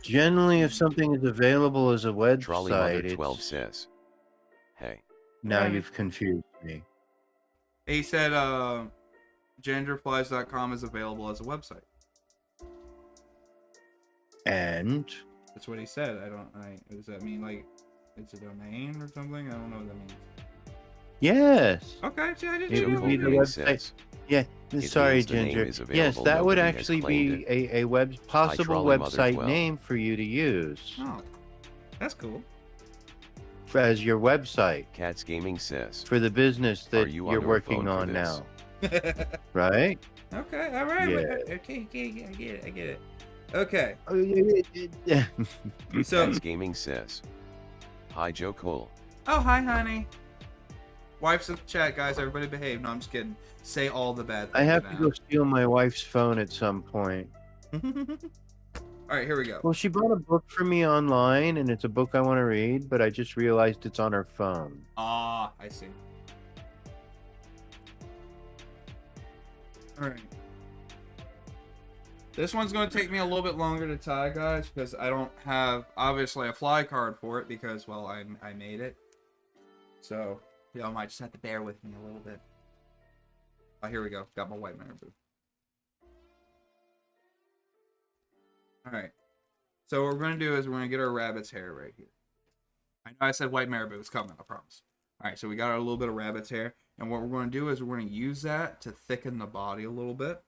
Generally, if something is available as a Trolley website, Mother 12 it's... says. Hey. Now you've confused me. He said gingerflies.com is available as a website. And? That's what he said. Does that mean like it's a domain or something? I don't know what that means. Yes. Okay, see, I didn't It know. would be the Colgaming website. says. Yeah, It sorry, means the name Ginger. is Yes, available, that would nobody has actually claimed be a possible Trolley Mother website 12. name for you to use Oh, that's cool. as your website Cats Gaming says. for the business Are that you you're under a working phone for on this? now, right? Okay, all right. Yeah. Okay, I get it. Okay, so Cats Gaming says. Hi Joe Cole. oh hi, honey. Wife's in the chat, guys. Everybody behave. No, I'm just kidding. Say all the bad I things. have to go steal my wife's phone at some point. All right, here we go. Well, she bought a book for me online, and it's a book I want to read, but I just realized it's on her phone. Ah, I see. All right. This one's going to take me a little bit longer to tie, guys, because I don't have, obviously, a fly card for it because, well, I made it. So, y'all might just have to bear with me a little bit. Oh, here we go. Got my white marabou. Alright. So what we're going to do is we're going to get our rabbit's hair right here. I know I said white marabou. It's coming, I promise. Alright, so we got a little bit of rabbit's hair. And what we're going to do is we're going to use that to thicken the body a little bit.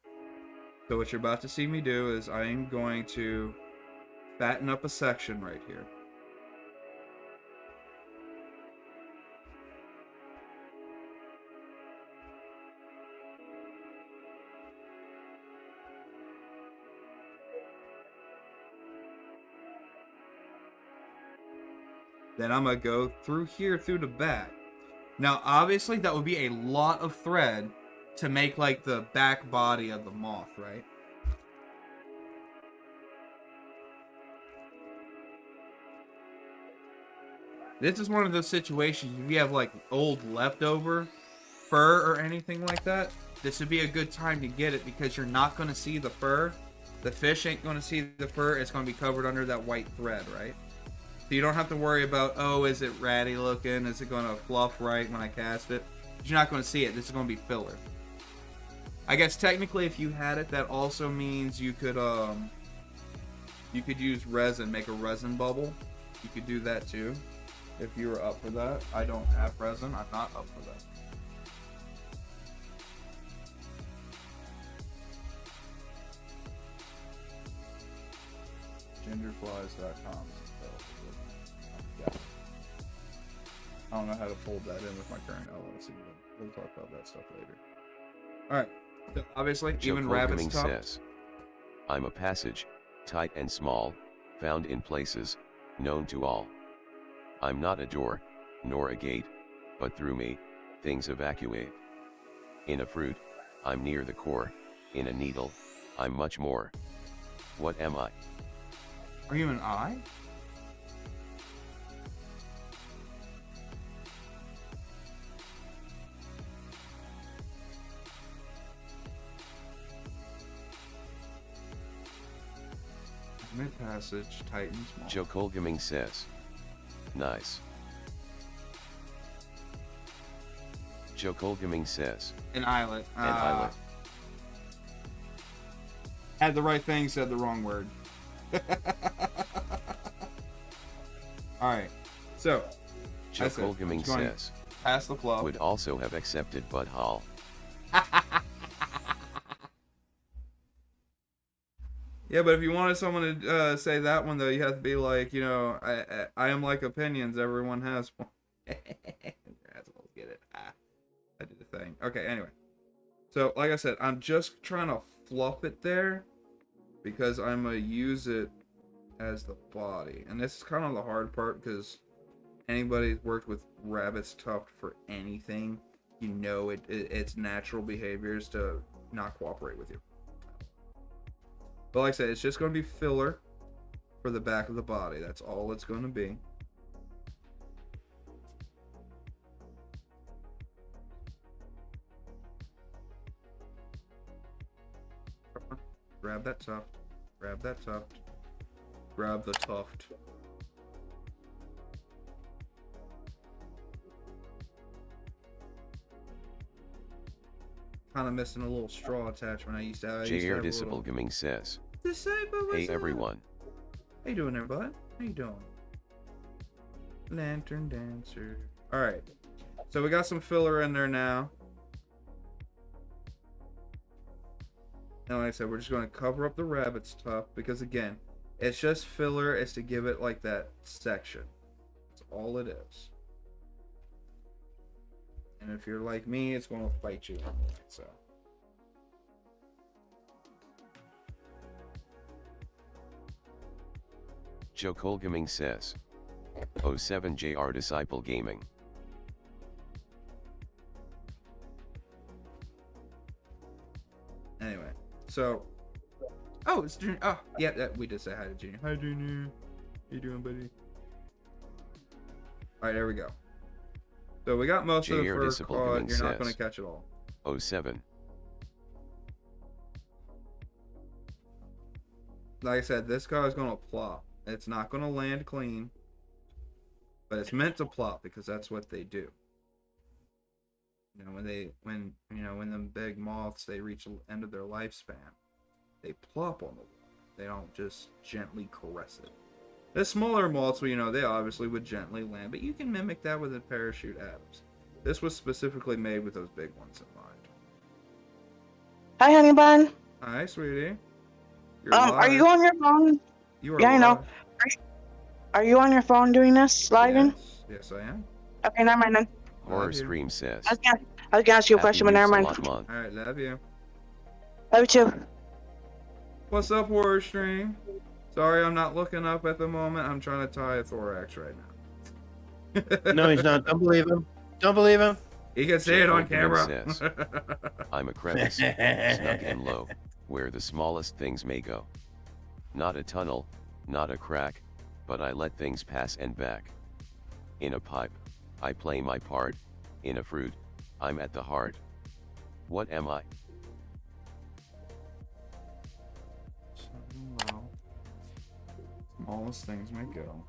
So what you're about to see me do is I am going to fatten up a section right here. Then I'm going to go through here through the back. Now, obviously, that would be a lot of thread to make, like, the back body of the moth, right? This is one of those situations, if you have, like, old leftover fur or anything like that, this would be a good time to get it because you're not going to see the fur. The fish ain't going to see the fur. It's going to be covered under that white thread, right? So you don't have to worry about, oh, is it ratty looking? Is it going to fluff right when I cast it? You're not going to see it. This is going to be filler. I guess technically if you had it, that also means you could use resin, make a resin bubble. You could do that too, if you were up for that. I don't have resin. I'm not up for that. Gingerflies.com. I don't know how to fold that in with my current LLC, but we'll talk about that stuff later. Alright, so obviously, even rabbit's top. Says, I'm a passage, tight and small, found in places, known to all. I'm not a door, nor a gate, but through me, things evacuate. In a fruit, I'm near the core, in a needle, I'm much more. What am I? Are you an eye? Mid passage, tight and small. Joe Colgaming says, nice. Joe Colgaming says, An eyelet. an eyelet. Had the right thing, said the wrong word. Alright, so. Joe that's it. Colgaming Just going says, Pass the flow. would also have accepted but Hall. Yeah, but if you wanted someone to say that one, though, you have to be like, you know, I am like opinions. Everyone has one. Assholes get it. I did the thing. Okay, anyway. So, like I said, I'm just trying to fluff it there because I'm going to use it as the body. And this is kind of the hard part because anybody who's worked with rabbit's tuft for anything, you know it's natural behaviors to not cooperate with you. But like I said, it's just going to be filler for the back of the body. That's all it's going to be. Grab that tuft. Grab that tuft. Grab the tuft. Kind of missing a little straw attachment. I used to have. J.R. Disablegaming says, hey everyone. How you doing there, bud? How you doing? Lantern dancer. Alright. So we got some filler in there now. And like I said, we're just going to cover up the rabbit's tuft because again, it's just filler. It's to give it like that section. That's all it is. And if you're like me, it's going to fight you. So. Joe Colgaming says, 07 JR Disciple Gaming. So, oh, it's Junior. Oh, yeah, we did say hi to Junior. Hi, Junior. How you doing, buddy? All right, there we go. So we got most of the fur caught. You're not going to catch it all. 07. Like I said, this car is going to plop. It's not going to land clean, but it's meant to plop because that's what they do. You know, when them big moths, they reach the end of their lifespan, they plop on the water. They don't just gently caress it. The smaller moths, you know, they obviously would gently land, but you can mimic that with a parachute Adams. This was specifically made with those big ones in mind. Hi, honey bun. Hi, sweetie. You're Are you on your phone? You are Yeah, I know. live. Are you on your phone doing this, living? Yes, I am. Okay, never mind then. Horror Love you. Stream says. I was gonna ask you a Happy question, but New never mind. Salat month. All right, love you. Love you too. What's up, Horror Stream? Sorry, I'm not looking up at the moment. I'm trying to tie a thorax right now. No, he's not. Don't believe him. Don't believe him. He can see it on camera. Says, I'm a crevice, snug and low, where the smallest things may go. Not a tunnel, not a crack, but I let things pass and back. In a pipe, I play my part. In a fruit, I'm at the heart. What am I? Well, smallest things may go.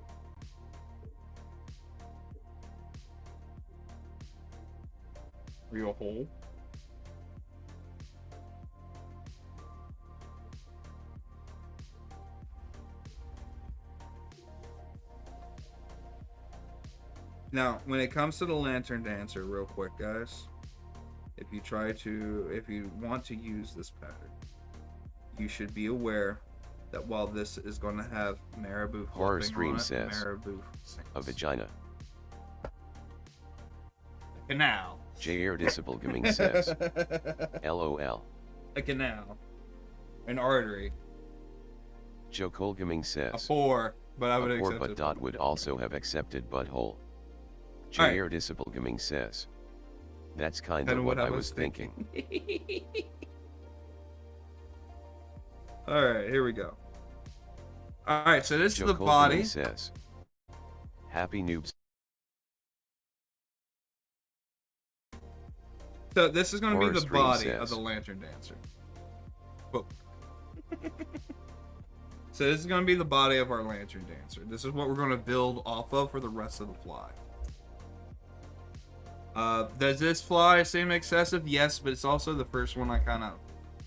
Are you a hole? Now, when it comes to the lantern dancer, real quick, guys, if you want to use this pattern, you should be aware that while this is going to have marabou Horror flipping Stream on it, says, marabou sings. A vagina. A canal. J.R. Disciple Gaming says. LOL. A canal. An artery. Joe Cole Gaming A says. pore, but I would A poor accept but it. dot would also have accepted butthole. Alright. J.R. Disciple Gaming says. That's kind Kinda of what I was thinking. Alright, here we go. Alright, so this Joe is the Cole body. Gaming says. Happy noobs. So this is going to be Horror the Stream body of says. the lantern dancer. Whoa. So this is going to be the body of our lantern dancer. This is what we're going to build off of for the rest of the fly. Does this fly seem excessive? Yes, but it's also the first one I kind of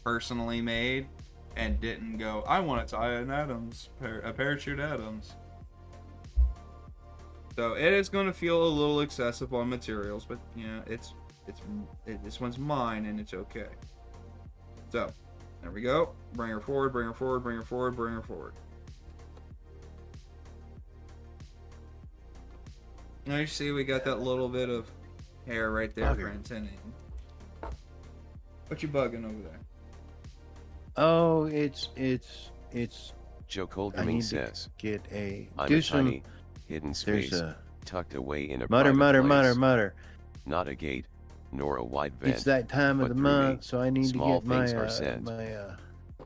personally made and didn't go, I want to tie an Adams, a parachute Adams. So it is going to feel a little excessive on materials, but you know, this one's mine and it's okay. So there we go. Bring her forward, bring her forward, bring her forward, bring her forward. Now you see we got that little bit of hair right there for antennae. What you bugging over there? Oh, it's. Joe Cole I Gaming need to says. get a. I'm Do a some. tiny, hidden There's space, a tucked away in a mutter, private mutter, place. mutter, mutter. Not a gate, nor a wide vent. It's that time of but the through me, month, so I need to small get my things are said. my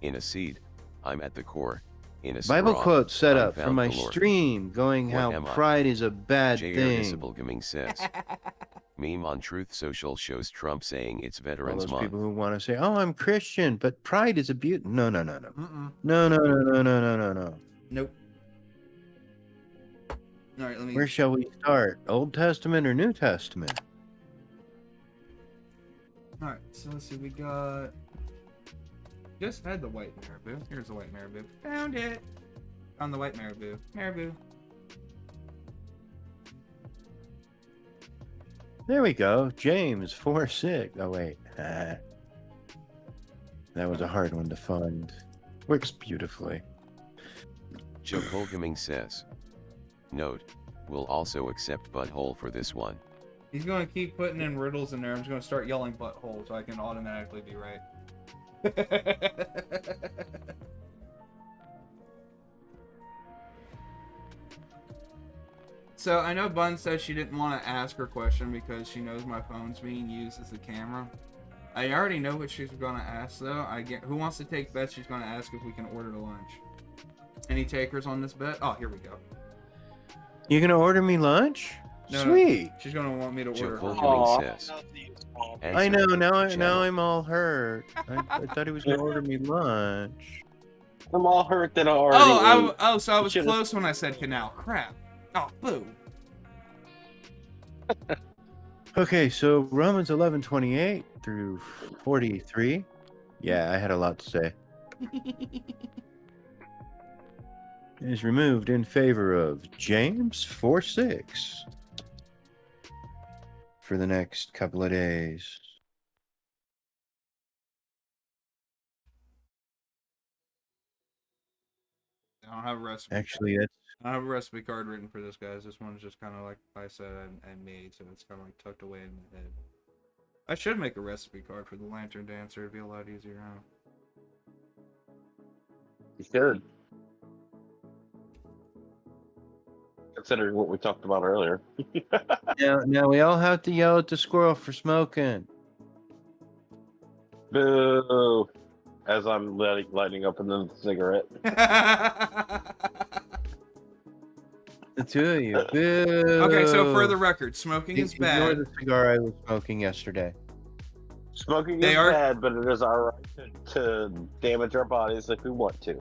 In a seed, I'm at the core. In a Bible straw, quote set I up for found my the Lord. stream, going What how am I? pride is a bad J.R. thing. Disciple Gaming says. Meme on Truth Social shows Trump saying it's All Veterans those Month. people who want to say, "Oh, I'm Christian," but pride is a beauty. No, no, no, no, Mm-mm. no, no, no, no, no, no, no, no. Nope. All right, let me. Where shall we start? Old Testament or New Testament? All right, so let's see. We got. Just had the white marabou. Here's the white marabou. Found it. Found the white marabou. Marabou. There we go. James 4-6. Oh wait, that was a hard one to find. Works beautifully. Joe Cole Gaming says. Note, we'll also accept butthole for this one. He's going to keep putting in riddles in there. I'm just going to start yelling butthole so I can automatically be right. So I know Bun said she didn't want to ask her question because she knows my phone's being used as the camera. I already know what she's gonna ask though. Who wants to take bets? She's gonna ask if we can order the lunch. Any takers on this bet? Oh, here we go. You gonna order me lunch? No, Sweet. She's gonna want me to Joe order. Cole her. Giving says. I know. Now Channel. I'm all hurt. I thought he was gonna order me lunch. I'm all hurt that I already ate. So I was Should've- close when I said canal. Crap. Oh, boo. Okay, so Romans 11:28 through 43. Yeah, I had a lot to say. Is removed in favor of James 4:6 for the next couple of days. I don't have a recipe. Actually, that's I don't have a recipe card written for this, guys. This one's just kind of like I said and made, so it's kind of like tucked away in my head. I should make a recipe card for the Lantern Dancer. It'd be a lot easier, huh? You should. Considering what we talked about earlier. now we all have to yell at the squirrel for smoking. Boo! As I'm lighting up another cigarette. The two of you. Boo. Okay, so for the record, smoking is Ignore bad. the cigar I was smoking yesterday. Smoking They is are- bad, but it is our right to damage our bodies if we want to.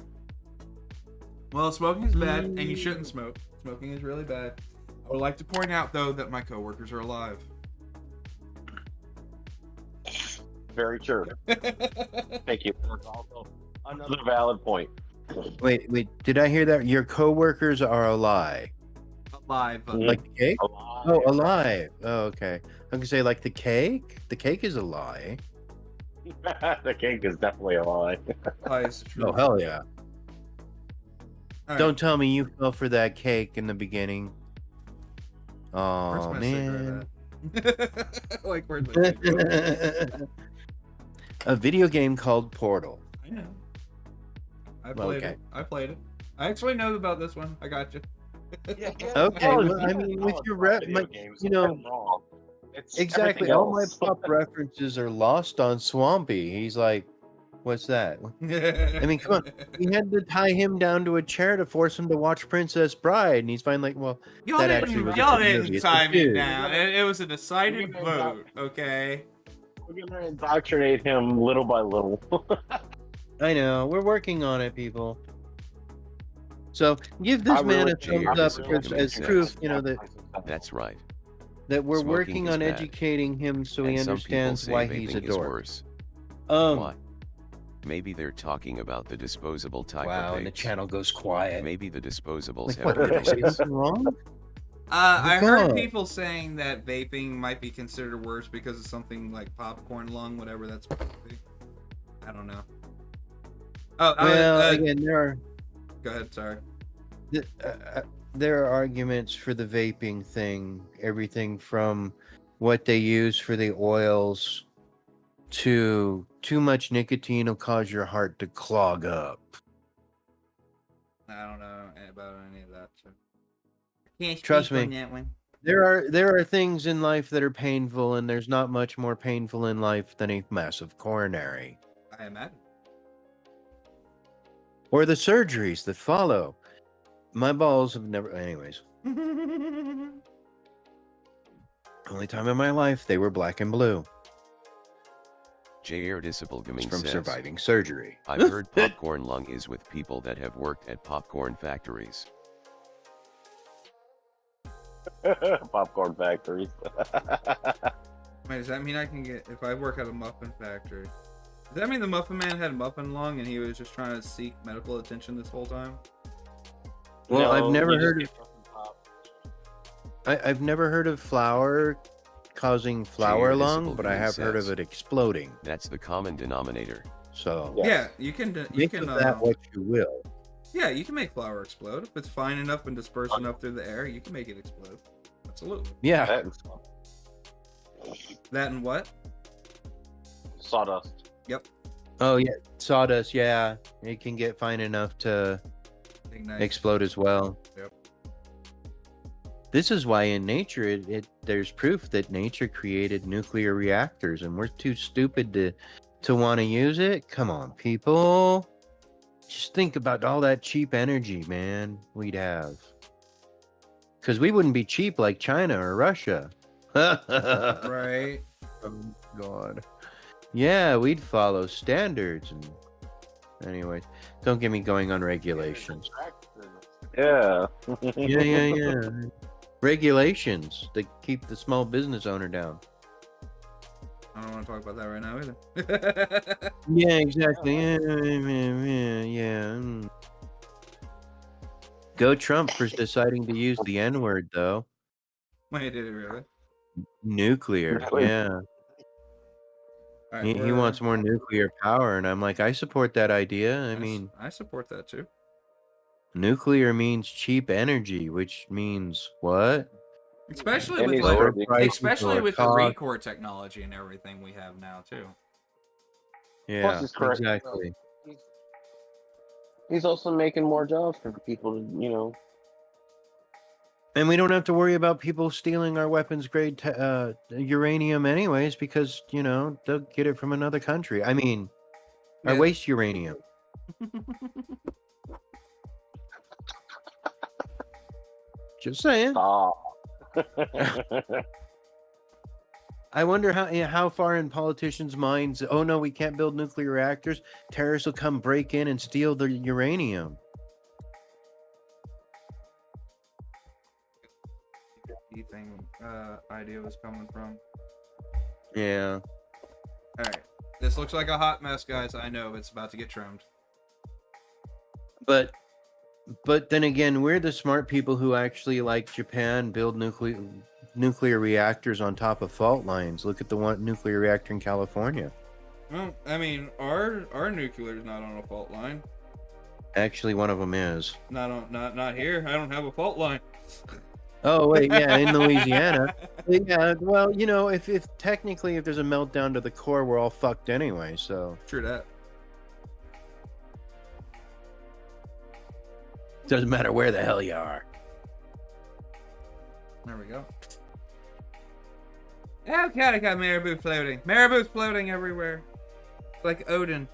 Well, smoking is bad, and you shouldn't smoke. Smoking is really bad. I would like to point out, though, that my coworkers are alive. Very true. Thank you. That's also another valid point. Wait. Did I hear that? Your coworkers are alive. Alive. Like the cake? Alive. Oh, alive. Oh, okay. I can say like the cake. The cake is a lie. The cake is definitely a lie. Lies, true. Oh, hell yeah. All right, Don't tell me you fell for that cake in the beginning. where's Oh, my man. cigarette at? Like, where's my cigarette? A video game called Portal. I know. I played Okay. it. I played it. I actually know about this one. I got you. Okay, well, I mean, with your you know, exactly. All my pop references are lost on Swampy. He's like, what's that? I mean, come on. We had to tie him down to a chair to force him to watch Princess Bride, and he's finally like, well, Y'all that didn't, actually was a y'all good movie. didn't It's a tie me dude. down. It was a decided vote, okay? We're gonna indoctrinate him little by little. I know. We're working on it, people. So give this I man really a think thumbs you're up really as doing proof, sense. you know, that That's right. we're Smoking working is on bad. educating him so he And some people understands say why he's a vaping is dork. worse. Um, Why? Maybe they're talking about the disposable type wow, of and the vapes. channel goes quiet. Maybe the disposables Like, have what, did I say benefits. something wrong? I Oh, heard God. people saying that vaping might be considered worse because of something like popcorn lung, whatever that's supposed to be. I don't know. Oh, Well, again, go ahead. Sorry. there are arguments for the vaping thing. Everything from what they use for the oils to too much nicotine will cause your heart to clog up. I don't know about any of that. So. I can't Trust speak on me. that one. There are things in life that are painful, and there's not much more painful in life than a massive coronary I imagine. or the surgeries that follow. My balls have never. Anyways, only time in my life they were black and blue. J.R. It's Disablegaming from says, surviving surgery. I've heard popcorn lung is with people that have worked at popcorn factories. Popcorn factories. Wait, does that mean I can get if I work at a muffin factory? Does that mean the Muffin Man had muffin lung and he was just trying to seek medical attention this whole time? Well, I've No, never you just heard get of. fucking pop. I've never heard of flour causing flour J.R. lung, but I Disablegaming have heard of says, it exploding. That's the common denominator. So Yeah. Yeah, you can. You make can. of that what you will. Yeah, you can make flour explode if it's fine enough and dispersed enough through the air. You can make it explode. Absolutely. Yeah. That and stuff. That and what? Sawdust. Oh yeah, sawdust. Yeah, it can get fine enough to Ignite. explode as well. Yep. This is why in nature, there's proof that nature created nuclear reactors, and we're too stupid to want to use it. Come on, people. Just think about all that cheap energy, man, we'd have. Because we wouldn't be cheap like China or Russia. Right. Oh, God. Yeah, we'd follow standards. And anyways, don't get me going on regulations. Yeah. Yeah. Regulations that keep the small business owner down. I don't want to talk about that right now either. Yeah, exactly. Yeah. Go Trump for deciding to use the N-word, though. Wait, did it really? Nuclear, yeah. All right, He wants more nuclear power, and I'm like, I support that idea. I mean, I support that too. nuclear means cheap energy, which means what? Especially And with he's like, already- especially lower with the cost. recore technology and everything we have now too. Yeah, he's correct. exactly. He's also making more jobs for people to, And we don't have to worry about people stealing our weapons grade uranium anyways, because, they'll get it from another country. I mean, our Yeah. waste uranium. Just saying. Stop. I wonder how far in politicians' minds, oh no, we can't build nuclear reactors. Terrorists will come break in and steal the uranium. Thing idea was coming from. Yeah. All right, this looks like a hot mess, guys. I know it's about to get trimmed. But then again, we're the smart people who actually, like Japan, build nuclear reactors on top of fault lines. Look at the one nuclear reactor in California. Well, I mean, our nuclear is not on a fault line. Actually, one of them is. Not here. I don't have a fault line. Oh wait, yeah, in Louisiana. Yeah, well, if technically if there's a meltdown to the core, we're all fucked anyway. So True that. doesn't matter where the hell you are. There we go. Oh god, I got Marabou floating. Marabou's floating everywhere. Like Odin.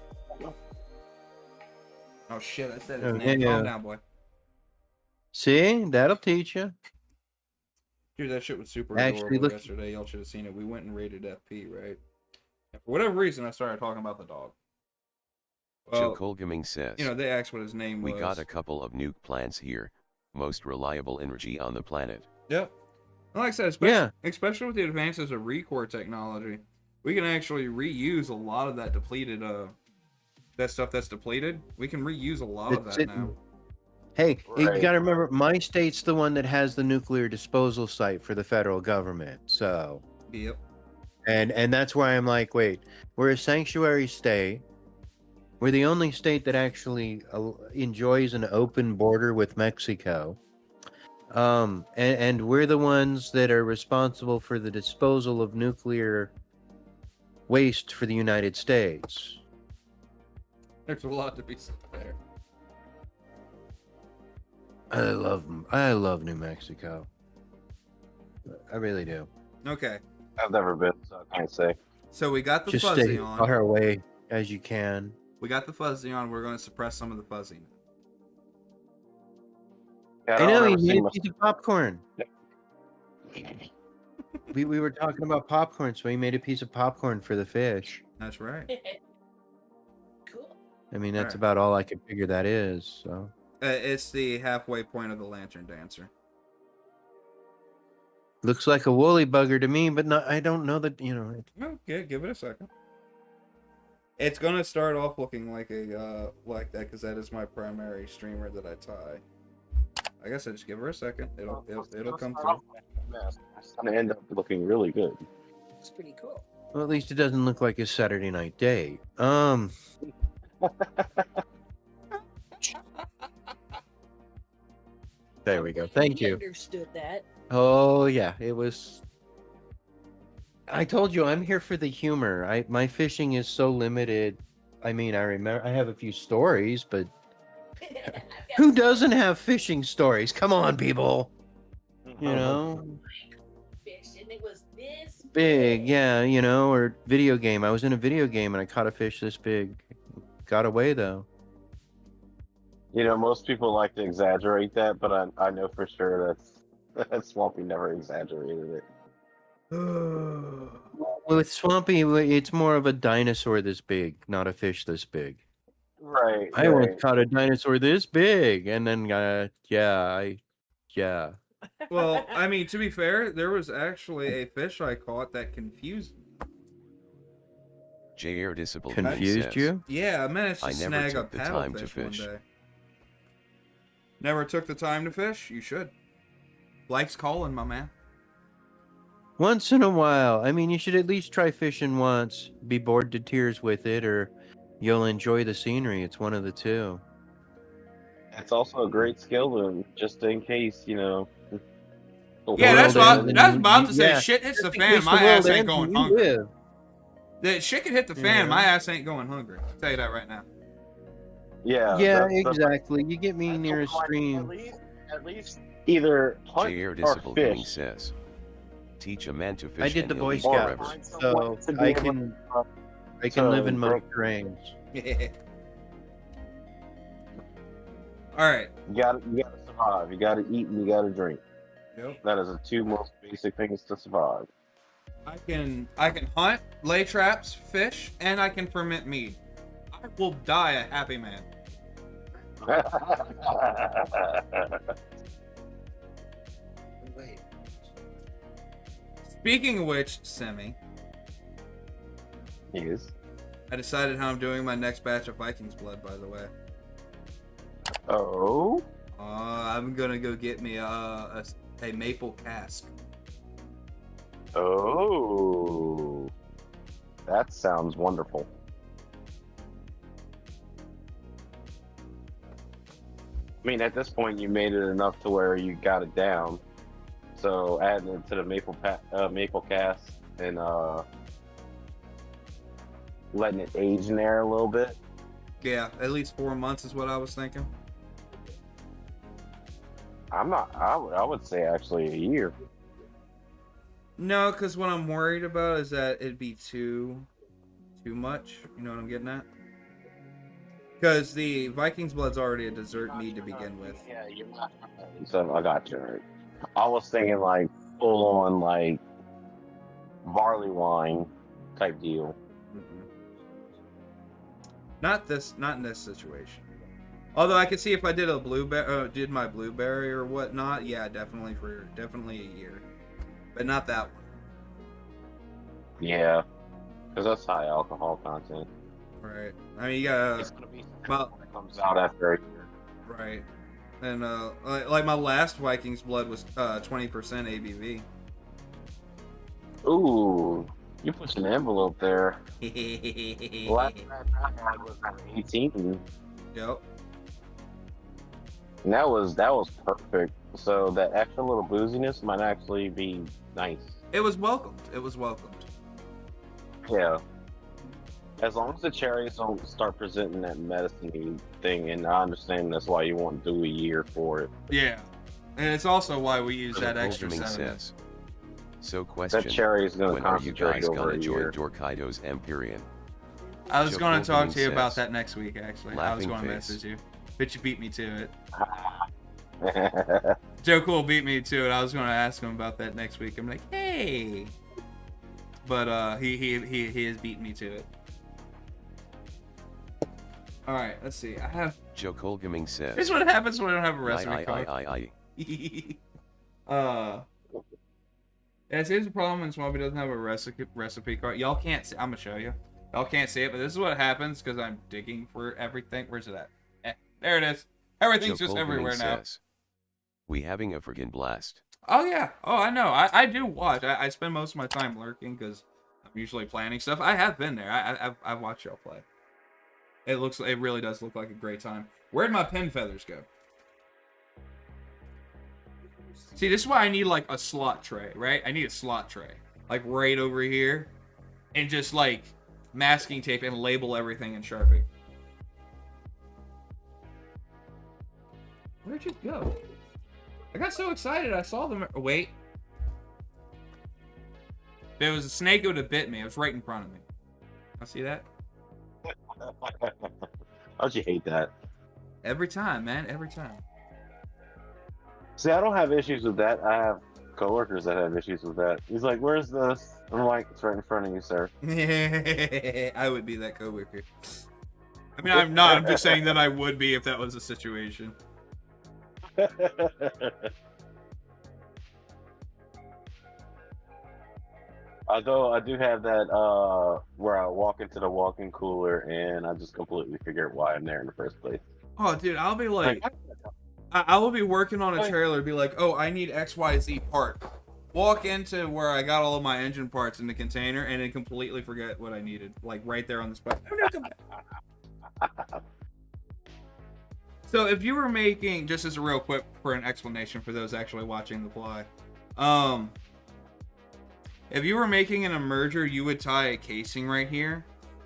Oh shit, I said his Oh, name. yeah. Calm down, boy. See, that'll teach you. Dude, that shit was super Actually, adorable look- yesterday. Y'all should have seen it. We went and rated FP, right? And for whatever reason, I started talking about the dog. Joe Well, Colgaming says, they asked what his name we was. got a couple of nuke plants here, most reliable energy on the planet. Yep. And like I said, especially with the advances of recore technology, we can actually reuse a lot of that depleted, that stuff that's depleted. We can reuse a lot of That's that it. now. Hey, you Right. gotta remember, my state's the one that has the nuclear disposal site for the federal government. So, Yep. and that's why I'm like, wait, we're a sanctuary state. We're the only state that actually enjoys an open border with Mexico. And we're the ones that are responsible for the disposal of nuclear waste for the United States. There's a lot to be said there. I love New Mexico. I really do. Okay. I've never been, so I can't say. So we got the Just fuzzy stay on. far away as you can. We got the fuzzy on. We're going to suppress some of the fuzzy. Yeah, I don't know, ever he see made a my- piece of popcorn. We were talking about popcorn, so he made a piece of popcorn for the fish. That's right. Cool. I mean, that's Alright. about all I could figure that is. So It's the halfway point of the lantern dancer. looks like a woolly bugger to me, but I don't know that Okay, give it a second. It's gonna start off looking like a like that because that is my primary streamer that I tie. I guess I just give her a second. It'll come through. It's gonna end up looking really good. It's pretty cool. Well, at least it doesn't look like a Saturday night date. There we go. Thank You you. understood that. Oh yeah, it was. I told you I'm here for the humor. My fishing is so limited. I mean, I remember I have a few stories, but who doesn't have fishing stories? Come on, people. You know, Fish, and it was this big, yeah, you know, or video game. I was in a video game and I caught a fish this big. Got away though. You know, most people like to exaggerate that, but I know for sure that Swampy never exaggerated it. With Swampy, it's more of a dinosaur this big, not a fish this big. Right. I once caught a dinosaur this big, and then yeah. Well, I mean, to be fair, there was actually a fish I caught that confused me. J. Disciple Confused says, you? Yeah, I managed to I never snag a took the time to paddlefish one fish. day. Never took the time to fish? You should. Life's calling, my man. Once in a while. I mean, you should at least try fishing once. Be bored to tears with it, or you'll enjoy the scenery. It's one of the two. It's also a great skill, to, just in case, you know. the Yeah, that's world what, ends and that's you- about to say. yeah. Shit hits the Just in fan, case the my world ass ain't ends going and you hungry. live. The shit could hit the fan, Yeah. my ass ain't going hungry. I'll tell you that right now. Yeah. Yeah, that's the- exactly. You get me that's near a the point. stream. At least either hunt J. or Disciple Gaming fish. says, teach a man to fish I did and the he'll Boy live Scouts, forever. so to be I able can to, I can live in to most drink. terrains. Alright. You gotta survive. You gotta eat and you gotta drink. Yep. That is the two most basic things to survive. I can hunt, lay traps, fish, and I can ferment mead. I will die a happy man. Speaking of which, Semi, Yes. I decided how I'm doing my next batch of Vikings blood, by the way. Oh. I'm gonna go get me a maple cask. Oh. That sounds wonderful. I mean, at this point, you made it enough to where you got it down. So adding it to the maple cast and letting it age in there a little bit. Yeah, at least 4 months is what I was thinking. I would say actually a year. No, because what I'm worried about is that it'd be too much. You know what I'm getting at? Because the Vikings blood's already a dessert mead to begin with. Yeah, you're not. So I got you. Right. I was thinking like full on like barley wine type deal. Not in this situation. Although I could see if I did did my blueberry or whatnot, yeah, definitely a year, but not that one. Yeah, because that's high alcohol content. Right. I mean, you gotta It's gonna be well, when it comes out after a year. right. And like my last Vikings blood was 20% ABV. Ooh, you put an envelope there. Last batch I had was at 18. Yep. And that was perfect. So that extra little booziness might actually be nice. It was welcomed. It was welcomed. Yeah. As long as the cherries don't start presenting that medicine thing, and I understand that's why you want to do a year for it. Yeah. And it's also why we use that Nicole extra Gaming sediment. says, so question, That cherry is going to when are you concentrate guys over gonna a join year. Dorkaido's Empyrean? I was Joe going to talk Goldman to you about says, that next week, actually. I was laughing going to face. message you. But you beat me to it. Joe Cool beat me to it. I was going to ask him about that next week. I'm like, hey. But he has beaten me to it. All right, let's see. I have. Joe Cole Gaming says, Here's what happens when I don't have a recipe I. card. Yeah, see, here's the problem when Swampy doesn't have a recipe card. Y'all can't see. I'm gonna show you. Y'all can't see it, but this is what happens because I'm digging for everything. Where's it at? There it is. Everything's Joe just Cole everywhere Gaming now. says, we having a friggin' blast. Oh yeah. Oh, I know. I do watch. I spend most of my time lurking because I'm usually planning stuff. I have been there. I've watched y'all play. It really does look like a great time. Where'd my pin feathers go? See, this is why I need like a slot tray, right? I need a slot tray, like right over here, and just like masking tape and label everything in Sharpie. Where'd you go? I got so excited. I saw them. Wait. If it was a snake, it would have bit me. It was right in front of me. I see that? How'd you hate that? Every time, man. Every time. See, I don't have issues with that. I have coworkers that have issues with that. He's like, "Where's this?" I'm like, "It's right in front of you, sir." I would be that coworker. I mean, I'm not. I'm just saying that I would be if that was the situation. Although I do have that where I walk into the walk-in cooler and I just completely figure out why I'm there in the first place. Oh, dude, I'll be like, I will be working on a trailer, be like, oh, I need XYZ part. Walk into where I got all of my engine parts in the container and then completely forget what I needed. Like right there on the spot. So if you were making, just as a real quick for an explanation for those actually watching the fly, if you were making an emerger, you would tie a casing right here.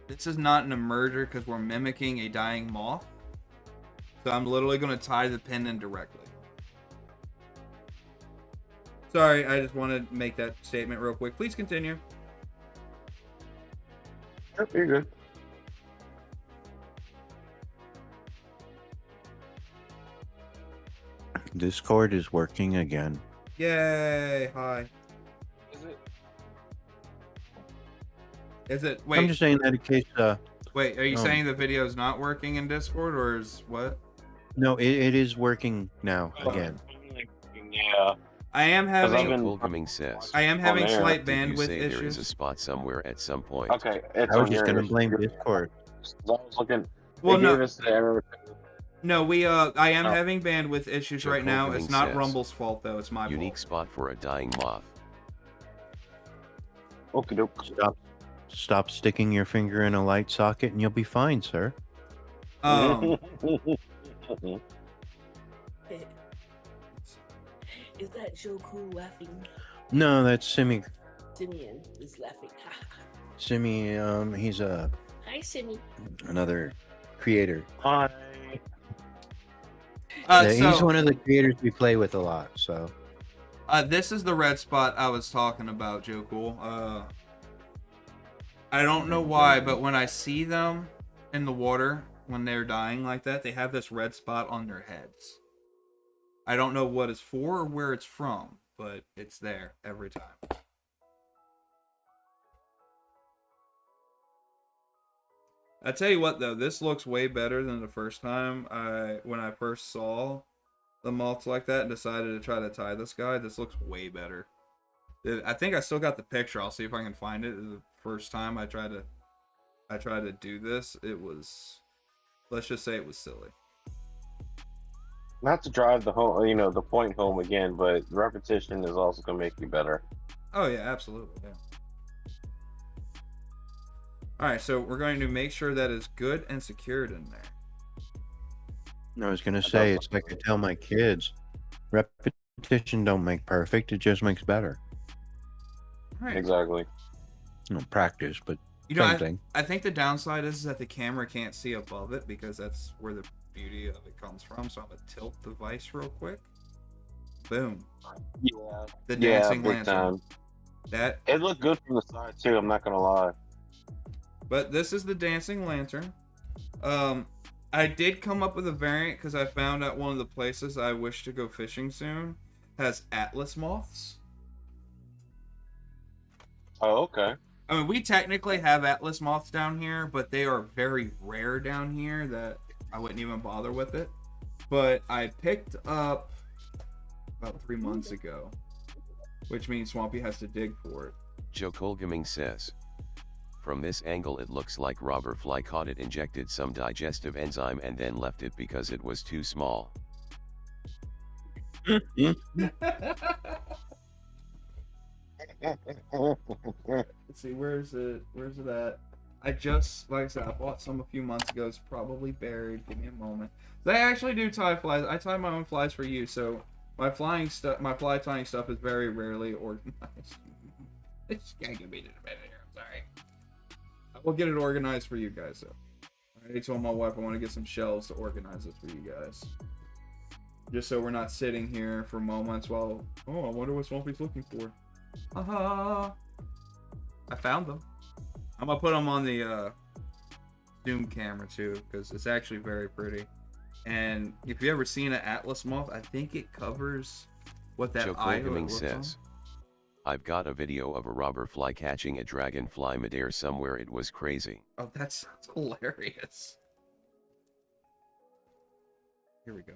This is not an emerger because we're mimicking a dying moth. So I'm literally going to tie the pin in directly. Sorry, I just wanted to make that statement real quick. Please continue. Yep, you're good. Discord is working again. Yay! Hi. Is it? Is it? I'm Wait. just saying that in case. Wait. Are you saying the video's not working in Discord, or is what? No, it is working now again. Yeah. I am having. Joe Gaming says. I am having there. slight Did you bandwidth say there is a issues. spot somewhere at some point? Okay, it's I was on just your gonna blame your- Discord. I was looking. Well, they no. gave us the error. No, I am Oh. having bandwidth issues Joe right now. Gaming It's not says, Rumble's fault though. It's my Unique fault. spot for a dying moth. Okie doke. Stop sticking your finger in a light socket, and you'll be fine, sir. Is that Joku laughing? No, that's Simi. Simeon is laughing. Simi, he's Hi, Simi. another creator. Hi. He's one of the creators we play with a lot. So This is the red spot I was talking about, Joe Cool. I don't know why, but when I see them in the water when they're dying like that, they have this red spot on their heads. I don't know what it's for or where it's from, but it's there every time. I tell you what though, this looks way better than the first time when I first saw the moths like that and decided to try to tie this guy. This looks way better. I think I still got the picture. I'll see if I can find it. The first time I tried to do this, it was, let's just say it was silly. Not to drive the home, the point home again, but repetition is also gonna make you better. Oh yeah, absolutely. Yeah. All right, so we're going to make sure that is good and secured in there. I was gonna say, it's like I tell my kids, repetition don't make perfect; it just makes better. Right. Exactly. Practice, but You know, same thing. I think the downside is that the camera can't see above it because that's where the beauty of it comes from. So I'm gonna tilt the vise real quick. Boom. Yeah. The dancing big lantern. time. That. It looked good from the side too. I'm not gonna lie. But this is the dancing lantern. I did come up with a variant because I found out one of the places I wish to go fishing soon has Atlas moths. Oh, okay. I mean, we technically have Atlas moths down here, but they are very rare down here that I wouldn't even bother with it. But I picked up about 3 months ago, which means Swampy has to dig for it. Joe Colgaming says. From this angle it looks like robber fly caught it, injected some digestive enzyme and then left it because it was too small. Let's see, where's it at? I just, like I said, I bought some a few months ago. It's probably buried. Give me a moment. They actually do tie flies. I tie my own flies for you, so my fly tying stuff is very rarely organized. It's gonna be in a minute here. I'm sorry. I will get it organized for you guys, though. I already told my wife I want to get some shelves to organize it for you guys. Just so we're not sitting here for moments while, oh, I wonder what Swampy's looking for. Aha! I found them. I'm gonna put them on the zoom camera too, because it's actually very pretty. And if you ever seen an atlas moth, I think it covers what that eye looks says, I've got a video of a robber fly catching a dragonfly midair somewhere. It was crazy. Oh, that sounds hilarious. Here we go.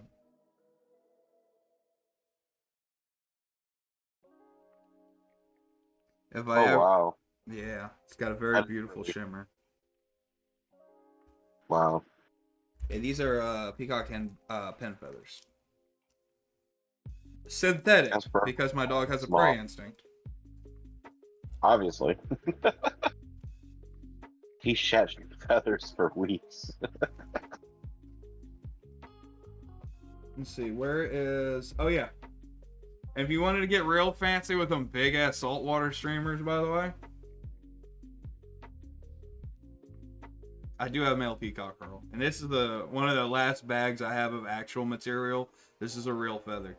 If I ever, wow. yeah, it's got a very beautiful shimmer. Wow. Yeah, these are peacock and pen feathers. Synthetic, That's perfect. because my dog has a Small. prey instinct. Obviously. He shed feathers for weeks. Let's see, where is... Oh, yeah. If you wanted to get real fancy with them big-ass saltwater streamers, by the way, I do have male peacock pearl. And this is one of the last bags I have of actual material. This is a real feather.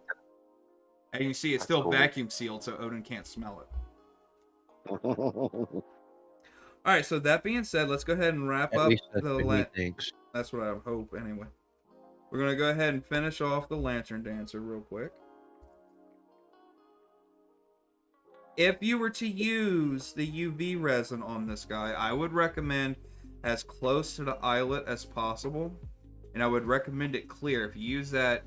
And you see it's That's still cool. vacuum sealed, so Odin can't smell it. Alright, so that being said, let's go ahead and wrap At up least that's the what he thinks. That's what I hope, anyway. We're going to go ahead and finish off the Lantern Dancer real quick. If you were to use the UV resin on this guy, I would recommend as close to the eyelet as possible. And I would recommend it clear. If you use that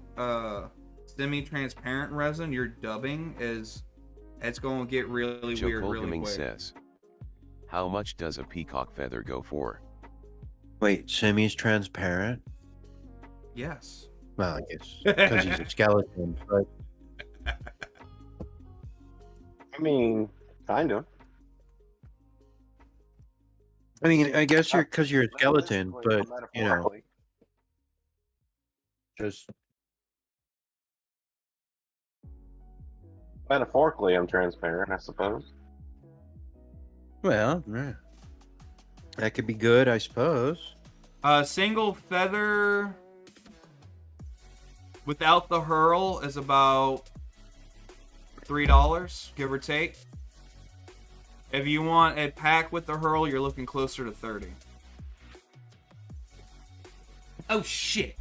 semi-transparent resin, your dubbing it's going to get really Joe weird really Colgaming quick. says, how much does a peacock feather go for? Wait, Semi's transparent? Yes. Well, I guess because he's a skeleton, but I mean, kind of. I mean, I guess because you're a skeleton, but you know, just Metaphorically, I'm transparent, I suppose. well, yeah. That could be good, I suppose. Single feather without the hurl is about $3, give or take. If you want a pack with the hurl, you're looking closer to 30. Oh shit.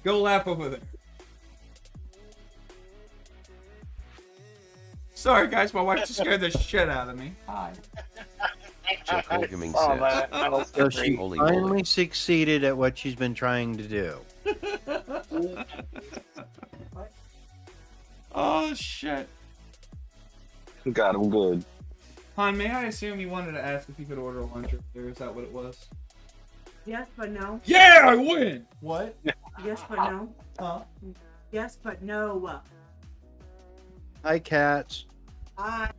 Go laugh over there. Sorry guys, my wife just scared the shit out of me. Hi. Joe Colgaming Oh, says, man, that was So great. she Holy finally moly. succeeded at what she's been trying to do. Oh shit. Got him good. Han, may I assume you wanted to ask if you could order a lunch over there? Is that what it was? Yes, but no. Yeah, I win! What? Yes, but no. Huh? Yes, but no. Hi, cats. I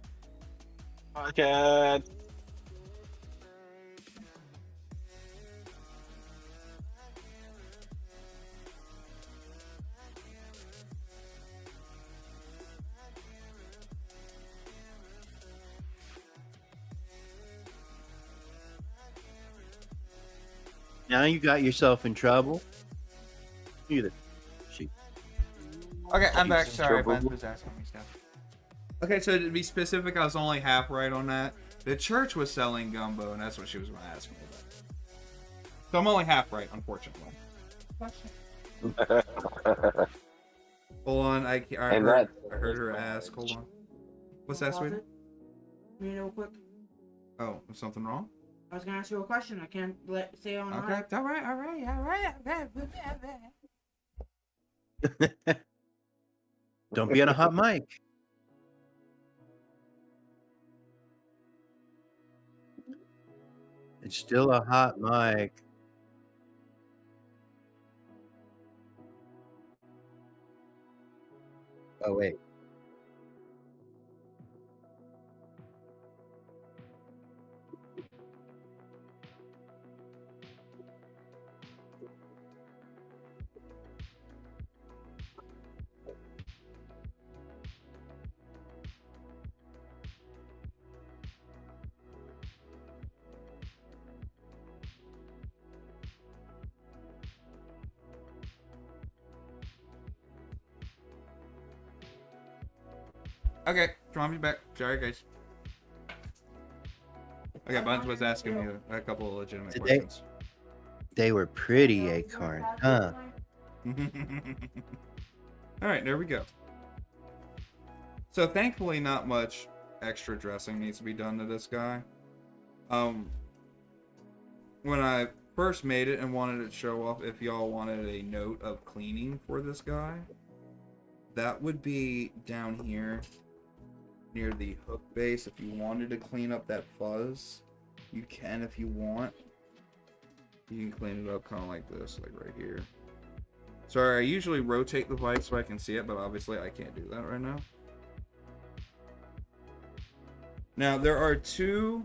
Podcast. Now you got yourself in trouble. Either. She. Okay, I'm back. Jesus, Sorry, Joe Ben Boo. was asking me stuff. Okay, so to be specific, I was only half right on that. The church was selling gumbo, and that's what she was going to ask me about. So I'm only half right, unfortunately. Hold on, I heard her ask. Hold on. What's that, sweetie? You know, quick. Oh, is something wrong? I was gonna ask you a question. I can't say it on Okay, live. all right. Don't be on a hot mic. It's still a hot mic. Oh, wait. Okay, Trumpy's back. Sorry, guys. Okay, Buns was asking me a couple of legitimate Today- questions. They were pretty, Acorn, huh? All right, there we go. So thankfully, not much extra dressing needs to be done to this guy. When I first made it and wanted it to show off, if y'all wanted a note of cleaning for this guy, that would be down here near the hook base. If you wanted to clean up that fuzz, you can if you want. You can clean it up kind of like this, like right here. Sorry, I usually rotate the bike so I can see it, but obviously I can't do that right now. Now, there are two,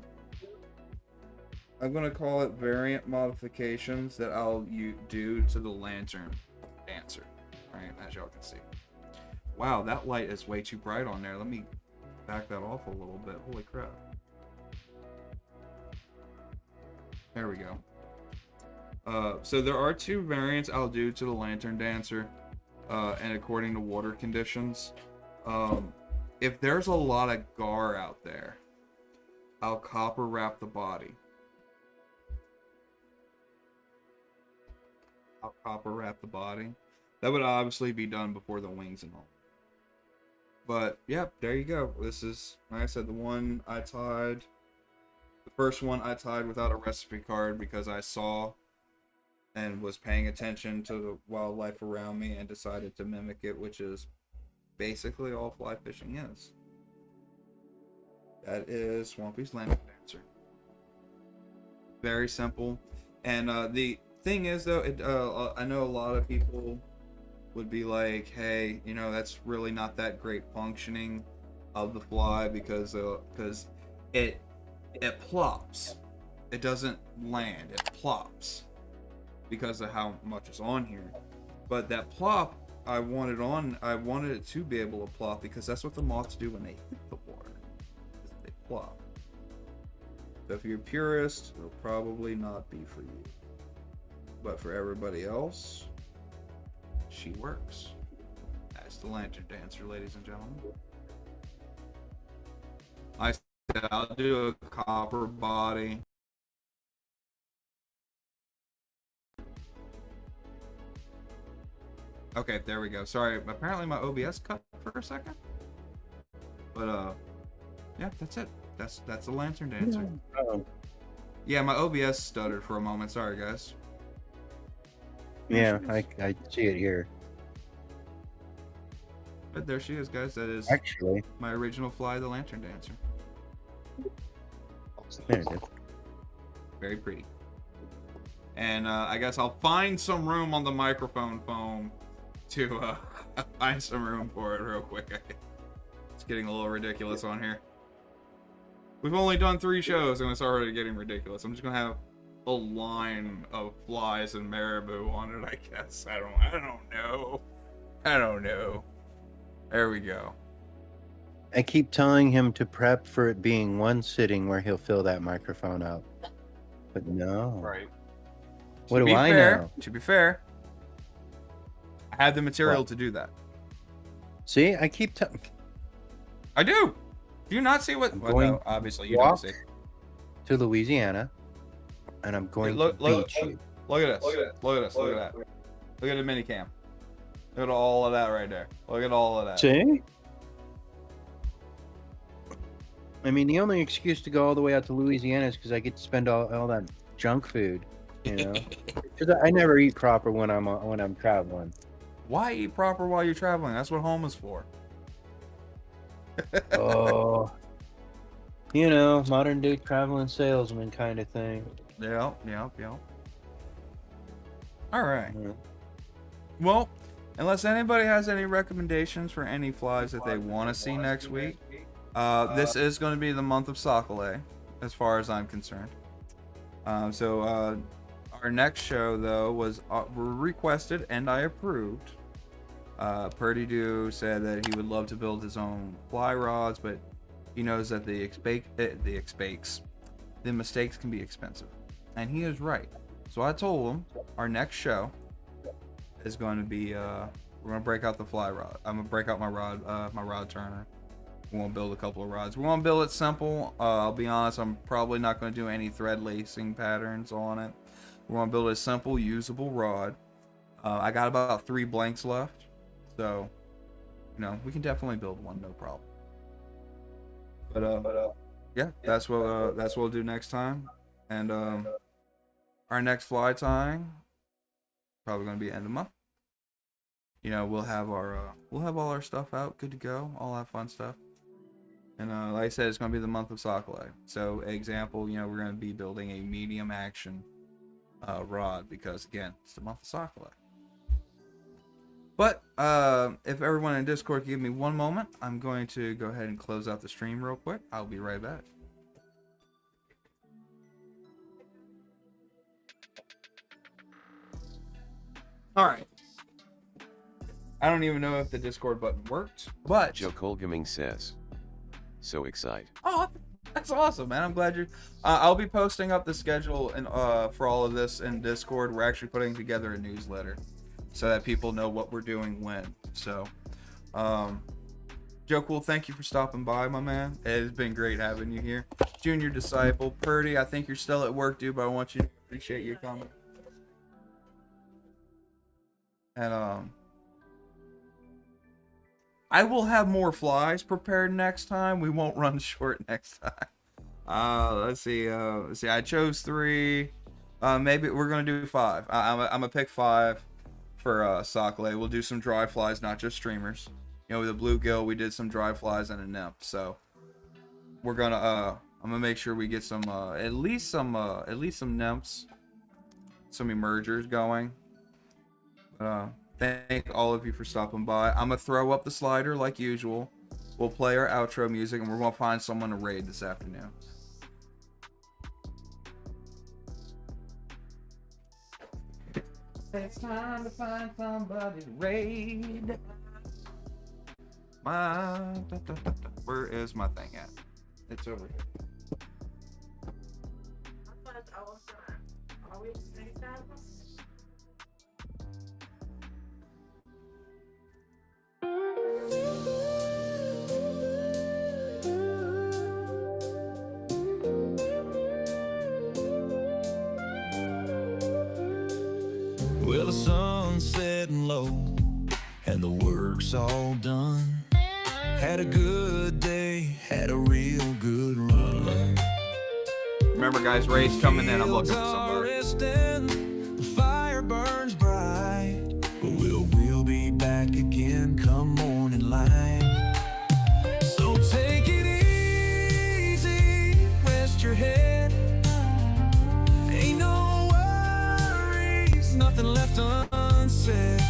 I'm going to call it variant modifications that I'll do to the lantern dancer, right, as y'all can see. Wow, that light is way too bright on there. Let me back that off a little bit. Holy crap. There we go. So there are two variants I'll do to the lantern dancer, and according to water conditions. If there's a lot of gar out there, I'll copper wrap the body. I'll copper wrap the body. That would obviously be done before the wings and all. But, yeah, there you go. This is, like I said, the one I tied. The first one I tied without a recipe card because I saw and was paying attention to the wildlife around me and decided to mimic it, which is basically all fly fishing is. That is Swampy's Lantern Dancer. Very simple. And the thing is, though, I know a lot of people would be like, hey, you know, that's really not that great functioning of the fly because it plops. It doesn't land. It plops because of how much is on here. But that plop, I wanted it to be able to plop because that's what the moths do when they hit the water. They plop. So if you're a purist, it'll probably not be for you. But for everybody else, she works. That's the lantern dancer, ladies and gentlemen. I said I'll do a copper body. Okay, there we go. Sorry, apparently my OBS cut for a second. But yeah, that's it. That's the lantern dancer. Oh. Yeah, my OBS stuttered for a moment. Sorry, guys. Yeah, I see it here. But there she is, guys. That is Actually, my original fly, the lantern dancer. there it is. Very pretty. And I guess I'll find some room on the microphone foam to find some room for it real quick. It's getting a little ridiculous on here. We've only done 3 shows and it's already getting ridiculous. I'm just gonna have a line of flies and marabou on it, I guess. I don't know. There we go. I keep telling him to prep for it being one sitting where he'll fill that microphone up. But no. Right. What To do be I fair, know? To be fair, I have the material What? to do that. See, I keep telling. I do. Do you not see what? I'm Well, going no, obviously you walk don't see. to Louisiana, and I'm going Look- to look- beat you. Look at this. Look at this. Look at that. Look at the mini cam. Look at all of that right there. Look at all of that. See? I mean, the only excuse to go all the way out to Louisiana is because I get to spend all that junk food, you know. Because I never eat proper when I'm traveling. Why eat proper while you're traveling? That's what home is for. Oh, you know, modern day traveling salesman kind of thing. Yep. All right. Yeah. Well, unless anybody has any recommendations for any flies that they want to see next week, this is going to be the month of Sacalait, as far as I'm concerned. So our next show, though, was requested and I approved. Purdy Doo said that he would love to build his own fly rods, but he knows that the mistakes can be expensive, and he is right. So I told him our next show is going to be we're gonna break out the fly rod. I'm gonna break out my rod turner, We want to build a couple of rods. We want to build it simple. I'll be honest, I'm probably not going to do any thread lacing patterns on it. We want to build a simple, usable rod. I got about 3 blanks left, so you know we can definitely build one, no problem. But yeah, that's what we'll do next time. And our next fly tying probably going to be end of month. You know, we'll have all our stuff out, good to go, all that fun stuff. And like I said, it's going to be the month of Sacalait. So, example, you know, we're going to be building a medium action rod because, again, it's the month of Sacalait. But if everyone in Discord can give me one moment, I'm going to go ahead and close out the stream real quick. I'll be right back. All right. I don't even know if the Discord button worked, but Joe Cole Gaming says, so excited. oh, that's awesome, man. I'm glad you're. I'll be posting up the schedule and for all of this in Discord. We're actually putting together a newsletter so that people know what we're doing when. So, Joe Cool, thank you for stopping by, my man. It has been great having you here. Junior Disciple, Purdy, I think you're still at work, dude, but I want you to appreciate your comment. And I will have more flies prepared next time. We won't run short next time. Let's see. I chose 3. Maybe we're gonna do 5. I'm gonna pick 5 for Sacalait. We'll do some dry flies, not just streamers. You know, with the bluegill, we did some dry flies and a nymph. So we're gonna I'm gonna make sure we get some at least some nymphs, some emergers going. Thank all of you for stopping by. I'm gonna throw up the slider like usual. We'll play our outro music, and we're gonna find someone to raid this afternoon. It's time to find somebody to raid. Where is my thing at? It's over here. Well, the sun's setting low and the work's all done. Had a good day, had a real good run. Remember, guys, raid's coming in. I'm looking for somebody. The fire burns bright, but we'll be back again come morning light. So take it easy, rest your head. Ain't no worries, nothing left unsaid.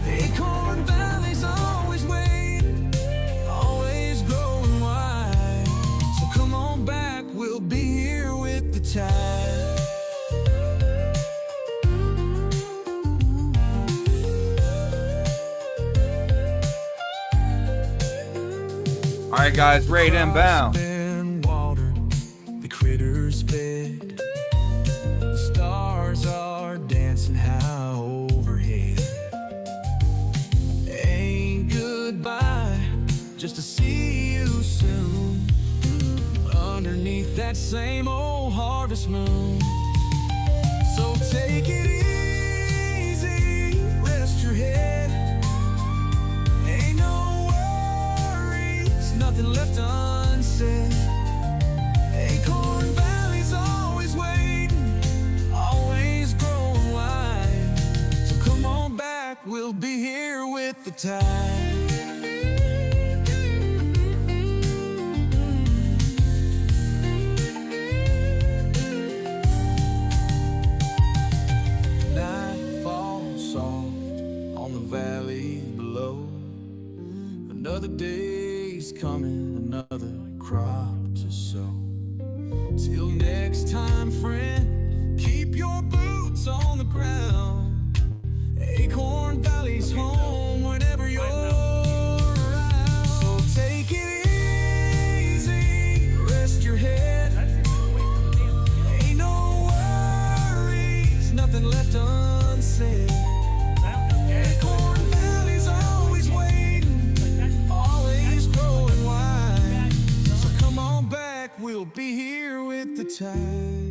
Acorn Valley's always waiting, always growing wide. So come on back, we'll be here with the tide. All right, guys, raid inbound. Been watered, the critters fed. The stars are dancing high overhead. Ain't goodbye, just to see you soon. Underneath that same old harvest moon. So take it easy, rest your head. Ain't no worries, nothing left unsaid. Acorn Valley's always waiting, always growing wide. So come on back, we'll be here with the tide. Night falls soft on the valley below. Another day's coming, another crop to sow. Till next time, friend, keep your boots on the ground. Acorn Valley's home whenever you're around. So take it easy, rest your head. Ain't no worries, nothing left unsaid. Acorn Valley's always waiting, always growing wild. time.